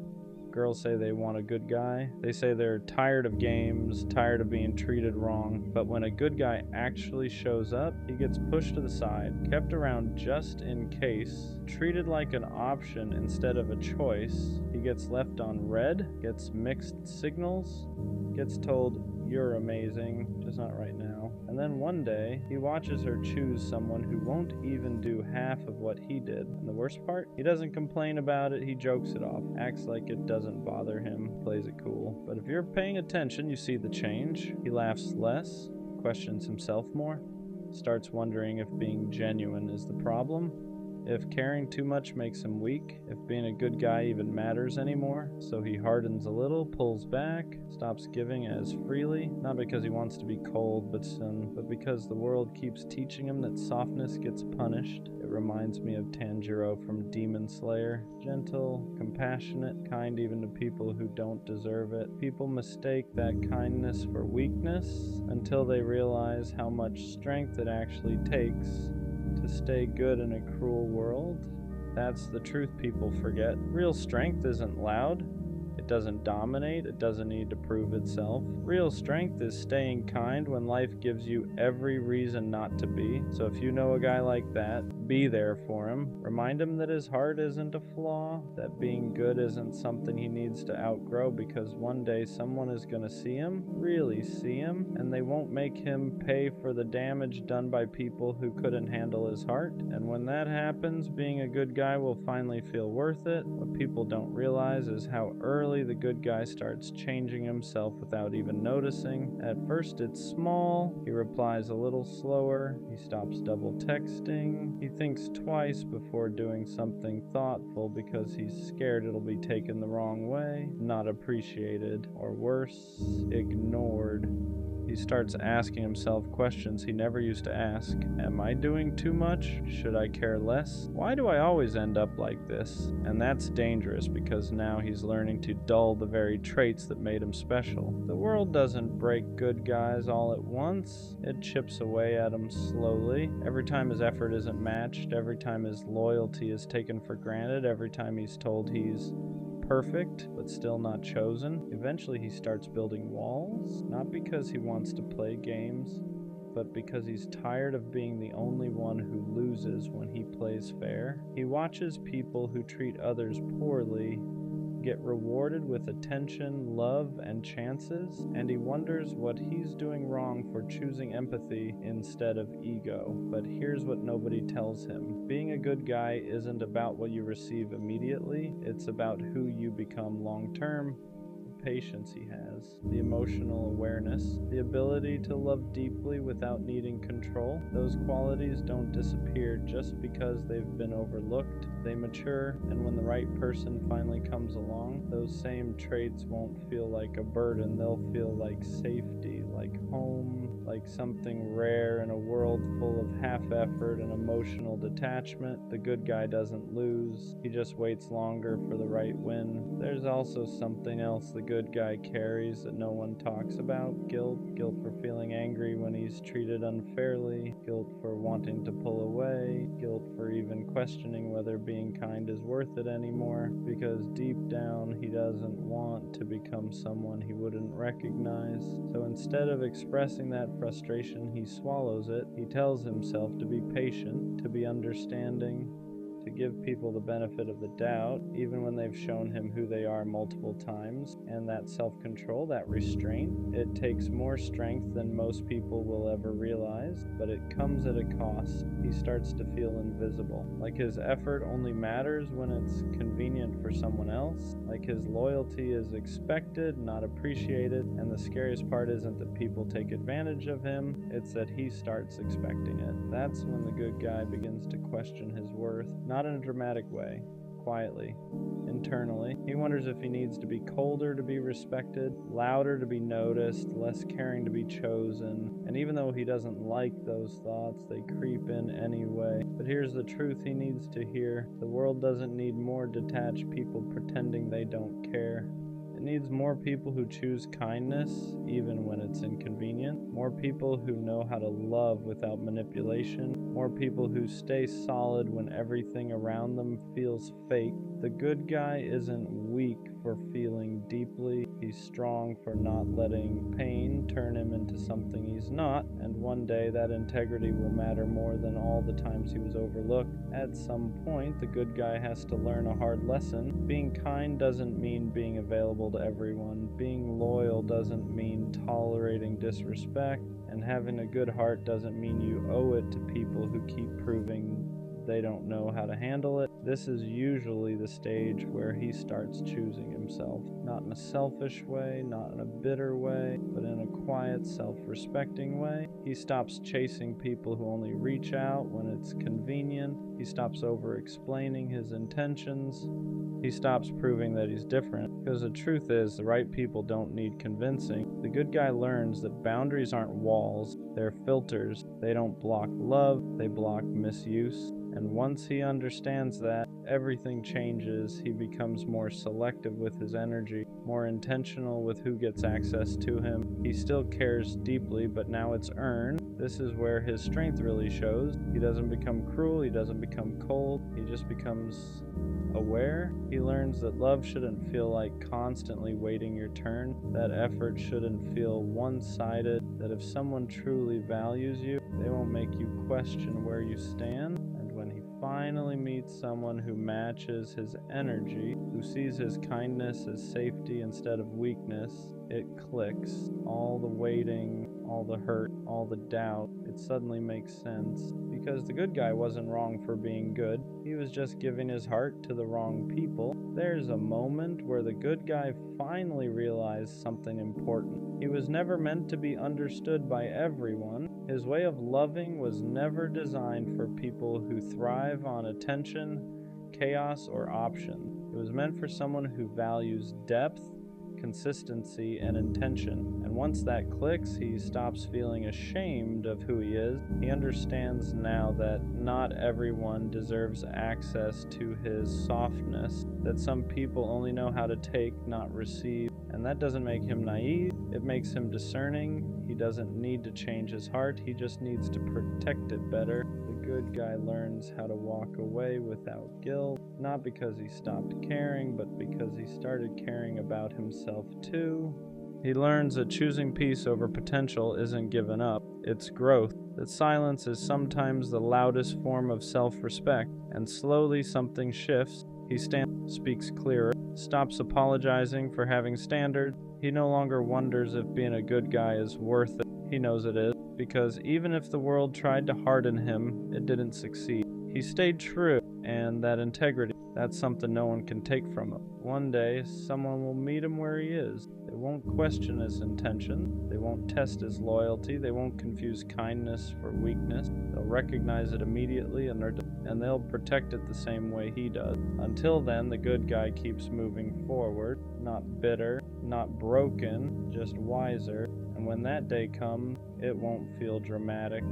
Girls say they want a good guy. They say they're tired of games, tired of being treated wrong. But when a good guy actually shows up, he gets pushed to the side, kept around just in case, treated like an option instead of a choice. He gets left on red, gets mixed signals, gets told, "You're amazing, just not right now." And then one day, he watches her choose someone who won't even do half of what he did. And the worst part? He doesn't complain about it, he jokes it off, acts like it doesn't bother him, plays it cool. But if you're paying attention, you see the change. He laughs less, questions himself more, starts wondering if being genuine is the problem, if caring too much makes him weak, if being a good guy even matters anymore. So he hardens a little, pulls back, stops giving as freely, not because he wants to be cold but because the world keeps teaching him that softness gets punished. It reminds me of Tanjiro from Demon Slayer. Gentle, compassionate, kind even to people who don't deserve it. People mistake that kindness for weakness until they realize how much strength it actually takes to stay good in a cruel world. That's the truth people forget. Real strength isn't loud. It doesn't dominate. It doesn't need to prove itself. Real strength is staying kind when life gives you every reason not to be. So if you know a guy like that, be there for him. Remind him that his heart isn't a flaw, that being good isn't something he needs to outgrow, because one day someone is going to see him, really see him, and they won't make him pay for the damage done by people who couldn't handle his heart. And when that happens, being a good guy will finally feel worth it. What people don't realize is how early the good guy starts changing himself without even noticing. At first it's small, he replies a little slower, he stops double texting, he thinks twice before doing something thoughtful because he's scared it'll be taken the wrong way, not appreciated, or worse, ignored. He starts asking himself questions he never used to ask. Am I doing too much? Should I care less? Why do I always end up like this? And that's dangerous, because now he's learning to dull the very traits that made him special. The world doesn't break good guys all at once. It chips away at him slowly. Every time his effort isn't matched, every time his loyalty is taken for granted, every time he's told he's perfect but still not chosen. Eventually he starts building walls, not because he wants to play games, but because he's tired of being the only one who loses when he plays fair. He watches people who treat others poorly get rewarded with attention, love, and chances, and he wonders what he's doing wrong for choosing empathy instead of ego. But here's what nobody tells him. Being a good guy isn't about what you receive immediately, it's about who you become long term. patience he has, the emotional awareness, the ability to love deeply without needing control. Those qualities don't disappear just because they've been overlooked. They mature, and when the right person finally comes along, those same traits won't feel like a burden. They'll feel like safety, like home, like something rare in a world full of half-effort and emotional detachment. The good guy doesn't lose. He just waits longer for the right win. There's also something else the good guy carries that no one talks about. Guilt. Guilt for feeling angry when he's treated unfairly. Guilt for wanting to pull away. Guilt for even questioning whether being kind is worth it anymore. Because deep down, he doesn't want to become someone he wouldn't recognize. So instead of expressing that frustration, he swallows it. He tells himself to be patient, to be understanding, to give people the benefit of the doubt, even when they've shown him who they are multiple times. And that self-control, that restraint, it takes more strength than most people will ever realize, but it comes at a cost. He starts to feel invisible, like his effort only matters when it's convenient for someone else, like his loyalty is expected, not appreciated. And the scariest part isn't that people take advantage of him, it's that he starts expecting it. That's when the good guy begins to question his worth. Not in a dramatic way, quietly, internally. He wonders if he needs to be colder to be respected, louder to be noticed, less caring to be chosen. And even though he doesn't like those thoughts, they creep in anyway. But here's the truth he needs to hear. The world doesn't need more detached people pretending they don't care. It needs more people who choose kindness, even when it's inconvenient. More people who know how to love without manipulation. More people who stay solid when everything around them feels fake. The good guy isn't weak for feeling deeply. He's strong for not letting pain turn him into something he's not. And one day that integrity will matter more than all the times he was overlooked. At some point, the good guy has to learn a hard lesson. Being kind doesn't mean being available to everyone. Being loyal doesn't mean tolerating disrespect. And having a good heart doesn't mean you owe it to people who keep proving they don't know how to handle it. This is usually the stage where he starts choosing himself. Not in a selfish way, not in a bitter way, but in a quiet, self-respecting way. He stops chasing people who only reach out when it's convenient. He stops over-explaining his intentions. He stops proving that he's different. Because the truth is, the right people don't need convincing. The good guy learns that boundaries aren't walls, they're filters. They don't block love, they block misuse. And once he understands that, everything changes. He becomes more selective with his energy, more intentional with who gets access to him. He still cares deeply, but now it's earned. This is where his strength really shows. He doesn't become cruel, he doesn't become cold, he just becomes aware. He learns that love shouldn't feel like constantly waiting your turn, that effort shouldn't feel one-sided, that if someone truly values you, they won't make you question where you stand. And when he finally meets someone who matches his energy, who sees his kindness as safety instead of weakness, it clicks. All the waiting, all the hurt, all the doubt, it suddenly makes sense. Because the good guy wasn't wrong for being good. He was just giving his heart to the wrong people. There's a moment where the good guy finally realized something important. He was never meant to be understood by everyone. His way of loving was never designed for people who thrive on attention, chaos, or option. It was meant for someone who values depth, consistency, and intention. And once that clicks, he stops feeling ashamed of who he is. He understands now that not everyone deserves access to his softness, that some people only know how to take, not receive. And that doesn't make him naive, it makes him discerning. He doesn't need to change his heart, he just needs to protect it better. The good guy learns how to walk away without guilt, not because he stopped caring, but because he started caring about himself too. He learns that choosing peace over potential isn't giving up, it's growth. That silence is sometimes the loudest form of self-respect, and slowly something shifts. He speaks clearer, stops apologizing for having standards. He no longer wonders if being a good guy is worth it. He knows it is, because even if the world tried to harden him, it didn't succeed. He stayed true, and that integrity, That's something no one can take from him. One day, someone will meet him where he is. They won't question his intentions. They won't test his loyalty. They won't confuse kindness for weakness. They'll recognize it immediately and they'll protect it the same way he does. Until then, the good guy keeps moving forward, not bitter, not broken, just wiser. And when that day comes, it won't feel dramatic.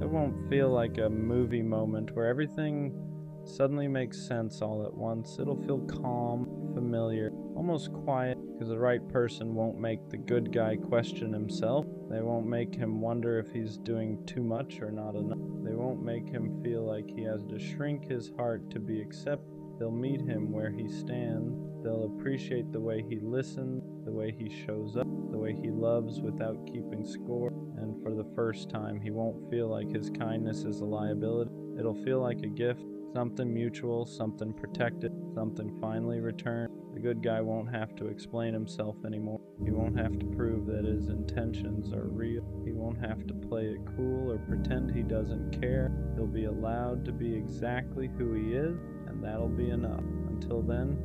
It won't feel like a movie moment where everything suddenly makes sense all at once. It'll feel calm, familiar, almost quiet, because the right person won't make the good guy question himself. They won't make him wonder if he's doing too much or not enough. They won't make him feel like he has to shrink his heart to be accepted. They'll meet him where he stands. They'll appreciate the way he listens, the way he shows up, the way he loves without keeping score. And for the first time, he won't feel like his kindness is a liability. It'll feel like a gift, something mutual, something protected, something finally returned. The good guy won't have to explain himself anymore. He won't have to prove that his intentions are real. He won't have to play it cool or pretend he doesn't care. He'll be allowed to be exactly who he is, and that'll be enough. Until then,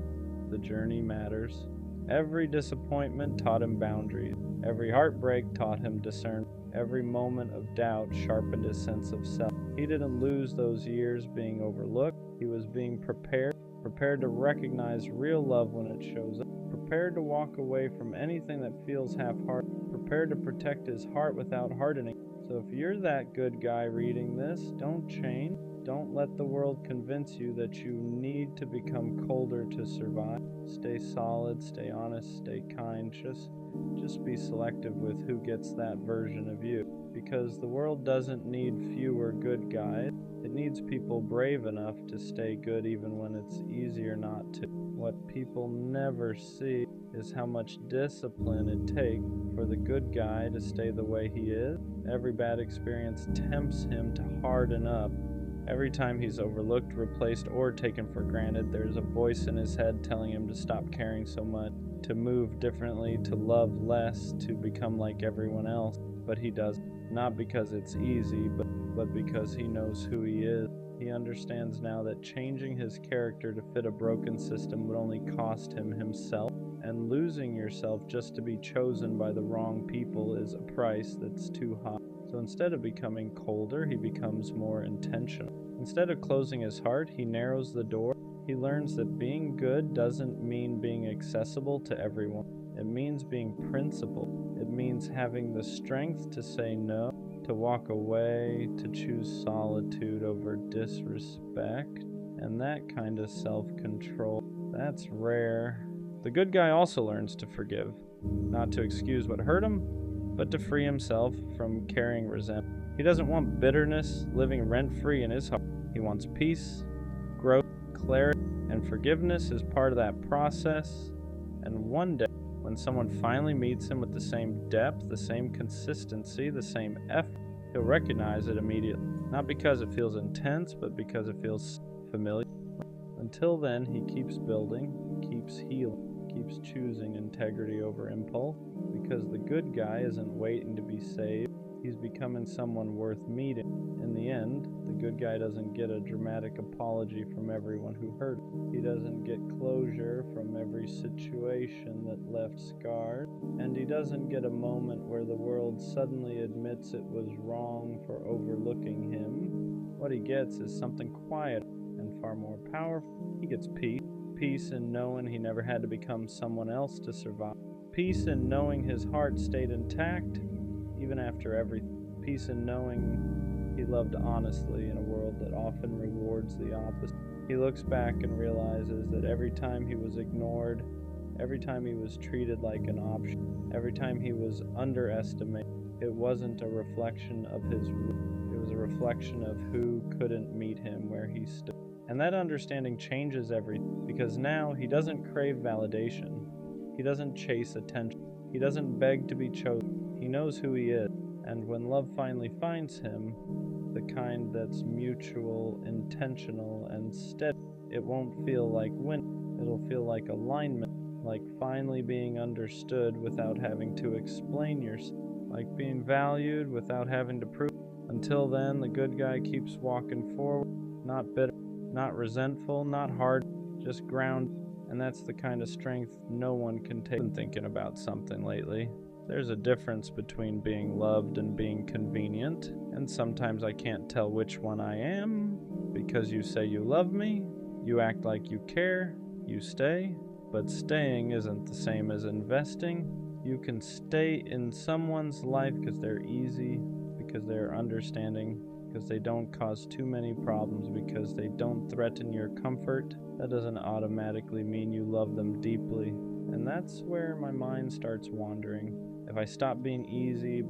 the journey matters. Every disappointment taught him boundaries. Every heartbreak taught him discernment. Every moment of doubt sharpened his sense of self. He didn't lose those years being overlooked. He was being prepared to recognize real love when it shows up, prepared to walk away from anything that feels half-hearted, prepared to protect his heart without hardening. So if you're that good guy reading this, don't change. Don't let the world convince you that you need to become colder to survive. Stay solid, stay honest, stay kind. Just be selective with who gets that version of you. Because the world doesn't need fewer good guys. It needs people brave enough to stay good even when it's easier not to. What people never see is how much discipline it takes for the good guy to stay the way he is. Every bad experience tempts him to harden up. Every time he's overlooked, replaced, or taken for granted, there's a voice in his head telling him to stop caring so much, to move differently, to love less, to become like everyone else. But he doesn't. Not because it's easy, but because he knows who he is. He understands now that changing his character to fit a broken system would only cost him himself, and losing yourself just to be chosen by the wrong people is a price that's too high. So instead of becoming colder, he becomes more intentional. Instead of closing his heart, he narrows the door. He learns that being good doesn't mean being accessible to everyone. It means being principled. It means having the strength to say no, to walk away, to choose solitude over disrespect. And that kind of self-control, that's rare. The good guy also learns to forgive, not to excuse what hurt him, but to free himself from carrying resentment. He doesn't want bitterness living rent-free in his heart. He wants peace, growth, clarity, and forgiveness is part of that process. And one day, when someone finally meets him with the same depth, the same consistency, the same effort, he'll recognize it immediately. Not because it feels intense, but because it feels familiar. Until then, he keeps building, keeps healing, keeps choosing integrity over impulse, because the good guy isn't waiting to be saved. He's becoming someone worth meeting. In the end, the good guy doesn't get a dramatic apology from everyone who hurt him. He doesn't get closure from every situation that left scars. And he doesn't get a moment where the world suddenly admits it was wrong for overlooking him. What he gets is something quiet and far more powerful. He gets peace. Peace in knowing he never had to become someone else to survive. Peace in knowing his heart stayed intact even after everything. Peace in knowing he loved honestly in a world that often rewards the opposite. He looks back and realizes that every time he was ignored, every time he was treated like an option, every time he was underestimated, it wasn't a reflection of his root. It was a reflection of who couldn't meet him where he stood. And that understanding changes everything, because now he doesn't crave validation. He doesn't chase attention. He doesn't beg to be chosen. He knows who he is. And when love finally finds him, the kind that's mutual, intentional, and steady, it won't feel like winning. It'll feel like alignment, like finally being understood without having to explain yourself, like being valued without having to prove. Until then, the good guy keeps walking forward, not bitter, not resentful, not hard, just ground. And that's the kind of strength no one can take. I've been thinking about something lately. There's a difference between being loved and being convenient, and sometimes I can't tell which one I am, because you say you love me, you act like you care, you stay, but staying isn't the same as investing. You can stay in someone's life because they're easy, because they're understanding, because they don't cause too many problems, because they don't threaten your comfort. That doesn't automatically mean you love them deeply. And that's where my mind starts wandering. If I stopped being easy,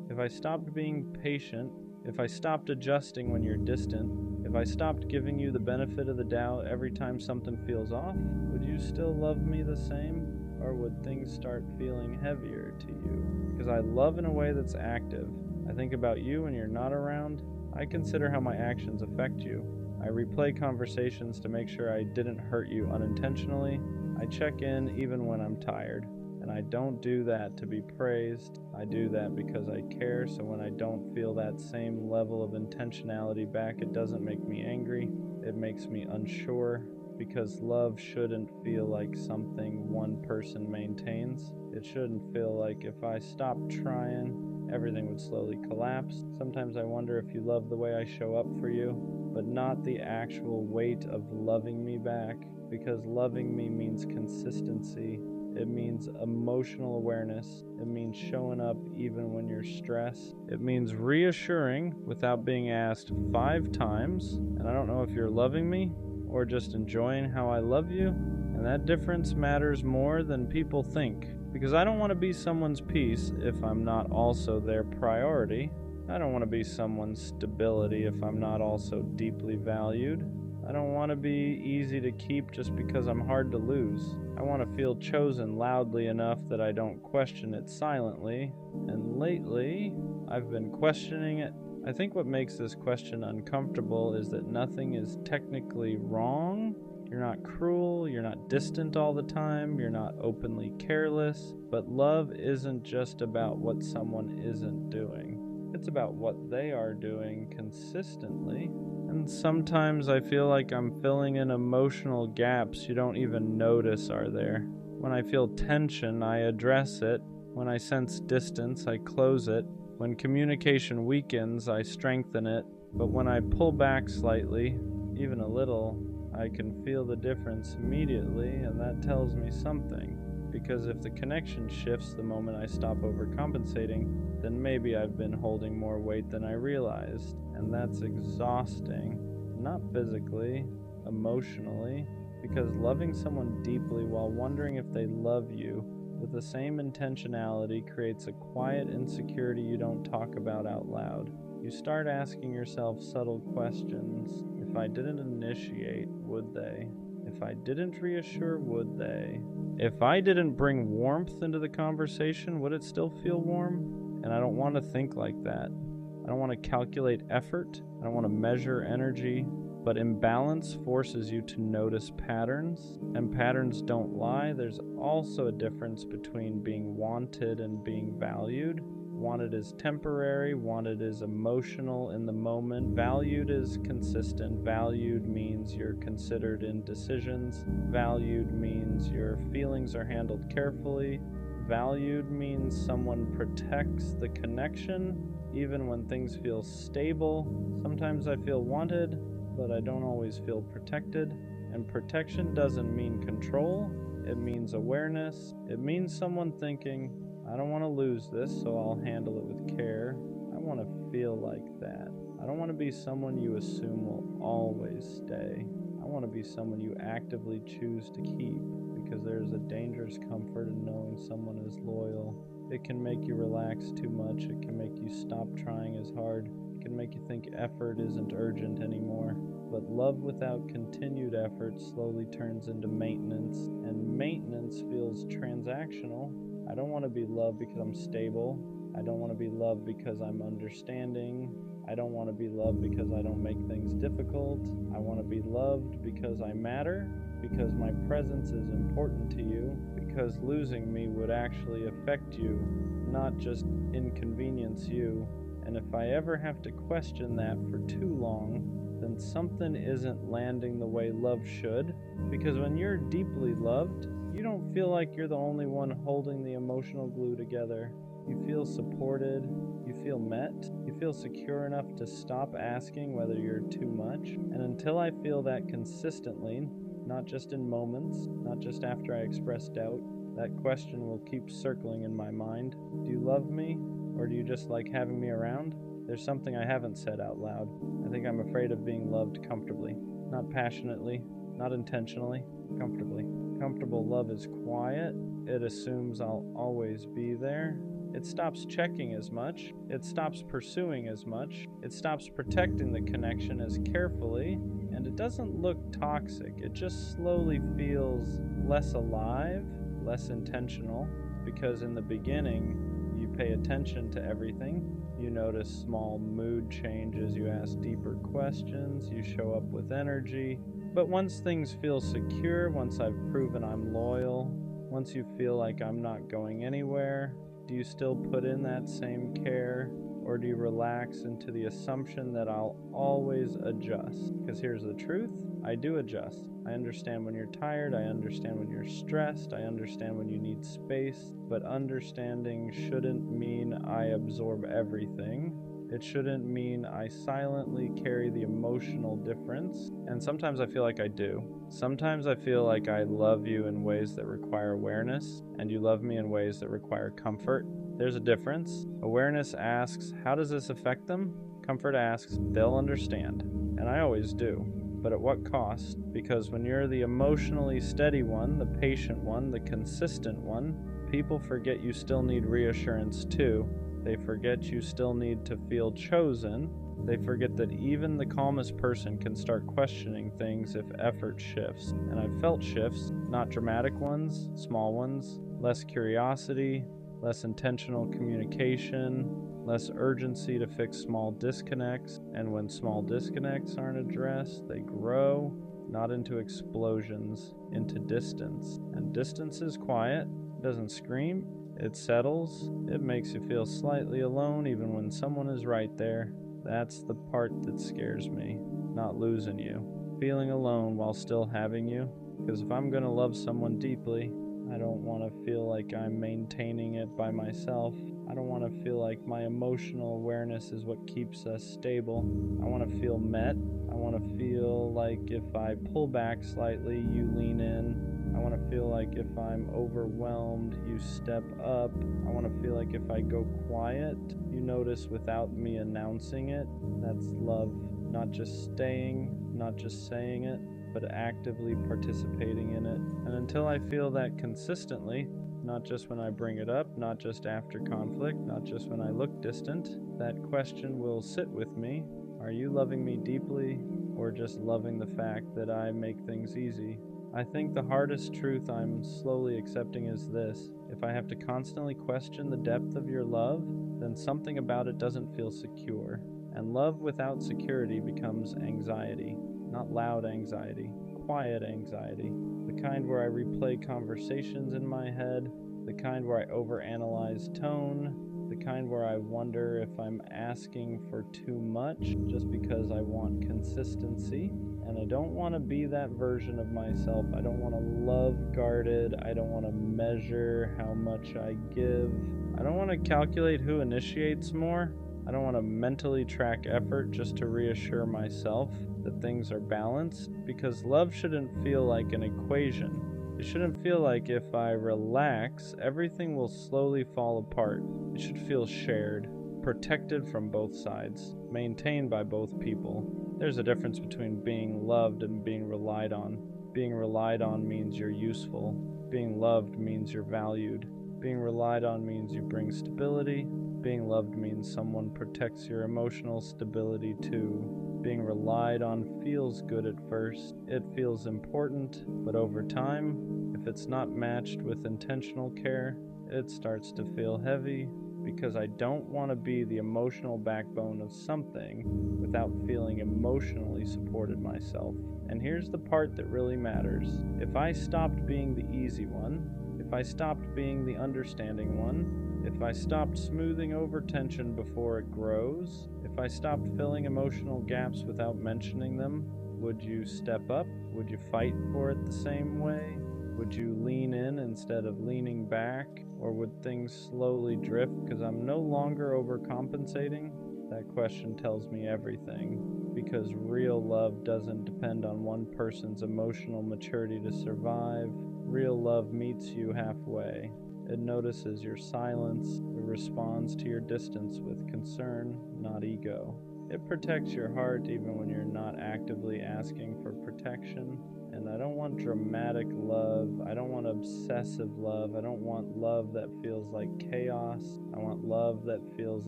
if I stopped being patient, if I stopped adjusting when you're distant, if I stopped giving you the benefit of the doubt every time something feels off, would you still love me the same? Or would things start feeling heavier to you? Because I love in a way that's active. I think about you when you're not around. I consider how my actions affect you. I replay conversations to make sure I didn't hurt you unintentionally. I check in even when I'm tired. And I don't do that to be praised. I do that because I care, so when I don't feel that same level of intentionality back, it doesn't make me angry. It makes me unsure, because love shouldn't feel like something one person maintains. It shouldn't feel like if I stopped trying, everything would slowly collapse. Sometimes I wonder if you love the way I show up for you, but not the actual weight of loving me back, because loving me means consistency. It means emotional awareness. It means showing up even when you're stressed. It means reassuring without being asked 5 times. And I don't know if you're loving me or just enjoying how I love you. And that difference matters more than people think. Because I don't want to be someone's peace if I'm not also their priority. I don't want to be someone's stability if I'm not also deeply valued. I don't want to be easy to keep just because I'm hard to lose. I want to feel chosen loudly enough that I don't question it silently. And lately, I've been questioning it. I think what makes this question uncomfortable is that nothing is technically wrong. You're not cruel, you're not distant all the time, you're not openly careless. But love isn't just about what someone isn't doing. It's about what they are doing consistently. And sometimes I feel like I'm filling in emotional gaps you don't even notice are there. When I feel tension, I address it. When I sense distance, I close it. When communication weakens, I strengthen it. But when I pull back slightly, even a little, I can feel the difference immediately, and that tells me something. Because if the connection shifts the moment I stop overcompensating, then maybe I've been holding more weight than I realized. And that's exhausting. Not physically, emotionally. Because loving someone deeply while wondering if they love you with the same intentionality creates a quiet insecurity you don't talk about out loud. You start asking yourself subtle questions. If I didn't initiate, would they? If I didn't reassure, would they? If I didn't bring warmth into the conversation, would it still feel warm? And I don't want to think like that. I don't want to calculate effort. I don't want to measure energy. But imbalance forces you to notice patterns, and patterns don't lie. There's also a difference between being wanted and being valued. Wanted is temporary, wanted is emotional in the moment, valued is consistent. Valued means you're considered in decisions. Valued means your feelings are handled carefully. Valued means someone protects the connection, even when things feel stable. Sometimes I feel wanted, but I don't always feel protected. And protection doesn't mean control. It means awareness. It means someone thinking, I don't want to lose this, so I'll handle it with care. I want to feel like that. I don't want to be someone you assume will always stay. I want to be someone you actively choose to keep, because there's a dangerous comfort in knowing someone is loyal. It can make you relax too much. It can make you stop trying as hard. It can make you think effort isn't urgent anymore. But love without continued effort slowly turns into maintenance, and maintenance feels transactional. I don't want to be loved because I'm stable. I don't want to be loved because I'm understanding. I don't want to be loved because I don't make things difficult. I want to be loved because I matter, because my presence is important to you, because losing me would actually affect you, not just inconvenience you. And if I ever have to question that for too long, then something isn't landing the way love should. Because when you're deeply loved, you don't feel like you're the only one holding the emotional glue together. You feel supported, you feel met, you feel secure enough to stop asking whether you're too much. And until I feel that consistently, not just in moments, not just after I express doubt, that question will keep circling in my mind. Do you love me, or do you just like having me around? There's something I haven't said out loud. I think I'm afraid of being loved comfortably. Not passionately, not intentionally, comfortably. Comfortable love is quiet. It assumes I'll always be there. It stops checking as much. It stops pursuing as much. It stops protecting the connection as carefully. And it doesn't look toxic. It just slowly feels less alive, less intentional. Because in the beginning, you pay attention to everything. You notice small mood changes. You ask deeper questions. You show up with energy. But once things feel secure, once I've proven I'm loyal, once you feel like I'm not going anywhere, do you still put in that same care, or do you relax into the assumption that I'll always adjust? Because here's the truth, I do adjust. I understand when you're tired, I understand when you're stressed, I understand when you need space, but understanding shouldn't mean I absorb everything. It shouldn't mean I silently carry the emotional difference. And sometimes I feel like I do. Sometimes I feel like I love you in ways that require awareness, and you love me in ways that require comfort. There's a difference. Awareness asks, how does this affect them? Comfort asks, they'll understand. And I always do. But at what cost? Because when you're the emotionally steady one, the patient one, the consistent one, people forget you still need reassurance too. They forget you still need to feel chosen. They forget that even the calmest person can start questioning things if effort shifts. And I've felt shifts, not dramatic ones, small ones, less curiosity, less intentional communication, less urgency to fix small disconnects. And when small disconnects aren't addressed, they grow, not into explosions, into distance. And distance is quiet, doesn't scream. It settles. It makes you feel slightly alone even when someone is right there. That's the part that scares me, not losing you. Feeling alone while still having you. Because if I'm going to love someone deeply, I don't want to feel like I'm maintaining it by myself. I don't want to feel like my emotional awareness is what keeps us stable. I want to feel met. I want to feel like if I pull back slightly, you lean in. I want to feel like if I'm overwhelmed, you step up. I want to feel like if I go quiet, you notice without me announcing it. That's love, not just staying, not just saying it, but actively participating in it. And until I feel that consistently, not just when I bring it up, not just after conflict, not just when I look distant, that question will sit with me. Are you loving me deeply, or just loving the fact that I make things easy? I think the hardest truth I'm slowly accepting is this. If I have to constantly question the depth of your love, then something about it doesn't feel secure. And love without security becomes anxiety. Not loud anxiety, quiet anxiety. The kind where I replay conversations in my head, the kind where I overanalyze tone, the kind where I wonder if I'm asking for too much just because I want consistency. And I don't want to be that version of myself. I don't want to love guarded. I don't want to measure how much I give. I don't want to calculate who initiates more. I don't want to mentally track effort just to reassure myself that things are balanced, because love shouldn't feel like an equation. It shouldn't feel like if I relax, everything will slowly fall apart. It should feel shared, protected from both sides, maintained by both people. There's a difference between being loved and being relied on. Being relied on means you're useful. Being loved means you're valued. Being relied on means you bring stability. Being loved means someone protects your emotional stability too. Being relied on feels good at first. It feels important, but over time, if it's not matched with intentional care, it starts to feel heavy, because I don't want to be the emotional backbone of something without feeling emotionally supported myself. And here's the part that really matters. If I stopped being the easy one, if I stopped being the understanding one, if I stopped smoothing over tension before it grows, if If I stopped filling emotional gaps without mentioning them, would you step up? Would you fight for it the same way? Would you lean in instead of leaning back? Or would things slowly drift because I'm no longer overcompensating? That question tells me everything, because real love doesn't depend on one person's emotional maturity to survive. Real love meets you halfway. It notices your silence. It responds to your distance with concern, not ego. It protects your heart even when you're not actively asking for protection. And I don't want dramatic love. I don't want obsessive love. I don't want love that feels like chaos. I want love that feels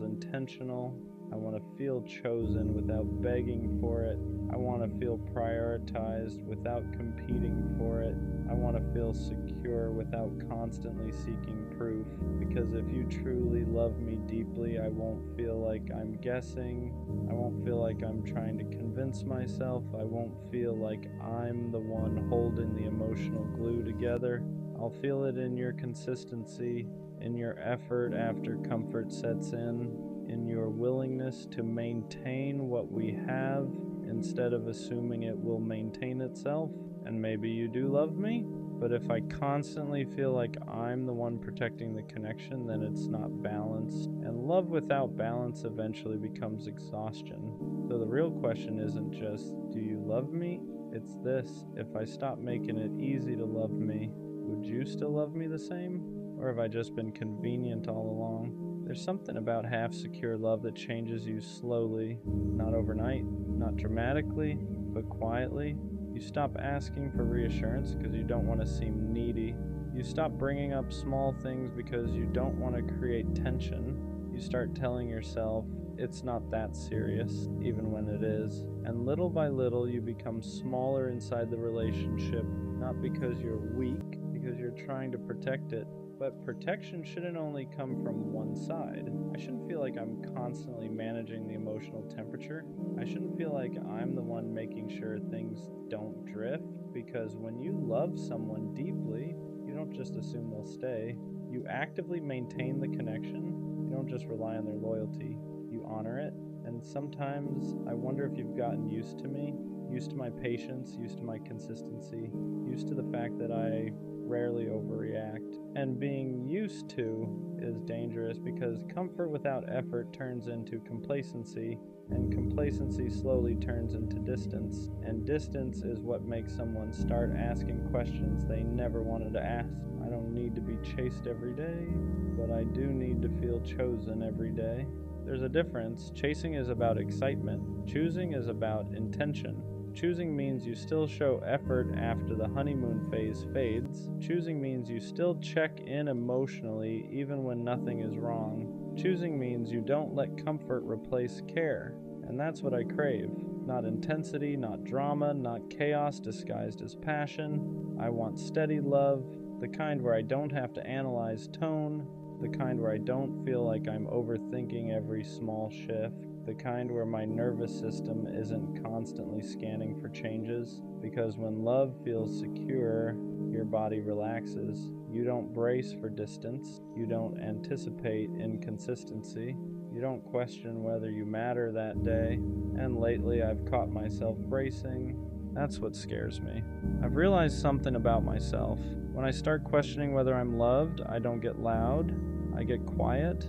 intentional. I want to feel chosen without begging for it. I want to feel prioritized without competing for it. I want to feel secure without constantly seeking proof. Because if you truly love me deeply, I won't feel like I'm guessing. I won't feel like I'm trying to convince myself. I won't feel like I'm the one holding the emotional glue together. I'll feel it in your consistency, in your effort after comfort sets in your willingness to maintain what we have instead of assuming it will maintain itself. And maybe you do love me, but if I constantly feel like I'm the one protecting the connection, then it's not balanced. And love without balance eventually becomes exhaustion. So the real question isn't just, do you love me? It's this: if I stop making it easy to love me, would you still love me the same? Or have I just been convenient all along? There's something about half-secure love that changes you slowly, not overnight, not dramatically, but quietly. You stop asking for reassurance because you don't want to seem needy. You stop bringing up small things because you don't want to create tension. You start telling yourself it's not that serious, even when it is. And little by little, you become smaller inside the relationship, not because you're weak, because you're trying to protect it. But protection shouldn't only come from one side. I shouldn't feel like I'm constantly managing the emotional temperature. I shouldn't feel like I'm the one making sure things don't drift, because when you love someone deeply, you don't just assume they'll stay. You actively maintain the connection. You don't just rely on their loyalty. You honor it. And sometimes I wonder if you've gotten used to me, used to my patience, used to my consistency, used to the fact that I rarely overreact. And being used to is dangerous because comfort without effort turns into complacency, and complacency slowly turns into distance. And distance is what makes someone start asking questions they never wanted to ask. I don't need to be chased every day, but I do need to feel chosen every day. There's a difference. Chasing is about excitement. Choosing is about intention. Choosing means you still show effort after the honeymoon phase fades. Choosing means you still check in emotionally even when nothing is wrong. Choosing means you don't let comfort replace care. And that's what I crave. Not intensity, not drama, not chaos disguised as passion. I want steady love, the kind where I don't have to analyze tone, the kind where I don't feel like I'm overthinking every small shift, the kind where my nervous system isn't constantly scanning for changes. Because when love feels secure, your body relaxes. You don't brace for distance. You don't anticipate inconsistency. You don't question whether you matter that day. And lately I've caught myself bracing. That's what scares me. I've realized something about myself. When I start questioning whether I'm loved, I don't get loud. I get quiet.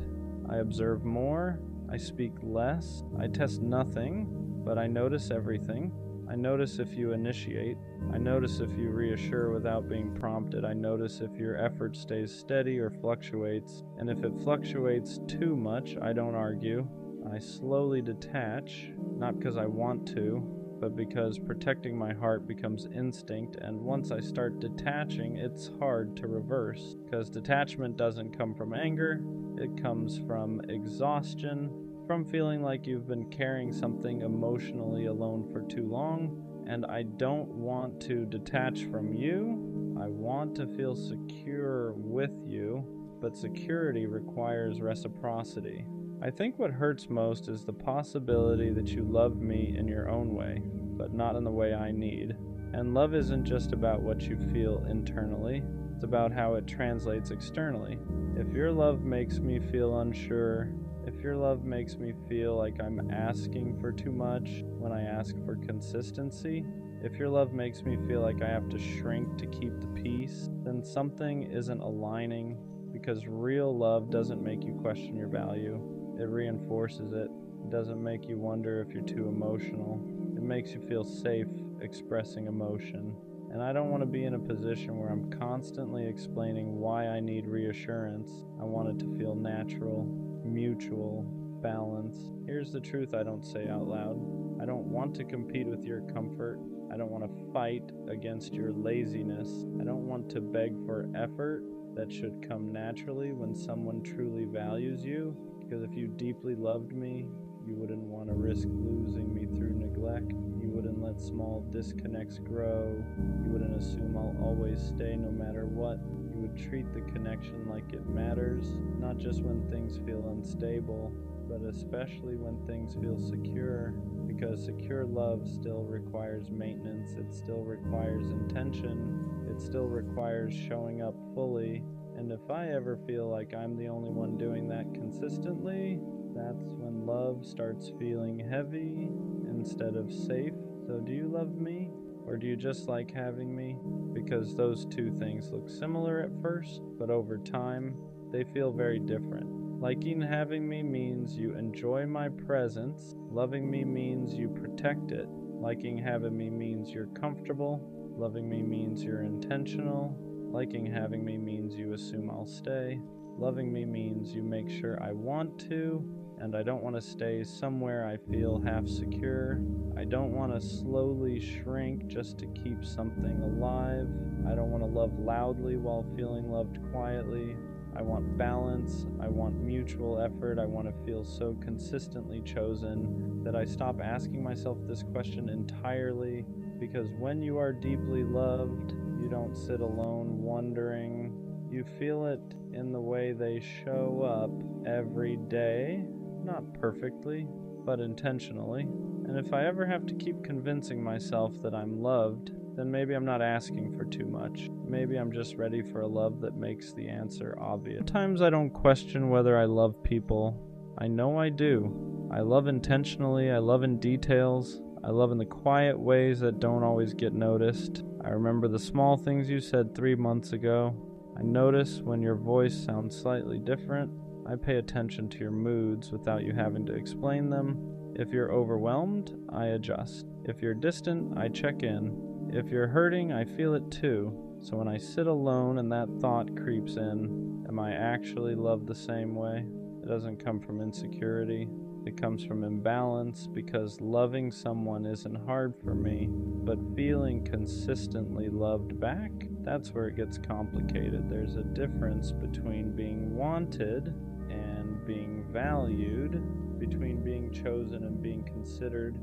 I observe more. I speak less. I test nothing, but I notice everything. I notice if you initiate. I notice if you reassure without being prompted. I notice if your effort stays steady or fluctuates. And if it fluctuates too much, I don't argue. I slowly detach, not because I want to, but because protecting my heart becomes instinct, and once I start detaching, it's hard to reverse. Because detachment doesn't come from anger, it comes from exhaustion, from feeling like you've been carrying something emotionally alone for too long. And I don't want to detach from you. I want to feel secure with you, but security requires reciprocity. I think what hurts most is the possibility that you love me in your own way, but not in the way I need. And love isn't just about what you feel internally, it's about how it translates externally. If your love makes me feel unsure, If your love makes me feel like I'm asking for too much when I ask for consistency, if your love makes me feel like I have to shrink to keep the peace, then something isn't aligning, because real love doesn't make you question your value. It reinforces it. It doesn't make you wonder if you're too emotional. It makes you feel safe expressing emotion. And I don't want to be in a position where I'm constantly explaining why I need reassurance. I want it to feel natural, mutual, balanced. Here's the truth I don't say out loud. I don't want to compete with your comfort. I don't want to fight against your laziness. I don't want to beg for effort that should come naturally when someone truly values you. Because if you deeply loved me, you wouldn't want to risk losing me through neglect. You wouldn't let small disconnects grow. You wouldn't assume I'll always stay no matter what. You would treat the connection like it matters, not just when things feel unstable, but especially when things feel secure. Because secure love still requires maintenance, it still requires intention, it still requires showing up fully. And if I ever feel like I'm the only one doing that consistently, that's when love starts feeling heavy instead of safe. So do you love me? Or do you just like having me? Because those two things look similar at first, but over time, they feel very different. Liking having me means you enjoy my presence. Loving me means you protect it. Liking having me means you're comfortable. Loving me means you're intentional. Liking having me means you assume I'll stay. Loving me means you make sure I want to, and I don't want to stay somewhere I feel half secure. I don't want to slowly shrink just to keep something alive. I don't want to love loudly while feeling loved quietly. I want balance. I want mutual effort. I want to feel so consistently chosen that I stop asking myself this question entirely, because when you are deeply loved, you don't sit alone wondering. You feel it in the way they show up every day, not perfectly, but intentionally. And if I ever have to keep convincing myself that I'm loved, then maybe I'm not asking for too much. Maybe I'm just ready for a love that makes the answer obvious. Sometimes I don't question whether I love people. I know I do. I love intentionally, I love in details, I love in the quiet ways that don't always get noticed. I remember the small things you said 3 months ago. I notice when your voice sounds slightly different. I pay attention to your moods without you having to explain them. If you're overwhelmed, I adjust. If you're distant, I check in. If you're hurting, I feel it too. So when I sit alone and that thought creeps in, am I actually loved the same way? It doesn't come from insecurity. It comes from imbalance, because loving someone isn't hard for me, but feeling consistently loved back, that's where it gets complicated. There's a difference between being wanted and being valued, between being chosen and being considered,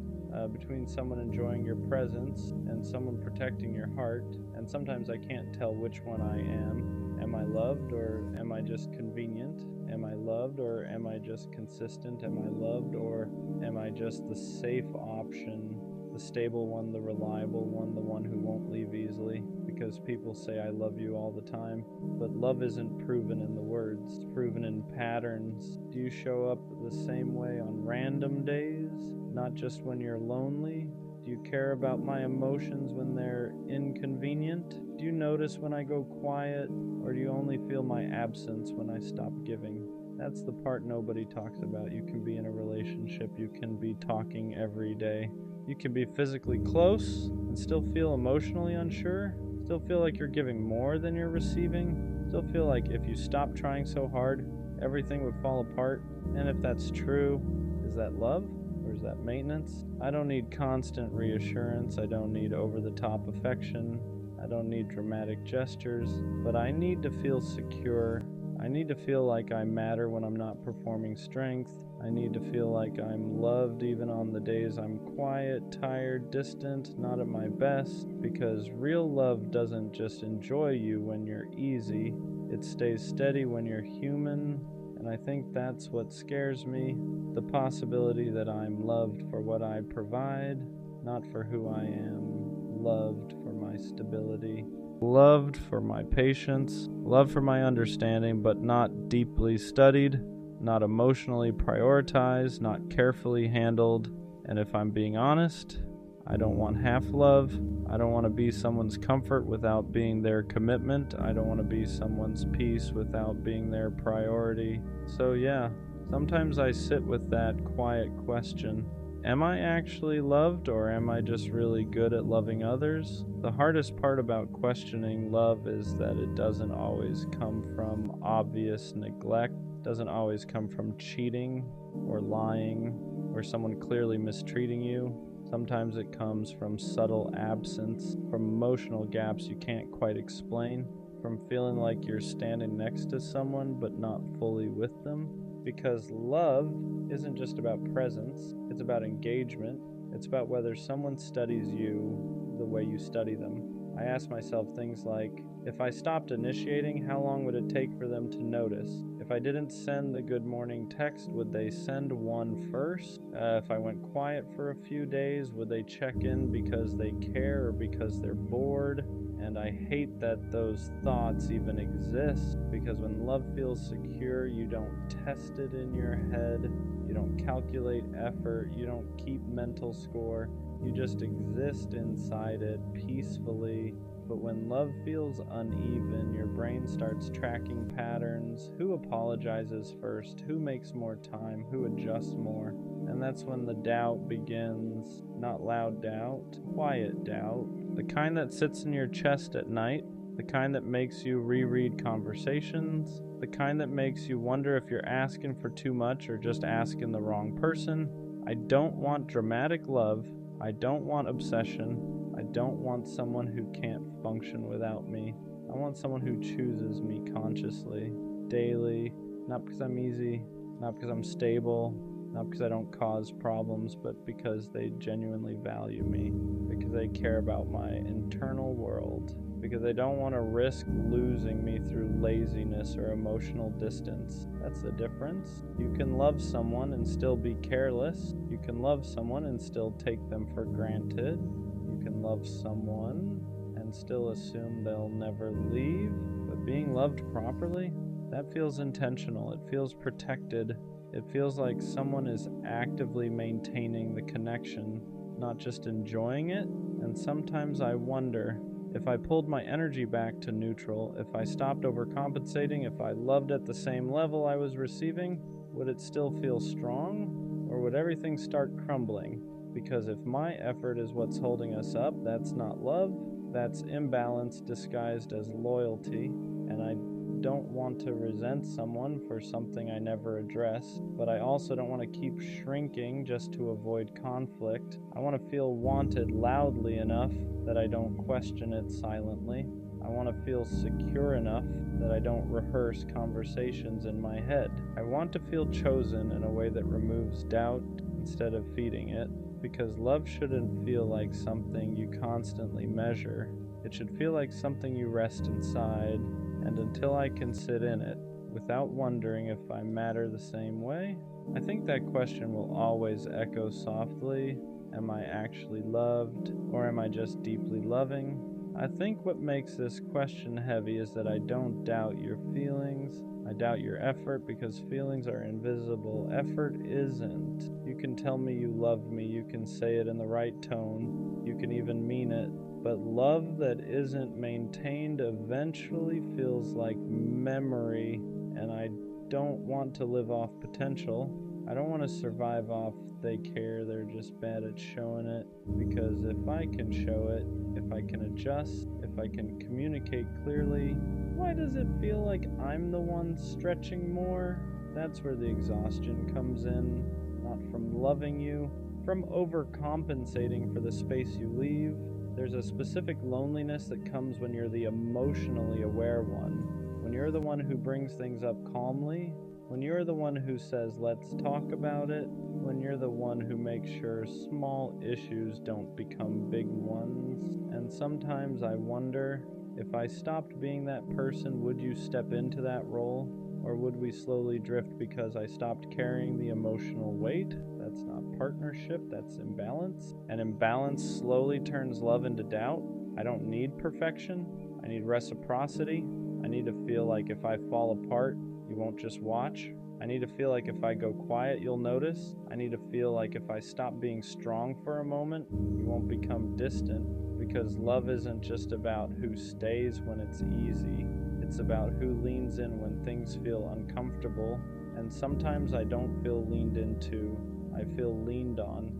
between someone enjoying your presence and someone protecting your heart. And sometimes I can't tell which one I am. Am I loved, or am I just convenient? Am I loved, or am I just consistent? Am I loved, or am I just the safe option, the stable one, the reliable one, the one who won't leave easily? Because people say I love you all the time, but love isn't proven in the words, it's proven in patterns. Do you show up the same way on random days, not just when you're lonely? Do you care about my emotions when they're inconvenient? Do you notice when I go quiet, or do you only feel my absence when I stop giving? That's the part nobody talks about. You can be in a relationship, you can be talking every day, you can be physically close and still feel emotionally unsure, still feel like you're giving more than you're receiving, still feel like if you stop trying so hard, everything would fall apart. And if that's true, is that love? Or is that maintenance? I don't need constant reassurance. I don't need over-the-top affection. I don't need dramatic gestures. But I need to feel secure. I need to feel like I matter when I'm not performing strength. I need to feel like I'm loved even on the days I'm quiet, tired, distant, not at my best. Because real love doesn't just enjoy you when you're easy. It stays steady when you're human. And I think that's what scares me, the possibility that I'm loved for what I provide, not for who I am, loved for my stability, loved for my patience, loved for my understanding, but not deeply studied, not emotionally prioritized, not carefully handled. And if I'm being honest, I don't want half love. I don't want to be someone's comfort without being their commitment. I don't want to be someone's peace without being their priority. So yeah, sometimes I sit with that quiet question. Am I actually loved, or am I just really good at loving others? The hardest part about questioning love is that it doesn't always come from obvious neglect, doesn't always come from cheating or lying or someone clearly mistreating you. Sometimes it comes from subtle absence, from emotional gaps you can't quite explain, from feeling like you're standing next to someone but not fully with them. Because love isn't just about presence, it's about engagement. It's about whether someone studies you the way you study them. I ask myself things like, if I stopped initiating, how long would it take for them to notice? If I didn't send the good morning text, would they send one first? If I went quiet for a few days, would they check in because they care or because they're bored? And I hate that those thoughts even exist, because when love feels secure, you don't test it in your head, you don't calculate effort, you don't keep mental score, you just exist inside it peacefully. But when love feels uneven, your brain starts tracking patterns. Who apologizes first? Who makes more time? Who adjusts more? And that's when the doubt begins. Not loud doubt, quiet doubt. The kind that sits in your chest at night. The kind that makes you reread conversations. The kind that makes you wonder if you're asking for too much or just asking the wrong person. I don't want dramatic love. I don't want obsession. I don't want someone who can't function without me. I want someone who chooses me consciously, daily, not because I'm easy, not because I'm stable, not because I don't cause problems, but because they genuinely value me, because they care about my internal world, because they don't want to risk losing me through laziness or emotional distance. That's the difference. You can love someone and still be careless. You can love someone and still take them for granted. You can love someone and still assume they'll never leave. But being loved properly, that feels intentional. It feels protected. It feels like someone is actively maintaining the connection, not just enjoying it. And sometimes I wonder, if I pulled my energy back to neutral, if I stopped overcompensating, if I loved at the same level I was receiving, would it still feel strong? Or would everything start crumbling? Because if my effort is what's holding us up, that's not love, that's imbalance disguised as loyalty. And I don't want to resent someone for something I never addressed, but I also don't want to keep shrinking just to avoid conflict. I want to feel wanted loudly enough that I don't question it silently. I want to feel secure enough that I don't rehearse conversations in my head. I want to feel chosen in a way that removes doubt instead of feeding it, because love shouldn't feel like something you constantly measure. It should feel like something you rest inside, and until I can sit in it, without wondering if I matter the same way, I think that question will always echo softly. Am I actually loved, or am I just deeply loving? I think what makes this question heavy is that I don't doubt your feelings. I doubt your effort, because feelings are invisible. Effort isn't. You can tell me you love me, you can say it in the right tone, you can even mean it. But love that isn't maintained eventually feels like memory, and I don't want to live off potential. I don't want to survive off they care, they're just bad at showing it. Because if I can show it, if I can adjust, if I can communicate clearly, why does it feel like I'm the one stretching more? That's where the exhaustion comes in, not from loving you, from overcompensating for the space you leave. There's a specific loneliness that comes when you're the emotionally aware one, when you're the one who brings things up calmly, when you're the one who says, let's talk about it, when you're the one who makes sure small issues don't become big ones. And sometimes I wonder, if I stopped being that person, would you step into that role? Or would we slowly drift because I stopped carrying the emotional weight? That's not partnership, that's imbalance. And imbalance slowly turns love into doubt. I don't need perfection. I need reciprocity. I need to feel like if I fall apart, you won't just watch. I need to feel like if I go quiet, you'll notice. I need to feel like if I stop being strong for a moment, you won't become distant. Because love isn't just about who stays when it's easy. It's about who leans in when things feel uncomfortable. And sometimes I don't feel leaned into, I feel leaned on.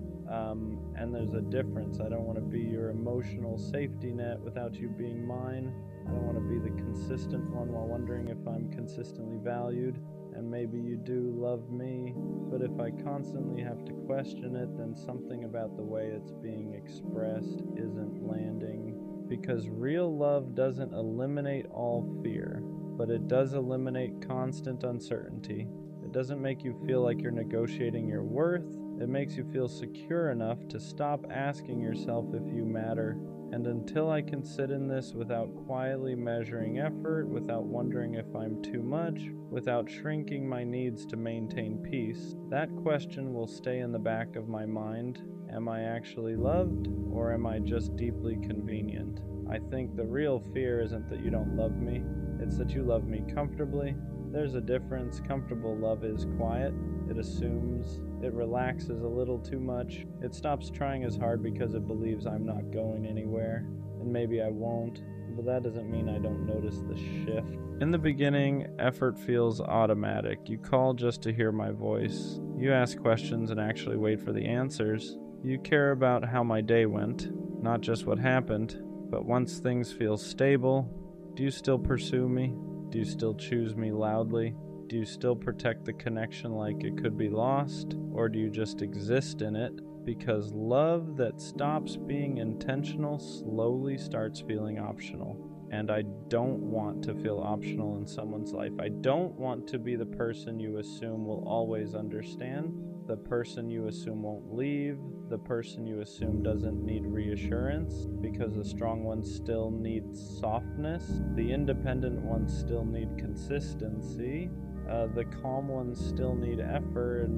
And there's a difference. I don't want to be your emotional safety net without you being mine. I don't want to be the consistent one while wondering if I'm consistently valued. And maybe you do love me, but if I constantly have to question it, then something about the way it's being expressed isn't landing. Because real love doesn't eliminate all fear, but it does eliminate constant uncertainty. It doesn't make you feel like you're negotiating your worth. It makes you feel secure enough to stop asking yourself if you matter. And until I can sit in this without quietly measuring effort, without wondering if I'm too much, without shrinking my needs to maintain peace, that question will stay in the back of my mind. Am I actually loved, or am I just deeply convenient? I think the real fear isn't that you don't love me, it's that you love me comfortably. There's a difference. Comfortable love is quiet. It assumes. It relaxes a little too much. It stops trying as hard because it believes I'm not going anywhere. And maybe I won't, but that doesn't mean I don't notice the shift. In the beginning, effort feels automatic. You call just to hear my voice. You ask questions and actually wait for the answers. You care about how my day went, not just what happened. But once things feel stable, do you still pursue me? Do you still choose me loudly? Do you still protect the connection like it could be lost? Or do you just exist in it? Because love that stops being intentional slowly starts feeling optional. And I don't want to feel optional in someone's life. I don't want to be the person you assume will always understand, the person you assume won't leave, the person you assume doesn't need reassurance, because the strong ones still need softness, the independent ones still need consistency, the calm ones still need effort,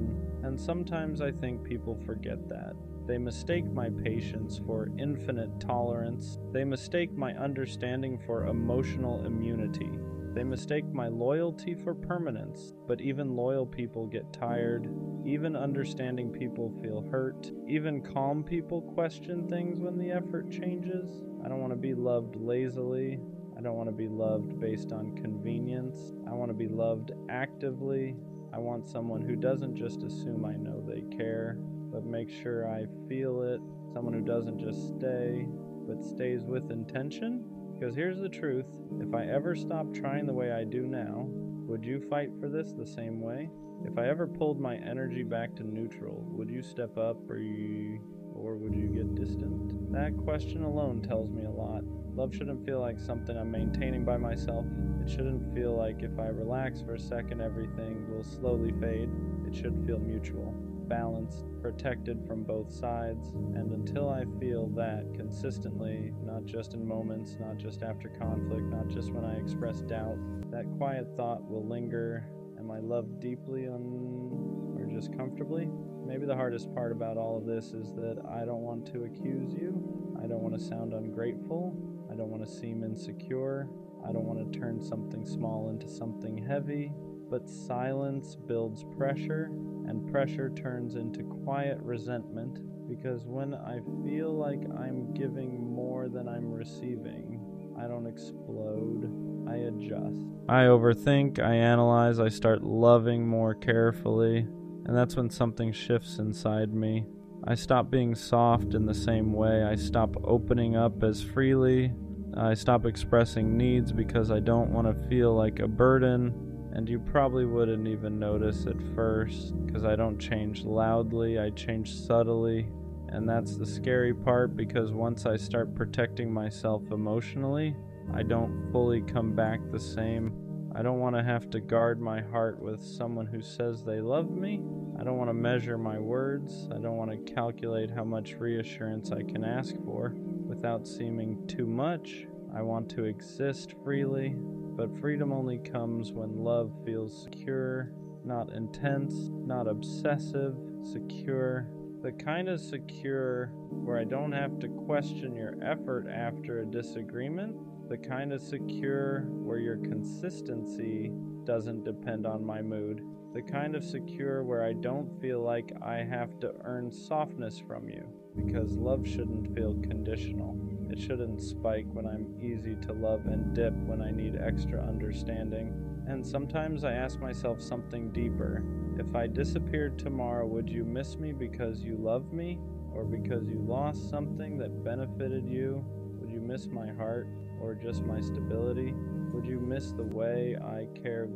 and sometimes I think people forget that. They mistake my patience for infinite tolerance. They mistake my understanding for emotional immunity. They mistake my loyalty for permanence. But even loyal people get tired. Even understanding people feel hurt. Even calm people question things when the effort changes. I don't want to be loved lazily. I don't want to be loved based on convenience. I want to be loved actively. I want someone who doesn't just assume I know they care, but make sure I feel it. Someone who doesn't just stay, but stays with intention. Because here's the truth, if I ever stopped trying the way I do now, would you fight for this the same way? If I ever pulled my energy back to neutral, would you step up or would you get distant? That question alone tells me a lot. Love shouldn't feel like something I'm maintaining by myself. It shouldn't feel like if I relax for a second, everything will slowly fade. It should feel mutual, balanced, protected from both sides. And until I feel that consistently, not just in moments, not just after conflict, not just when I express doubt, that quiet thought will linger. Am I loved deeply or just comfortably? Maybe the hardest part about all of this is that I don't want to accuse you. I don't want to sound ungrateful. I don't want to seem insecure. I don't want to turn something small into something heavy. But silence builds pressure, and pressure turns into quiet resentment, because when I feel like I'm giving more than I'm receiving, I don't explode, I adjust. I overthink, I analyze, I start loving more carefully, and that's when something shifts inside me. I stop being soft in the same way, I stop opening up as freely, I stop expressing needs because I don't want to feel like a burden. And you probably wouldn't even notice at first, because I don't change loudly, I change subtly. And that's the scary part, because once I start protecting myself emotionally, I don't fully come back the same. I don't want to have to guard my heart with someone who says they love me. I don't want to measure my words. I don't want to calculate how much reassurance I can ask for without seeming too much. I want to exist freely. But freedom only comes when love feels secure, not intense, not obsessive, secure. The kind of secure where I don't have to question your effort after a disagreement. The kind of secure where your consistency doesn't depend on my mood. The kind of secure where I don't feel like I have to earn softness from you, because love shouldn't feel conditional. It shouldn't spike when I'm easy to love and dip when I need extra understanding. And sometimes I ask myself something deeper. If I disappeared tomorrow, would you miss me because you love me? Or because you lost something that benefited you? Would you miss my heart? Or just my stability? Would you miss the way I cared,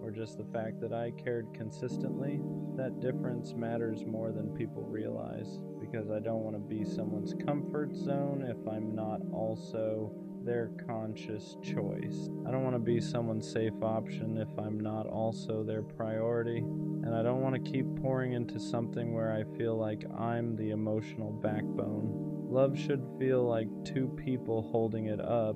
or just the fact that I cared consistently? That difference matters more than people realize, because I don't want to be someone's comfort zone if I'm not also their conscious choice. I don't want to be someone's safe option if I'm not also their priority. And I don't want to keep pouring into something where I feel like I'm the emotional backbone. Love should feel like two people holding it up,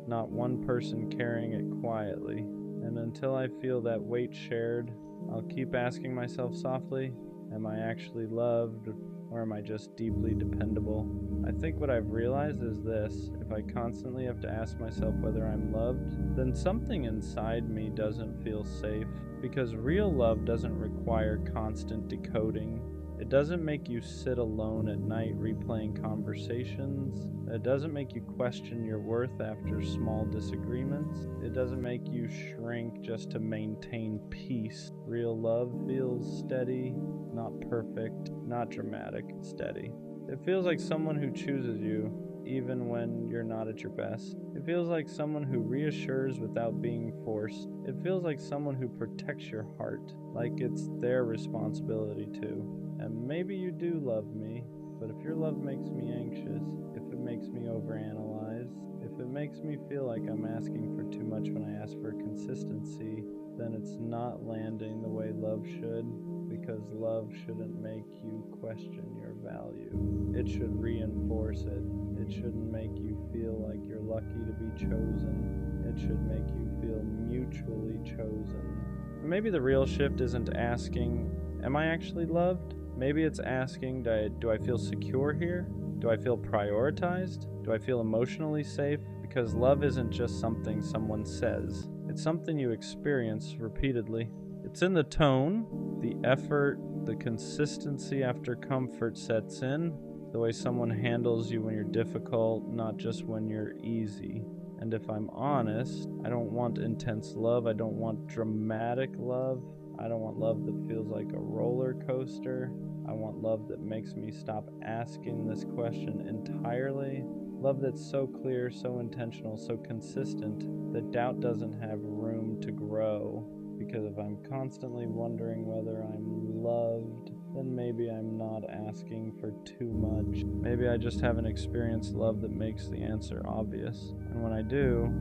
not one person carrying it quietly. And until I feel that weight shared, I'll keep asking myself softly, am I actually loved, or am I just deeply dependable? I think what I've realized is this: if I constantly have to ask myself whether I'm loved, then something inside me doesn't feel safe, because real love doesn't require constant decoding. It doesn't make you sit alone at night replaying conversations. It doesn't make you question your worth after small disagreements. It doesn't make you shrink just to maintain peace. Real love feels steady, not perfect, not dramatic, steady. It feels like someone who chooses you, even when you're not at your best. It feels like someone who reassures without being forced. It feels like someone who protects your heart, like it's their responsibility too. And maybe you do love me, but if your love makes me anxious, if it makes me overanalyze, if it makes me feel like I'm asking for too much when I ask for consistency, then it's not landing the way love should, because love shouldn't make you question your value. It should reinforce it. It shouldn't make you feel like you're lucky to be chosen. It should make you feel mutually chosen. Maybe the real shift isn't asking, am I actually loved? Maybe it's asking, do I feel secure here? Do I feel prioritized? Do I feel emotionally safe? Because love isn't just something someone says. It's something you experience repeatedly. It's in the tone, the effort, the consistency after comfort sets in, the way someone handles you when you're difficult, not just when you're easy. And if I'm honest, I don't want intense love. I don't want dramatic love. I don't want love that feels like a roller coaster. I want love that makes me stop asking this question entirely. Love that's so clear, so intentional, so consistent that doubt doesn't have room to grow. Because if I'm constantly wondering whether I'm loved, then maybe I'm not asking for too much. Maybe I just haven't experienced love that makes the answer obvious. And when I do,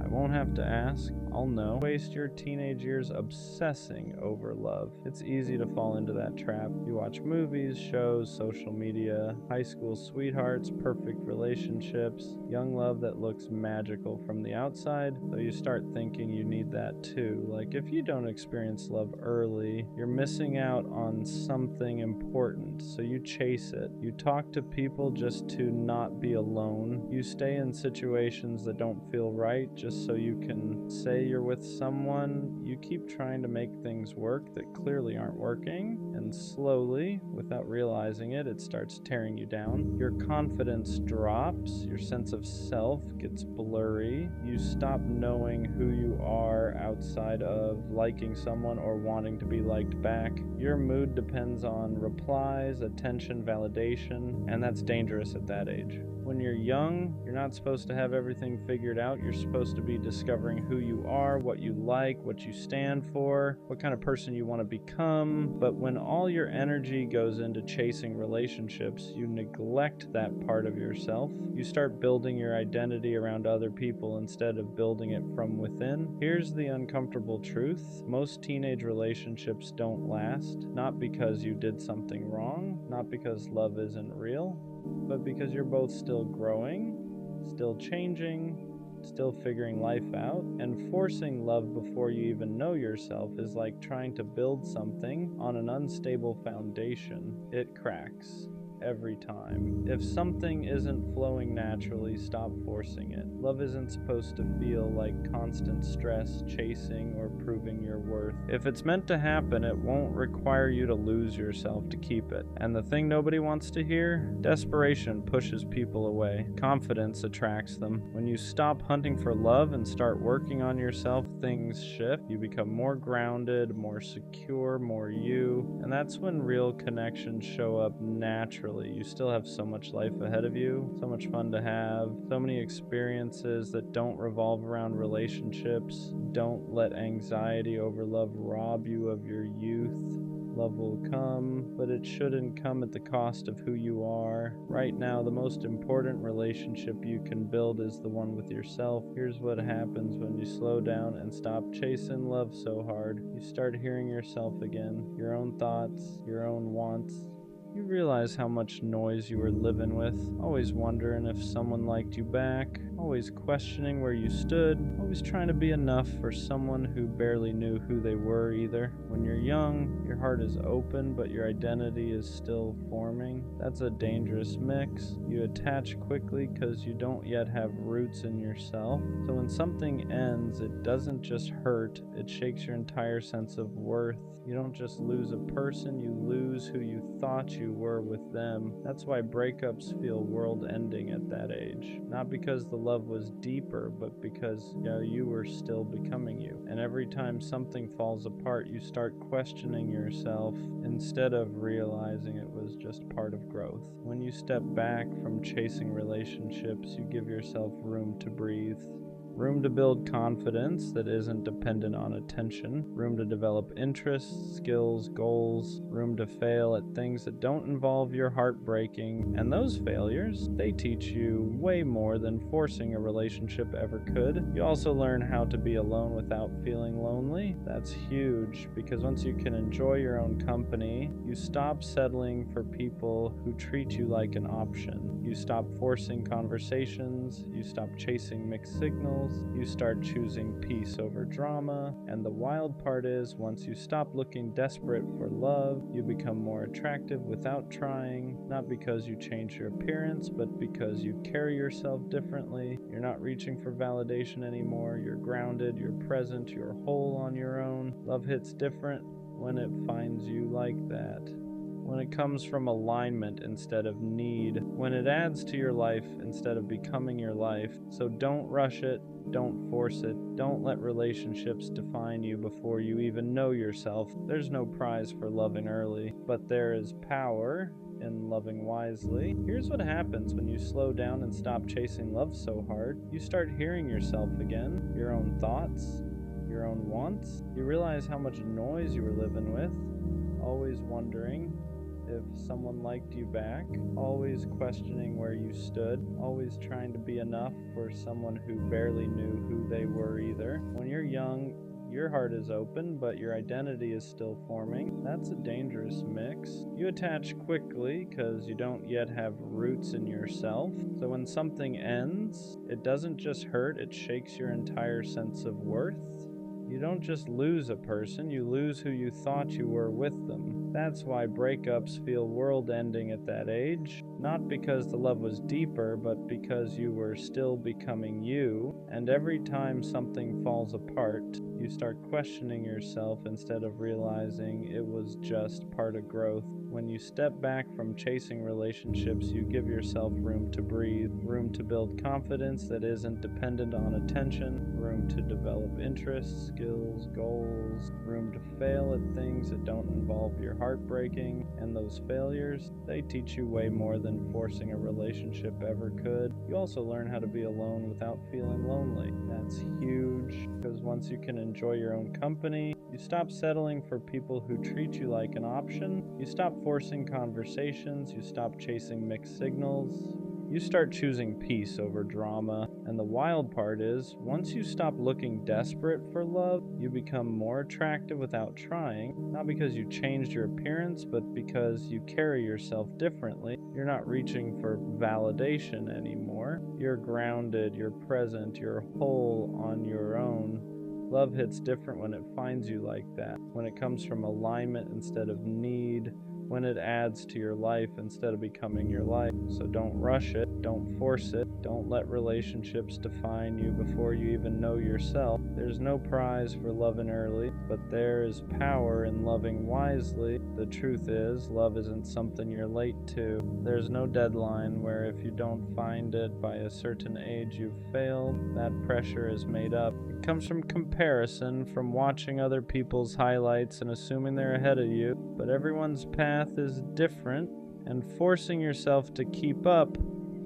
I won't have to ask. I'll know. Waste your teenage years obsessing over love. It's easy to fall into that trap. You watch movies, shows, social media, high school sweethearts, perfect relationships, young love that looks magical from the outside, so you start thinking you need that too. Like, if you don't experience love early, you're missing out on something important, so you chase it. You talk to people just to not be alone. You stay in situations that don't feel right just so you can say you're with someone. You keep trying to make things work that clearly aren't working, and slowly, without realizing it, it starts tearing you down. Your confidence drops, your sense of self gets blurry, you stop knowing who you are outside of liking someone or wanting to be liked back. Your mood depends on replies, attention, validation, and that's dangerous at that age. When you're young, you're not supposed to have everything figured out. You're supposed to be discovering who you are, what you like, what you stand for, what kind of person you want to become. But when all your energy goes into chasing relationships, you neglect that part of yourself. You start building your identity around other people instead of building it from within. Here's the uncomfortable truth. Most teenage relationships don't last, not because you did something wrong, not because love isn't real, but because you're both still growing, still changing, still figuring life out. And forcing love before you even know yourself is like trying to build something on an unstable foundation. It cracks. every time. If something isn't flowing naturally, stop forcing it. Love isn't supposed to feel like constant stress, chasing, or proving your worth. If it's meant to happen, it won't require you to lose yourself to keep it. And the thing nobody wants to hear? Desperation pushes people away. Confidence attracts them. When you stop hunting for love and start working on yourself, things shift. You become more grounded, more secure, more you. And that's when real connections show up naturally. You still have so much life ahead of you, so much fun to have, so many experiences that don't revolve around relationships. Don't let anxiety over love rob you of your youth. Love will come, but it shouldn't come at the cost of who you are. Right now, the most important relationship you can build is the one with yourself. Here's what happens when you slow down and stop chasing love so hard. You start hearing yourself again, your own thoughts, your own wants. You realize how much noise you were living with, always wondering if someone liked you back, always questioning where you stood, always trying to be enough for someone who barely knew who they were either. When you're young, your heart is open, but your identity is still forming. That's a dangerous mix. You attach quickly because you don't yet have roots in yourself. So when something ends, it doesn't just hurt, it shakes your entire sense of worth. You don't just lose a person, you lose who you thought you were with them. That's why breakups feel world-ending at that age. Not because the love was deeper, but because you were still becoming you. And every time something falls apart, you start questioning yourself instead of realizing it was just part of growth. When you step back from chasing relationships, you give yourself room to breathe. Room to build confidence that isn't dependent on attention. Room to develop interests, skills, goals. Room to fail at things that don't involve your heart breaking. And those failures, they teach you way more than forcing a relationship ever could. You also learn how to be alone without feeling lonely. That's huge, because once you can enjoy your own company, you stop settling for people who treat you like an option. You stop forcing conversations. You stop chasing mixed signals. You start choosing peace over drama, and the wild part is, once you stop looking desperate for love, you become more attractive without trying, not because you change your appearance, but because you carry yourself differently. You're not reaching for validation anymore. You're grounded, you're present, you're whole on your own. Love hits different when it finds you like that. When it comes from alignment instead of need, when it adds to your life instead of becoming your life. So don't rush it, don't force it, don't let relationships define you before you even know yourself. There's no prize for loving early, but there is power in loving wisely. Here's what happens when you slow down and stop chasing love so hard. You start hearing yourself again, your own thoughts, your own wants. You realize how much noise you were living with, always wondering if someone liked you back, always questioning where you stood, always trying to be enough for someone who barely knew who they were either. When you're young, your heart is open, but your identity is still forming. That's a dangerous mix. You attach quickly because you don't yet have roots in yourself. So when something ends, it doesn't just hurt, it shakes your entire sense of worth. You don't just lose a person, you lose who you thought you were with them. That's why breakups feel world-ending at that age. Not because the love was deeper, but because you were still becoming you. And every time something falls apart, you start questioning yourself instead of realizing it was just part of growth. When you step back from chasing relationships, you give yourself room to breathe, room to build confidence that isn't dependent on attention, room to develop interests, skills, goals, room to fail at things that don't involve your heart breaking, and those failures, they teach you way more than forcing a relationship ever could. You also learn how to be alone without feeling lonely. That's huge, because once you can enjoy your own company, you stop settling for people who treat you like an option, you stop forcing conversations, you stop chasing mixed signals, you start choosing peace over drama. And the wild part is, once you stop looking desperate for love, you become more attractive without trying, not because you changed your appearance, but because you carry yourself differently. You're not reaching for validation anymore. You're grounded, you're present, you're whole on your own. Love hits different when it finds you like that, when it comes from alignment instead of need, when it adds to your life instead of becoming your life. So don't rush it, don't force it, don't let relationships define you before you even know yourself. There's no prize for loving early, but there is power in loving wisely. The truth is, love isn't something you're late to. There's no deadline where if you don't find it by a certain age you've failed. That pressure is made up. It comes from comparison, from watching other people's highlights and assuming they're ahead of you. But everyone's path is different, and forcing yourself to keep up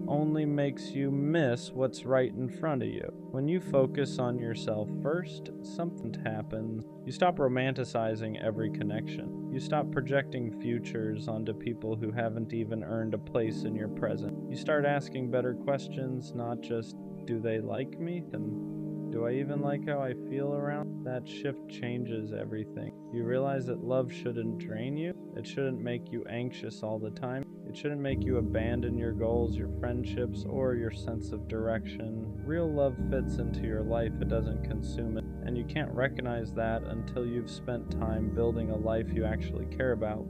only makes you miss what's right in front of you. When you focus on yourself first, something happens. You stop romanticizing every connection. You stop projecting futures onto people who haven't even earned a place in your present. You start asking better questions, not just, do they like me? And do I even like how I feel around? That shift changes everything. You realize that love shouldn't drain you. It shouldn't make you anxious all the time. It shouldn't make you abandon your goals, your friendships, or your sense of direction. Real love fits into your life. It doesn't consume it. And you can't recognize that until you've spent time building a life you actually care about.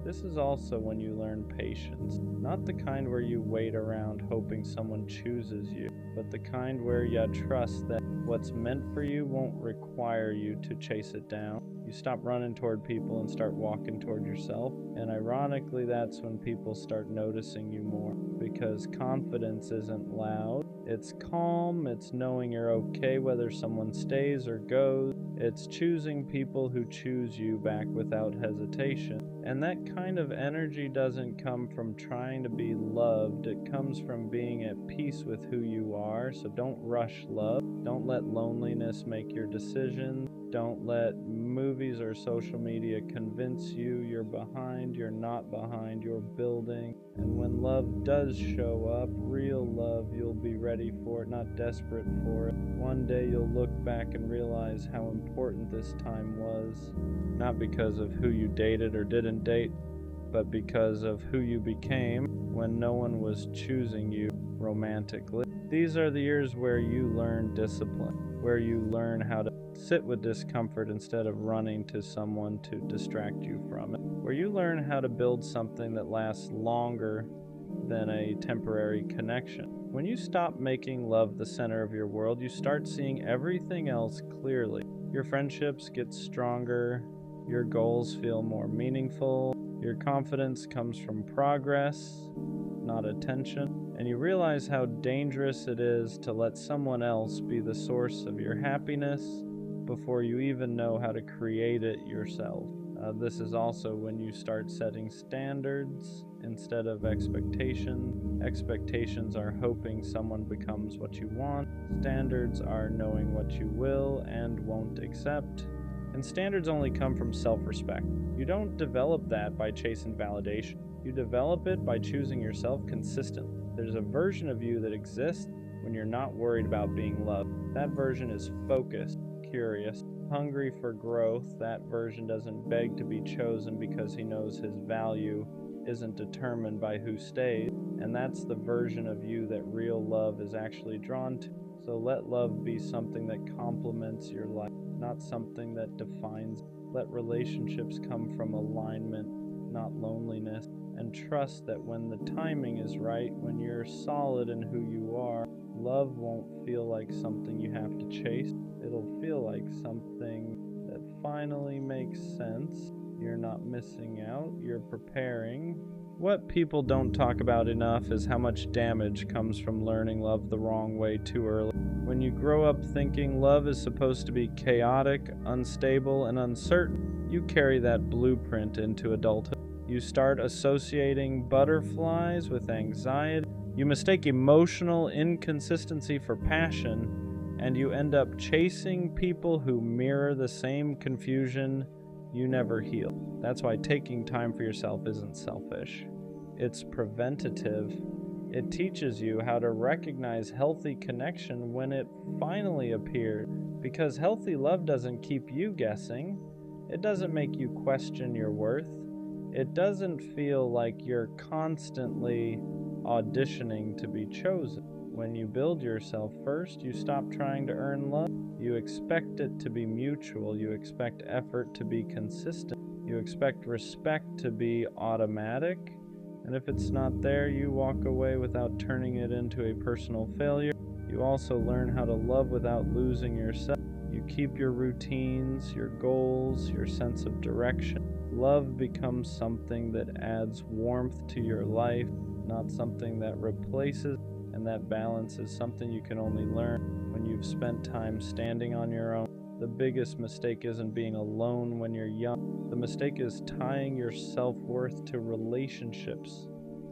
This is also when you learn patience. Not the kind where you wait around hoping someone chooses you, but the kind where you trust that what's meant for you won't require you to chase it down. You stop running toward people and start walking toward yourself. And ironically, that's when people start noticing you more. Because confidence isn't loud. It's calm. It's knowing you're okay whether someone stays or goes. It's choosing people who choose you back without hesitation. And that kind of energy doesn't come from trying to be loved. It comes from being at peace with who you are. So don't rush love. Don't let loneliness make your decision. Don't let movies or social media convince you you're behind. You're not behind. You're building. And when love does show up, real love, you'll be ready for it, not desperate for it. One day you'll look back and realize how important this time was. Not because of who you dated or didn't date, but because of who you became when no one was choosing you romantically. These are the years where you learn discipline, where you learn how to sit with discomfort instead of running to someone to distract you from it, where you learn how to build something that lasts longer than a temporary connection. When you stop making love the center of your world, you start seeing everything else clearly. Your friendships get stronger, your goals feel more meaningful, your confidence comes from progress, not attention, and you realize how dangerous it is to let someone else be the source of your happiness before you even know how to create it yourself. This is also when you start setting standards instead of expectations. Expectations are hoping someone becomes what you want. Standards are knowing what you will and won't accept. And standards only come from self-respect. You don't develop that by chasing validation. You develop it by choosing yourself consistently. There's a version of you that exists when you're not worried about being loved. That version is focused, curious, hungry for growth. That version doesn't beg to be chosen because he knows his value isn't determined by who stays. And that's the version of you that real love is actually drawn to. So let love be something that complements your life, not something that defines. Let relationships come from alignment, not loneliness. And trust that when the timing is right, when you're solid in who you are, love won't feel like something you have to chase. It'll feel like something that finally makes sense. You're not missing out, you're preparing. What people don't talk about enough is how much damage comes from learning love the wrong way too early. When you grow up thinking love is supposed to be chaotic, unstable, and uncertain, you carry that blueprint into adulthood. You start associating butterflies with anxiety. You mistake emotional inconsistency for passion, and you end up chasing people who mirror the same confusion you never heal. That's why taking time for yourself isn't selfish. It's preventative. It teaches you how to recognize healthy connection when it finally appears, because healthy love doesn't keep you guessing. It doesn't make you question your worth. It doesn't feel like you're constantly auditioning to be chosen. When you build yourself first, you stop trying to earn love. You expect it to be mutual. You expect effort to be consistent. You expect respect to be automatic, and if it's not there, you walk away without turning it into a personal failure. You also learn how to love without losing yourself. You keep your routines, your goals, your sense of direction. Love becomes something that adds warmth to your life, not something that replaces, and that balance is something you can only learn when you've spent time standing on your own. The biggest mistake isn't being alone when you're young. The mistake is tying your self-worth to relationships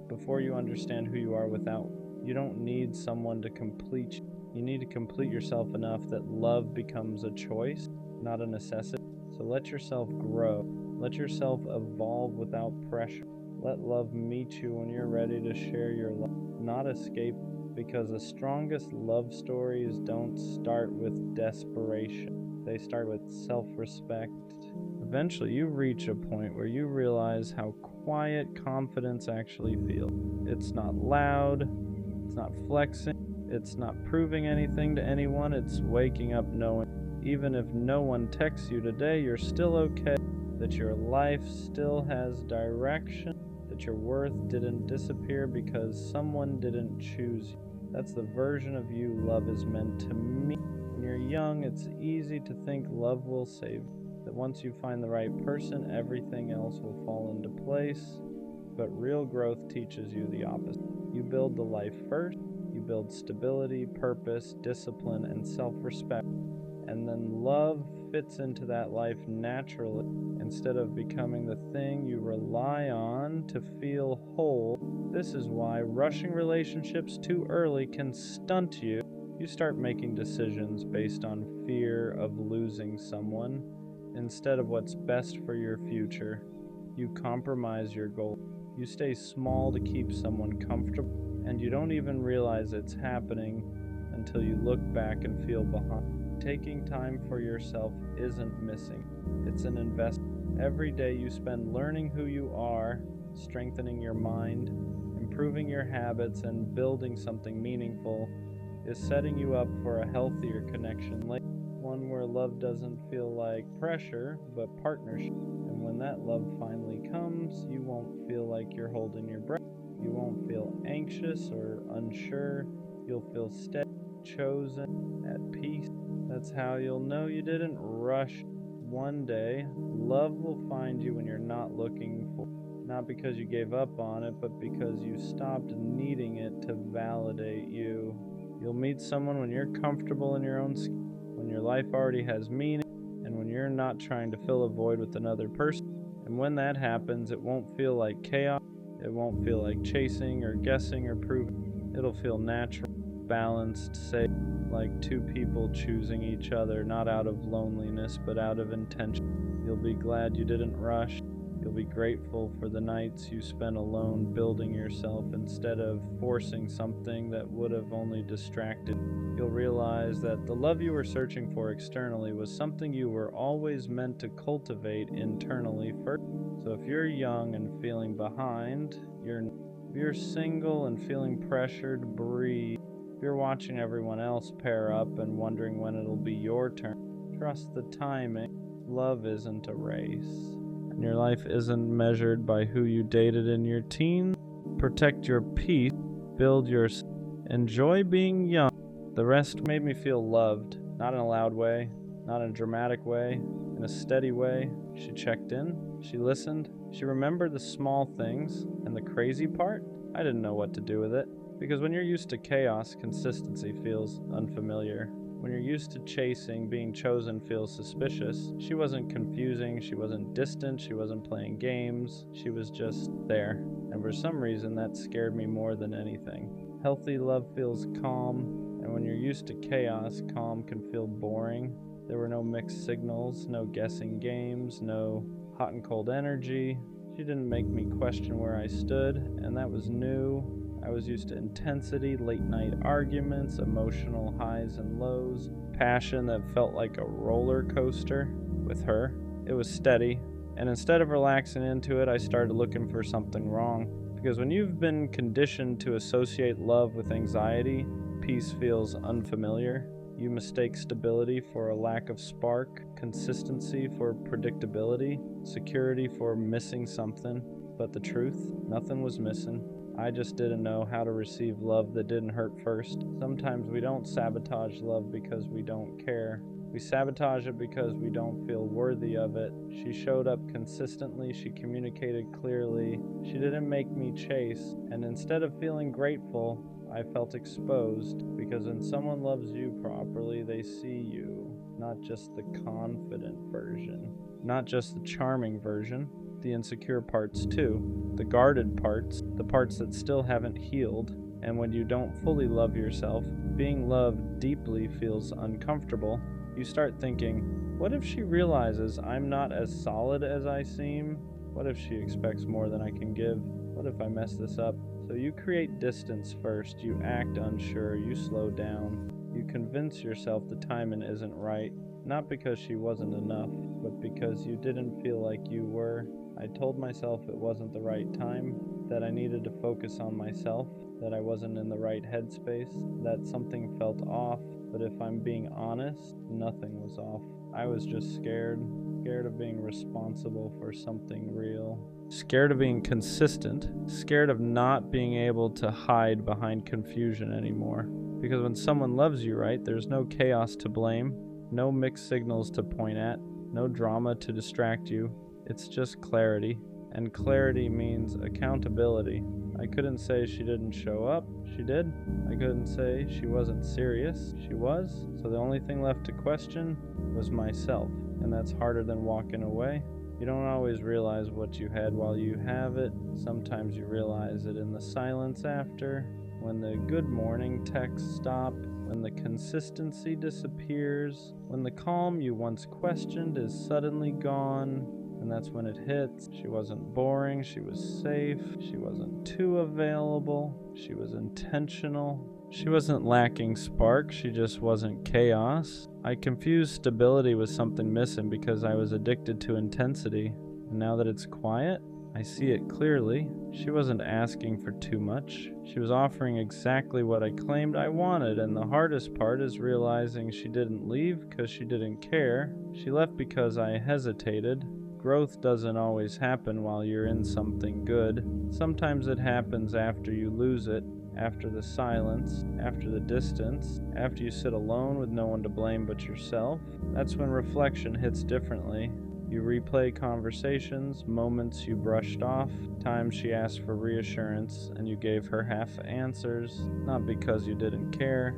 before you understand who you are without. You don't need someone to complete you. You need to complete yourself enough that love becomes a choice, not a necessity. So let yourself grow. Let yourself evolve without pressure. Let love meet you when you're ready to share your love, not escape, because the strongest love stories don't start with desperation. They start with self-respect. Eventually, you reach a point where you realize how quiet confidence actually feels. It's not loud, it's not flexing, it's not proving anything to anyone, it's waking up knowing, even if no one texts you today, you're still okay, that your life still has direction, that your worth didn't disappear because someone didn't choose you. That's the version of you love is meant to meet. When you're young, it's easy to think love will save you, that once you find the right person, everything else will fall into place. But real growth teaches you the opposite. You build the life first, you build stability, purpose, discipline, and self-respect. And then love fits into that life naturally, instead of becoming the thing you rely on to feel whole. This is why rushing relationships too early can stunt you. You start making decisions based on fear of losing someone instead of what's best for your future. You compromise your goal. You stay small to keep someone comfortable, and you don't even realize it's happening until you look back and feel behind. Taking time for yourself isn't missing. It's an investment. Every day you spend learning who you are, strengthening your mind, improving your habits, and building something meaningful is setting you up for a healthier connection later. One where love doesn't feel like pressure, but partnership. And when that love finally comes, you won't feel like you're holding your breath. You won't feel anxious or unsure. You'll feel steady, chosen, at peace. That's how you'll know you didn't rush. One day, love will find you when you're not looking for it. Not because you gave up on it, but because you stopped needing it to validate you. You'll meet someone when you're comfortable in your own skin, when your life already has meaning, and when you're not trying to fill a void with another person. And when that happens, it won't feel like chaos. It won't feel like chasing or guessing or proving. It'll feel natural, balanced, safe, like two people choosing each other, not out of loneliness, but out of intention. You'll be glad you didn't rush. You'll be grateful for the nights you spent alone building yourself instead of forcing something that would have only distracted. You'll realize that the love you were searching for externally was something you were always meant to cultivate internally first. So if you're young and feeling behind, if you're single and feeling pressured, breathe. If you're watching everyone else pair up and wondering when it'll be your turn, trust the timing. Love isn't a race. And your life isn't measured by who you dated in your teens. Protect your peace, build your... Enjoy being young. The rest made me feel loved, not in a loud way, not in a dramatic way, in a steady way. She checked in, she listened, she remembered the small things, and the crazy part, I didn't know what to do with it. Because when you're used to chaos, consistency feels unfamiliar. When you're used to chasing, being chosen feels suspicious. She wasn't confusing, she wasn't distant, she wasn't playing games, she was just there. And for some reason, that scared me more than anything. Healthy love feels calm, and when you're used to chaos, calm can feel boring. There were no mixed signals, no guessing games, no hot and cold energy. She didn't make me question where I stood, and that was new. I was used to intensity, late-night arguments, emotional highs and lows, passion that felt like a roller coaster. With her, it was steady, and instead of relaxing into it, I started looking for something wrong. Because when you've been conditioned to associate love with anxiety, peace feels unfamiliar. You mistake stability for a lack of spark, consistency for predictability, security for missing something. But the truth, nothing was missing. I just didn't know how to receive love that didn't hurt first. Sometimes we don't sabotage love because we don't care. We sabotage it because we don't feel worthy of it. She showed up consistently, she communicated clearly, she didn't make me chase, and instead of feeling grateful, I felt exposed, because when someone loves you properly, they see you, not just the confident version, not just the charming version, the insecure parts too, the guarded parts, the parts that still haven't healed. And when you don't fully love yourself, being loved deeply feels uncomfortable. You start thinking, what if she realizes I'm not as solid as I seem? What if she expects more than I can give? What if I mess this up? So you create distance first, you act unsure, you slow down, you convince yourself the timing isn't right, not because she wasn't enough, but because you didn't feel like you were. I told myself it wasn't the right time, that I needed to focus on myself, that I wasn't in the right headspace, that something felt off. But if I'm being honest, nothing was off. I was just scared of being responsible for something real. Scared of being consistent, scared of not being able to hide behind confusion anymore. Because when someone loves you right, there's no chaos to blame, no mixed signals to point at, no drama to distract you. It's just clarity. And clarity means accountability. I couldn't say she didn't show up. She did. I couldn't say she wasn't serious. She was. So the only thing left to question was myself. And that's harder than walking away. You don't always realize what you had while you have it. Sometimes you realize it in the silence after, when the good morning texts stop, when the consistency disappears, when the calm you once questioned is suddenly gone. And that's when it hits. She wasn't boring, she was safe, she wasn't too available, she was intentional. She wasn't lacking spark, she just wasn't chaos. I confused stability with something missing because I was addicted to intensity. And now that it's quiet, I see it clearly. She wasn't asking for too much. She was offering exactly what I claimed I wanted, and the hardest part is realizing she didn't leave because she didn't care. She left because I hesitated. Growth doesn't always happen while you're in something good. Sometimes it happens after you lose it, after the silence, after the distance, after you sit alone with no one to blame but yourself. That's when reflection hits differently. You replay conversations, moments you brushed off, times she asked for reassurance and you gave her half answers, not because you didn't care,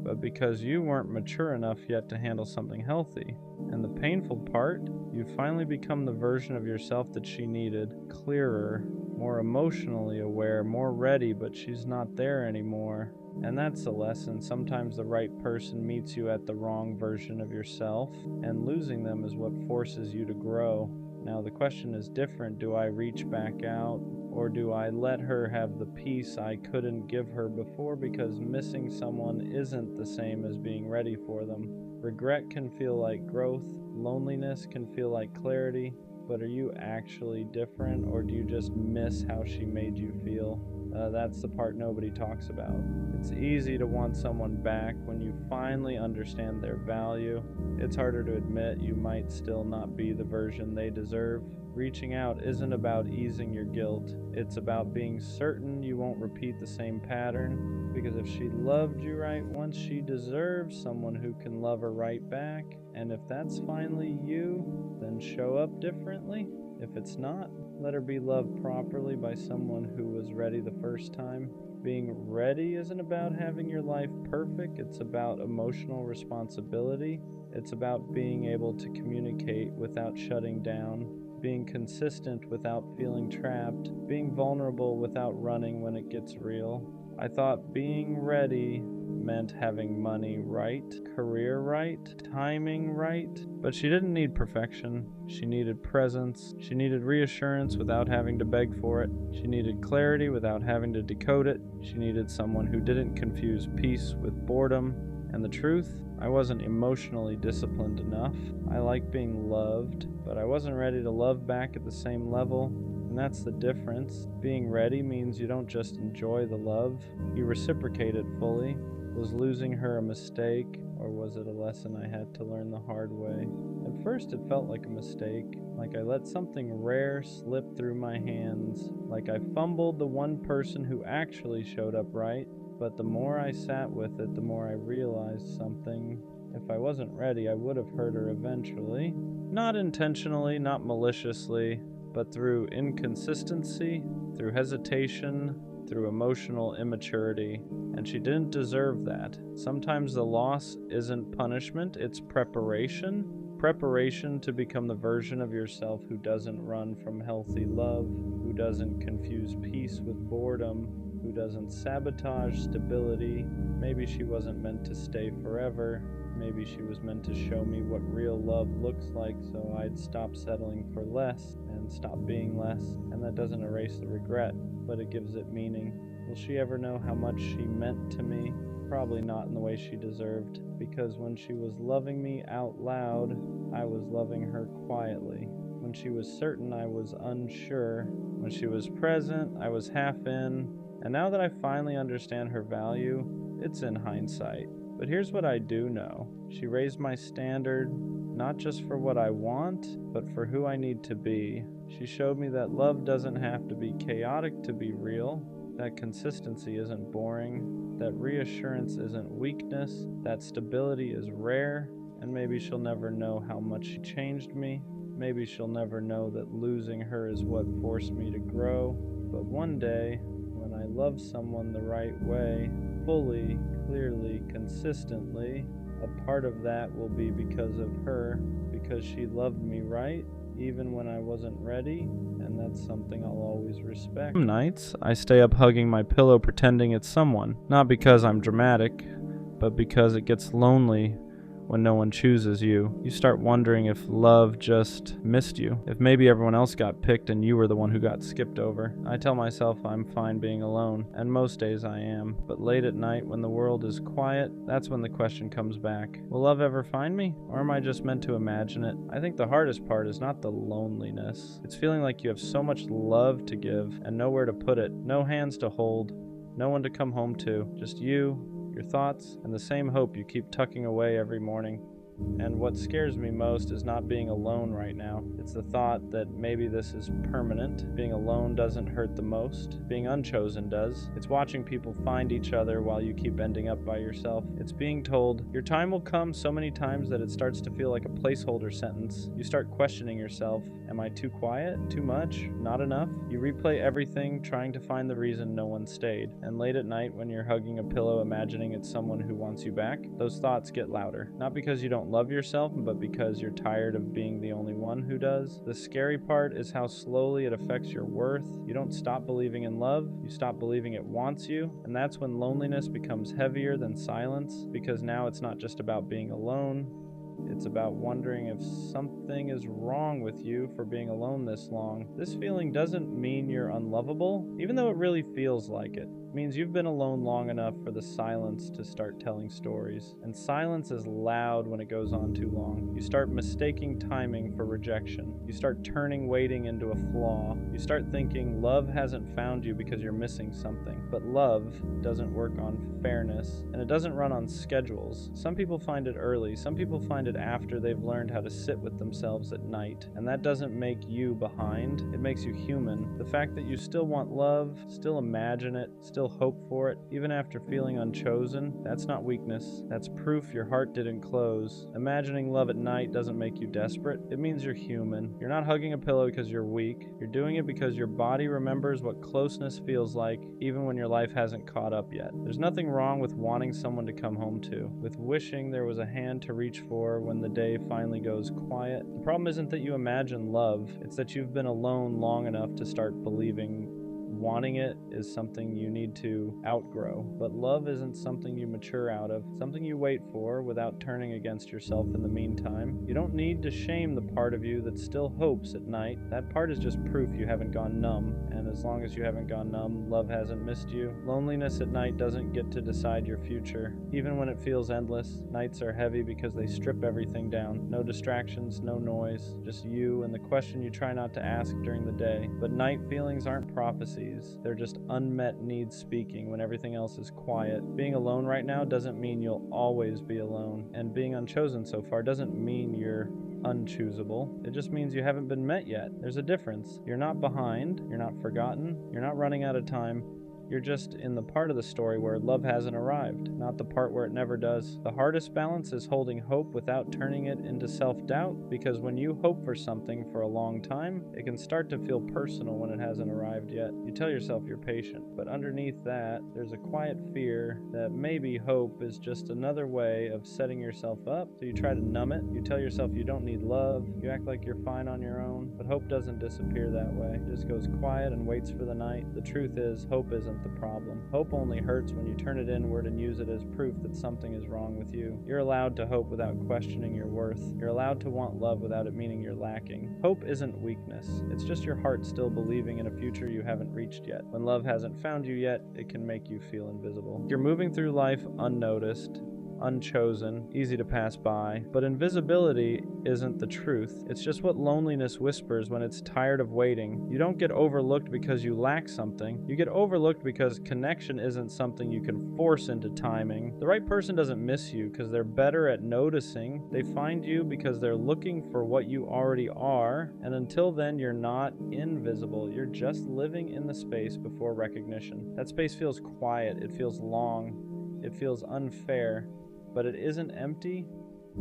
but because you weren't mature enough yet to handle something healthy. And the painful part, you finally become the version of yourself that she needed, clearer, more emotionally aware, more ready, but she's not there anymore. And that's the lesson. Sometimes the right person meets you at the wrong version of yourself, and losing them is what forces you to grow. Now the question is different. Do I reach back out, or do I let her have the peace I couldn't give her before because missing someone isn't the same as being ready for them? Regret can feel like growth, loneliness can feel like clarity, but are you actually different, or do you just miss how she made you feel? That's the part nobody talks about. It's easy to want someone back when you finally understand their value. It's harder to admit you might still not be the version they deserve. Reaching out isn't about easing your guilt. It's about being certain you won't repeat the same pattern. Because if she loved you right once, she deserves someone who can love her right back. And if that's finally you, then show up differently. If it's not, let her be loved properly by someone who was ready the first time. Being ready isn't about having your life perfect. It's about emotional responsibility. It's about being able to communicate without shutting down, being consistent without feeling trapped, being vulnerable without running when it gets real. I thought being ready meant having money right, career right, timing right, but she didn't need perfection. She needed presence. She needed reassurance without having to beg for it. She needed clarity without having to decode it. She needed someone who didn't confuse peace with boredom. And the truth, I wasn't emotionally disciplined enough. I liked being loved, but I wasn't ready to love back at the same level. And that's the difference. Being ready means you don't just enjoy the love, you reciprocate it fully. Was losing her a mistake? or was it a lesson I had to learn the hard way? At first it felt like a mistake, like I let something rare slip through my hands, like I fumbled the one person who actually showed up right. But the more I sat with it, the more I realized something. If I wasn't ready, I would have hurt her eventually. Not intentionally, not maliciously, but through inconsistency, through hesitation, through emotional immaturity. And she didn't deserve that. Sometimes the loss isn't punishment, it's preparation. Preparation to become the version of yourself who doesn't run from healthy love, who doesn't confuse peace with boredom, who doesn't sabotage stability. Maybe she wasn't meant to stay forever. Maybe she was meant to show me what real love looks like, so I'd stop settling for less and stop being less. And that doesn't erase the regret, but it gives it meaning. Will she ever know how much she meant to me? Probably not in the way she deserved, because when she was loving me out loud, I was loving her quietly. When she was certain, I was unsure. When she was present, I was half in. And now that I finally understand her value, it's in hindsight. But here's what I do know. She raised my standard, not just for what I want, but for who I need to be. She showed me that love doesn't have to be chaotic to be real, that consistency isn't boring, that reassurance isn't weakness, that stability is rare, and maybe she'll never know how much she changed me. Maybe she'll never know that losing her is what forced me to grow. But one day, when I love someone the right way, fully, clearly, consistently, a part of that will be because of her, because she loved me right, even when I wasn't ready, and that's something I'll always respect. Some nights, I stay up hugging my pillow pretending it's someone, not because I'm dramatic, but because it gets lonely when no one chooses you. You start wondering if love just missed you, if maybe everyone else got picked and you were the one who got skipped over. I tell myself I'm fine being alone, and most days I am, but late at night when the world is quiet, that's when the question comes back. Will love ever find me, or am I just meant to imagine it? I think the hardest part is not the loneliness. It's feeling like you have so much love to give and nowhere to put it, no hands to hold, no one to come home to, just you, your thoughts, and the same hope you keep tucking away every morning. And what scares me most is not being alone right now. It's the thought that maybe this is permanent. Being alone doesn't hurt the most. Being unchosen does. It's watching people find each other while you keep ending up by yourself. It's being told, your time will come so many times that it starts to feel like a placeholder sentence. You start questioning yourself. Am I too quiet? Too much? Not enough? You replay everything, trying to find the reason no one stayed. And late at night, when you're hugging a pillow, imagining it's someone who wants you back, those thoughts get louder. Not because you don't love yourself, but because you're tired of being the only one who does. The scary part is how slowly it affects your worth. You don't stop believing in love, you stop believing it wants you, and that's when loneliness becomes heavier than silence, because now it's not just about being alone, it's about wondering if something is wrong with you for being alone this long. This feeling doesn't mean you're unlovable, even though it really feels like it. It means you've been alone long enough for the silence to start telling stories. And silence is loud when it goes on too long. You start mistaking timing for rejection. You start turning waiting into a flaw. You start thinking love hasn't found you because you're missing something. But love doesn't work on fairness, and it doesn't run on schedules. Some people find it early, some people find it after they've learned how to sit with themselves at night. And that doesn't make you behind, it makes you human. The fact that you still want love, still imagine it, still hope for it, even after feeling unchosen, that's not weakness. That's proof your heart didn't close. Imagining love at night doesn't make you desperate. It means you're human. You're not hugging a pillow because you're weak. You're doing it because your body remembers what closeness feels like, even when your life hasn't caught up yet. There's nothing wrong with wanting someone to come home to, with wishing there was a hand to reach for when the day finally goes quiet. The problem isn't that you imagine love, it's that you've been alone long enough to start believing wanting it is something you need to outgrow. But love isn't something you mature out of, something you wait for without turning against yourself in the meantime. You don't need to shame the part of you that still hopes at night. That part is just proof you haven't gone numb, and as long as you haven't gone numb, love hasn't missed you. Loneliness at night doesn't get to decide your future. Even when it feels endless, nights are heavy because they strip everything down. No distractions, no noise, just you and the question you try not to ask during the day. But night feelings aren't prophecies. fantasies. They're just unmet needs speaking when everything else is quiet. Being alone right now doesn't mean you'll always be alone, and being unchosen so far doesn't mean you're unchoosable. It just means you haven't been met yet. There's a difference. You're not behind, you're not forgotten, you're not running out of time. You're just in the part of the story where love hasn't arrived, not the part where it never does. The hardest balance is holding hope without turning it into self-doubt, because when you hope for something for a long time, it can start to feel personal when it hasn't arrived yet. You tell yourself you're patient, but underneath that, there's a quiet fear that maybe hope is just another way of setting yourself up, so you try to numb it. You tell yourself you don't need love, you act like you're fine on your own, but hope doesn't disappear that way. It just goes quiet and waits for the night. The truth is, hope isn't the problem. Hope only hurts when you turn it inward and use it as proof that something is wrong with you. You're allowed to hope without questioning your worth. You're allowed to want love without it meaning you're lacking. Hope isn't weakness. It's just your heart still believing in a future you haven't reached yet. When love hasn't found you yet, it can make you feel invisible. You're moving through life unnoticed, unchosen, easy to pass by, but invisibility isn't the truth. It's just what loneliness whispers when it's tired of waiting. You don't get overlooked because you lack something. You get overlooked because connection isn't something you can force into timing. The right person doesn't miss you because they're better at noticing. They find you because they're looking for what you already are, and until then you're not invisible. You're just living in the space before recognition. That space feels quiet, it feels long, it feels unfair, but it isn't empty.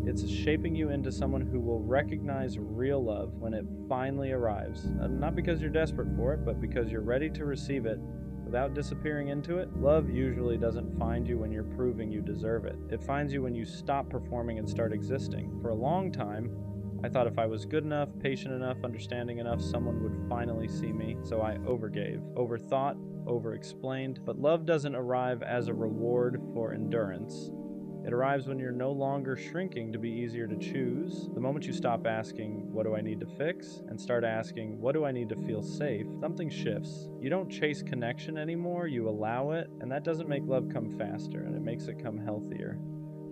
It's shaping you into someone who will recognize real love when it finally arrives. Not because you're desperate for it, but because you're ready to receive it without disappearing into it. Love usually doesn't find you when you're proving you deserve it. It finds you when you stop performing and start existing. For a long time, I thought if I was good enough, patient enough, understanding enough, someone would finally see me, so I overgave, overthought, over-explained. But love doesn't arrive as a reward for endurance. It arrives when you're no longer shrinking to be easier to choose. The moment you stop asking, what do I need to fix? And start asking, what do I need to feel safe? Something shifts. You don't chase connection anymore, you allow it, and that doesn't make love come faster, and it makes it come healthier.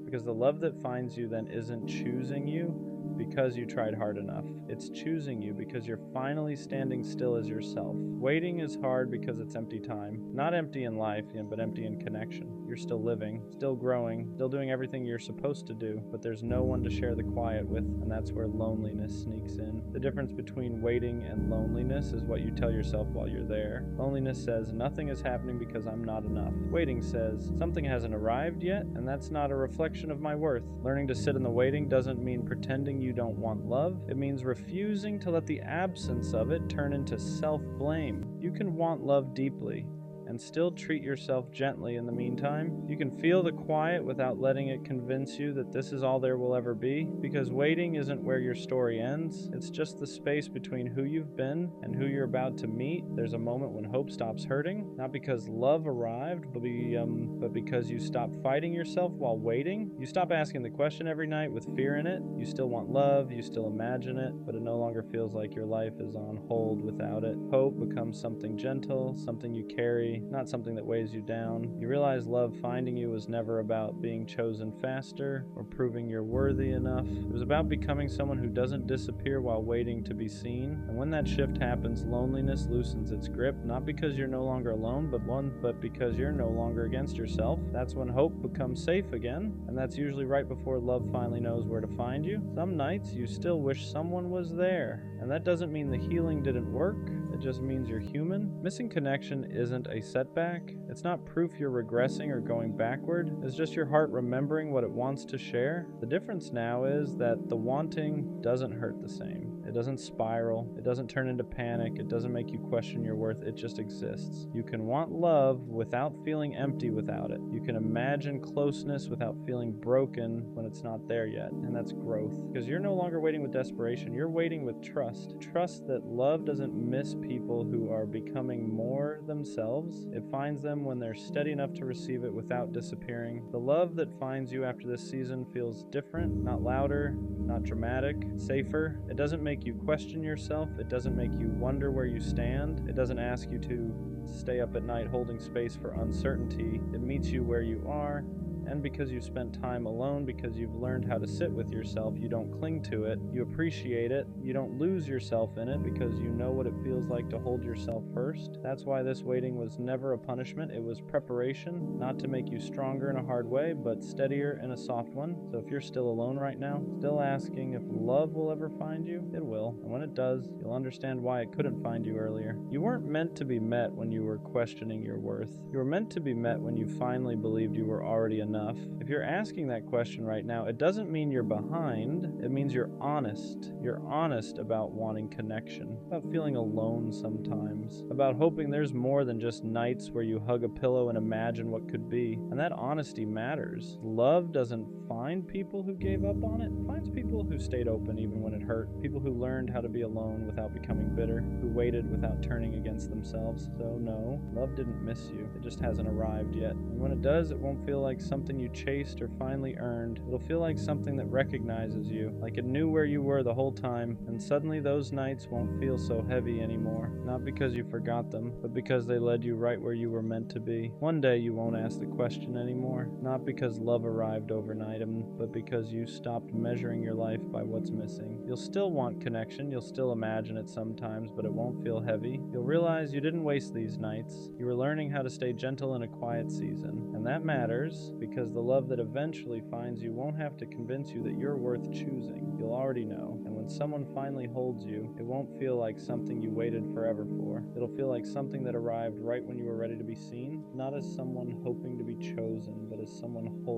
Because the love that finds you then isn't choosing you because you tried hard enough. It's choosing you because you're finally standing still as yourself. Waiting is hard because it's empty time. Not empty in life, but empty in connection. You're still living, still growing, still doing everything you're supposed to do, but there's no one to share the quiet with, and that's where loneliness sneaks in. The difference between waiting and loneliness is what you tell yourself while you're there. Loneliness says, nothing is happening because I'm not enough. Waiting says, something hasn't arrived yet, and that's not a reflection of my worth. Learning to sit in the waiting doesn't mean pretending you don't want love. It means refusing to let the absence of it turn into self-blame. You can want love deeply and still treat yourself gently in the meantime. You can feel the quiet without letting it convince you that this is all there will ever be, because waiting isn't where your story ends. It's just the space between who you've been and who you're about to meet. There's a moment when hope stops hurting, not because love arrived, but because you stop fighting yourself while waiting. You stop asking the question every night with fear in it. You still want love, you still imagine it, but it no longer feels like your life is on hold without it. Hope becomes something gentle, something you carry, not something that weighs you down. You realize love finding you was never about being chosen faster or proving you're worthy enough. It was about becoming someone who doesn't disappear while waiting to be seen. And when that shift happens, loneliness loosens its grip, not because you're no longer alone, but because you're no longer against yourself. That's when hope becomes safe again, and that's usually right before love finally knows where to find you. Some nights you still wish someone was there, and that doesn't mean the healing didn't work. It just means you're human. Missing connection isn't a setback. It's not proof you're regressing or going backward. It's just your heart remembering what it wants to share. The difference now is that the wanting doesn't hurt the same. It doesn't spiral. It doesn't turn into panic. It doesn't make you question your worth. It just exists. You can want love without feeling empty without it. You can imagine closeness without feeling broken when it's not there yet. And that's growth. Because you're no longer waiting with desperation. You're waiting with trust. Trust that love doesn't miss people who are becoming more themselves. It finds them when they're steady enough to receive it without disappearing. The love that finds you after this season feels different, not louder, not dramatic, safer. It doesn't make you question yourself. It doesn't make you wonder where you stand. It doesn't ask you to stay up at night holding space for uncertainty. It meets you where you are, And because you spent time alone, because you've learned how to sit with yourself, you don't cling to it, you appreciate it, you don't lose yourself in it because you know what it feels like to hold yourself first. That's why this waiting was never a punishment, it was preparation, not to make you stronger in a hard way, but steadier in a soft one. So if you're still alone right now, still asking if love will ever find you, it will. And when it does, you'll understand why it couldn't find you earlier. You weren't meant to be met when you were questioning your worth. You were meant to be met when you finally believed you were already enough. If you're asking that question right now, it doesn't mean you're behind, it means you're honest. You're honest about wanting connection, about feeling alone sometimes, about hoping there's more than just nights where you hug a pillow and imagine what could be. And that honesty matters. Love doesn't find people who gave up on it. It finds people who stayed open even when it hurt, people who learned how to be alone without becoming bitter, who waited without turning against themselves. So no, love didn't miss you. It just hasn't arrived yet. And when it does, it won't feel like something you chased or finally earned. It'll feel like something that recognizes you, like it knew where you were the whole time, and suddenly those nights won't feel so heavy anymore. Not because you forgot them, but because they led you right where you were meant to be. One day you won't ask the question anymore, not because love arrived overnight, but because you stopped measuring your life by what's missing. You'll still want connection, you'll still imagine it sometimes, but it won't feel heavy. You'll realize you didn't waste these nights. You were learning how to stay gentle in a quiet season. And that matters, because the love that eventually finds you won't have to convince you that you're worth choosing. You'll already know. And when someone finally holds you, it won't feel like something you waited forever for. It'll feel like something that arrived right when you were ready to be seen, not as someone hoping to be chosen, but as someone whole.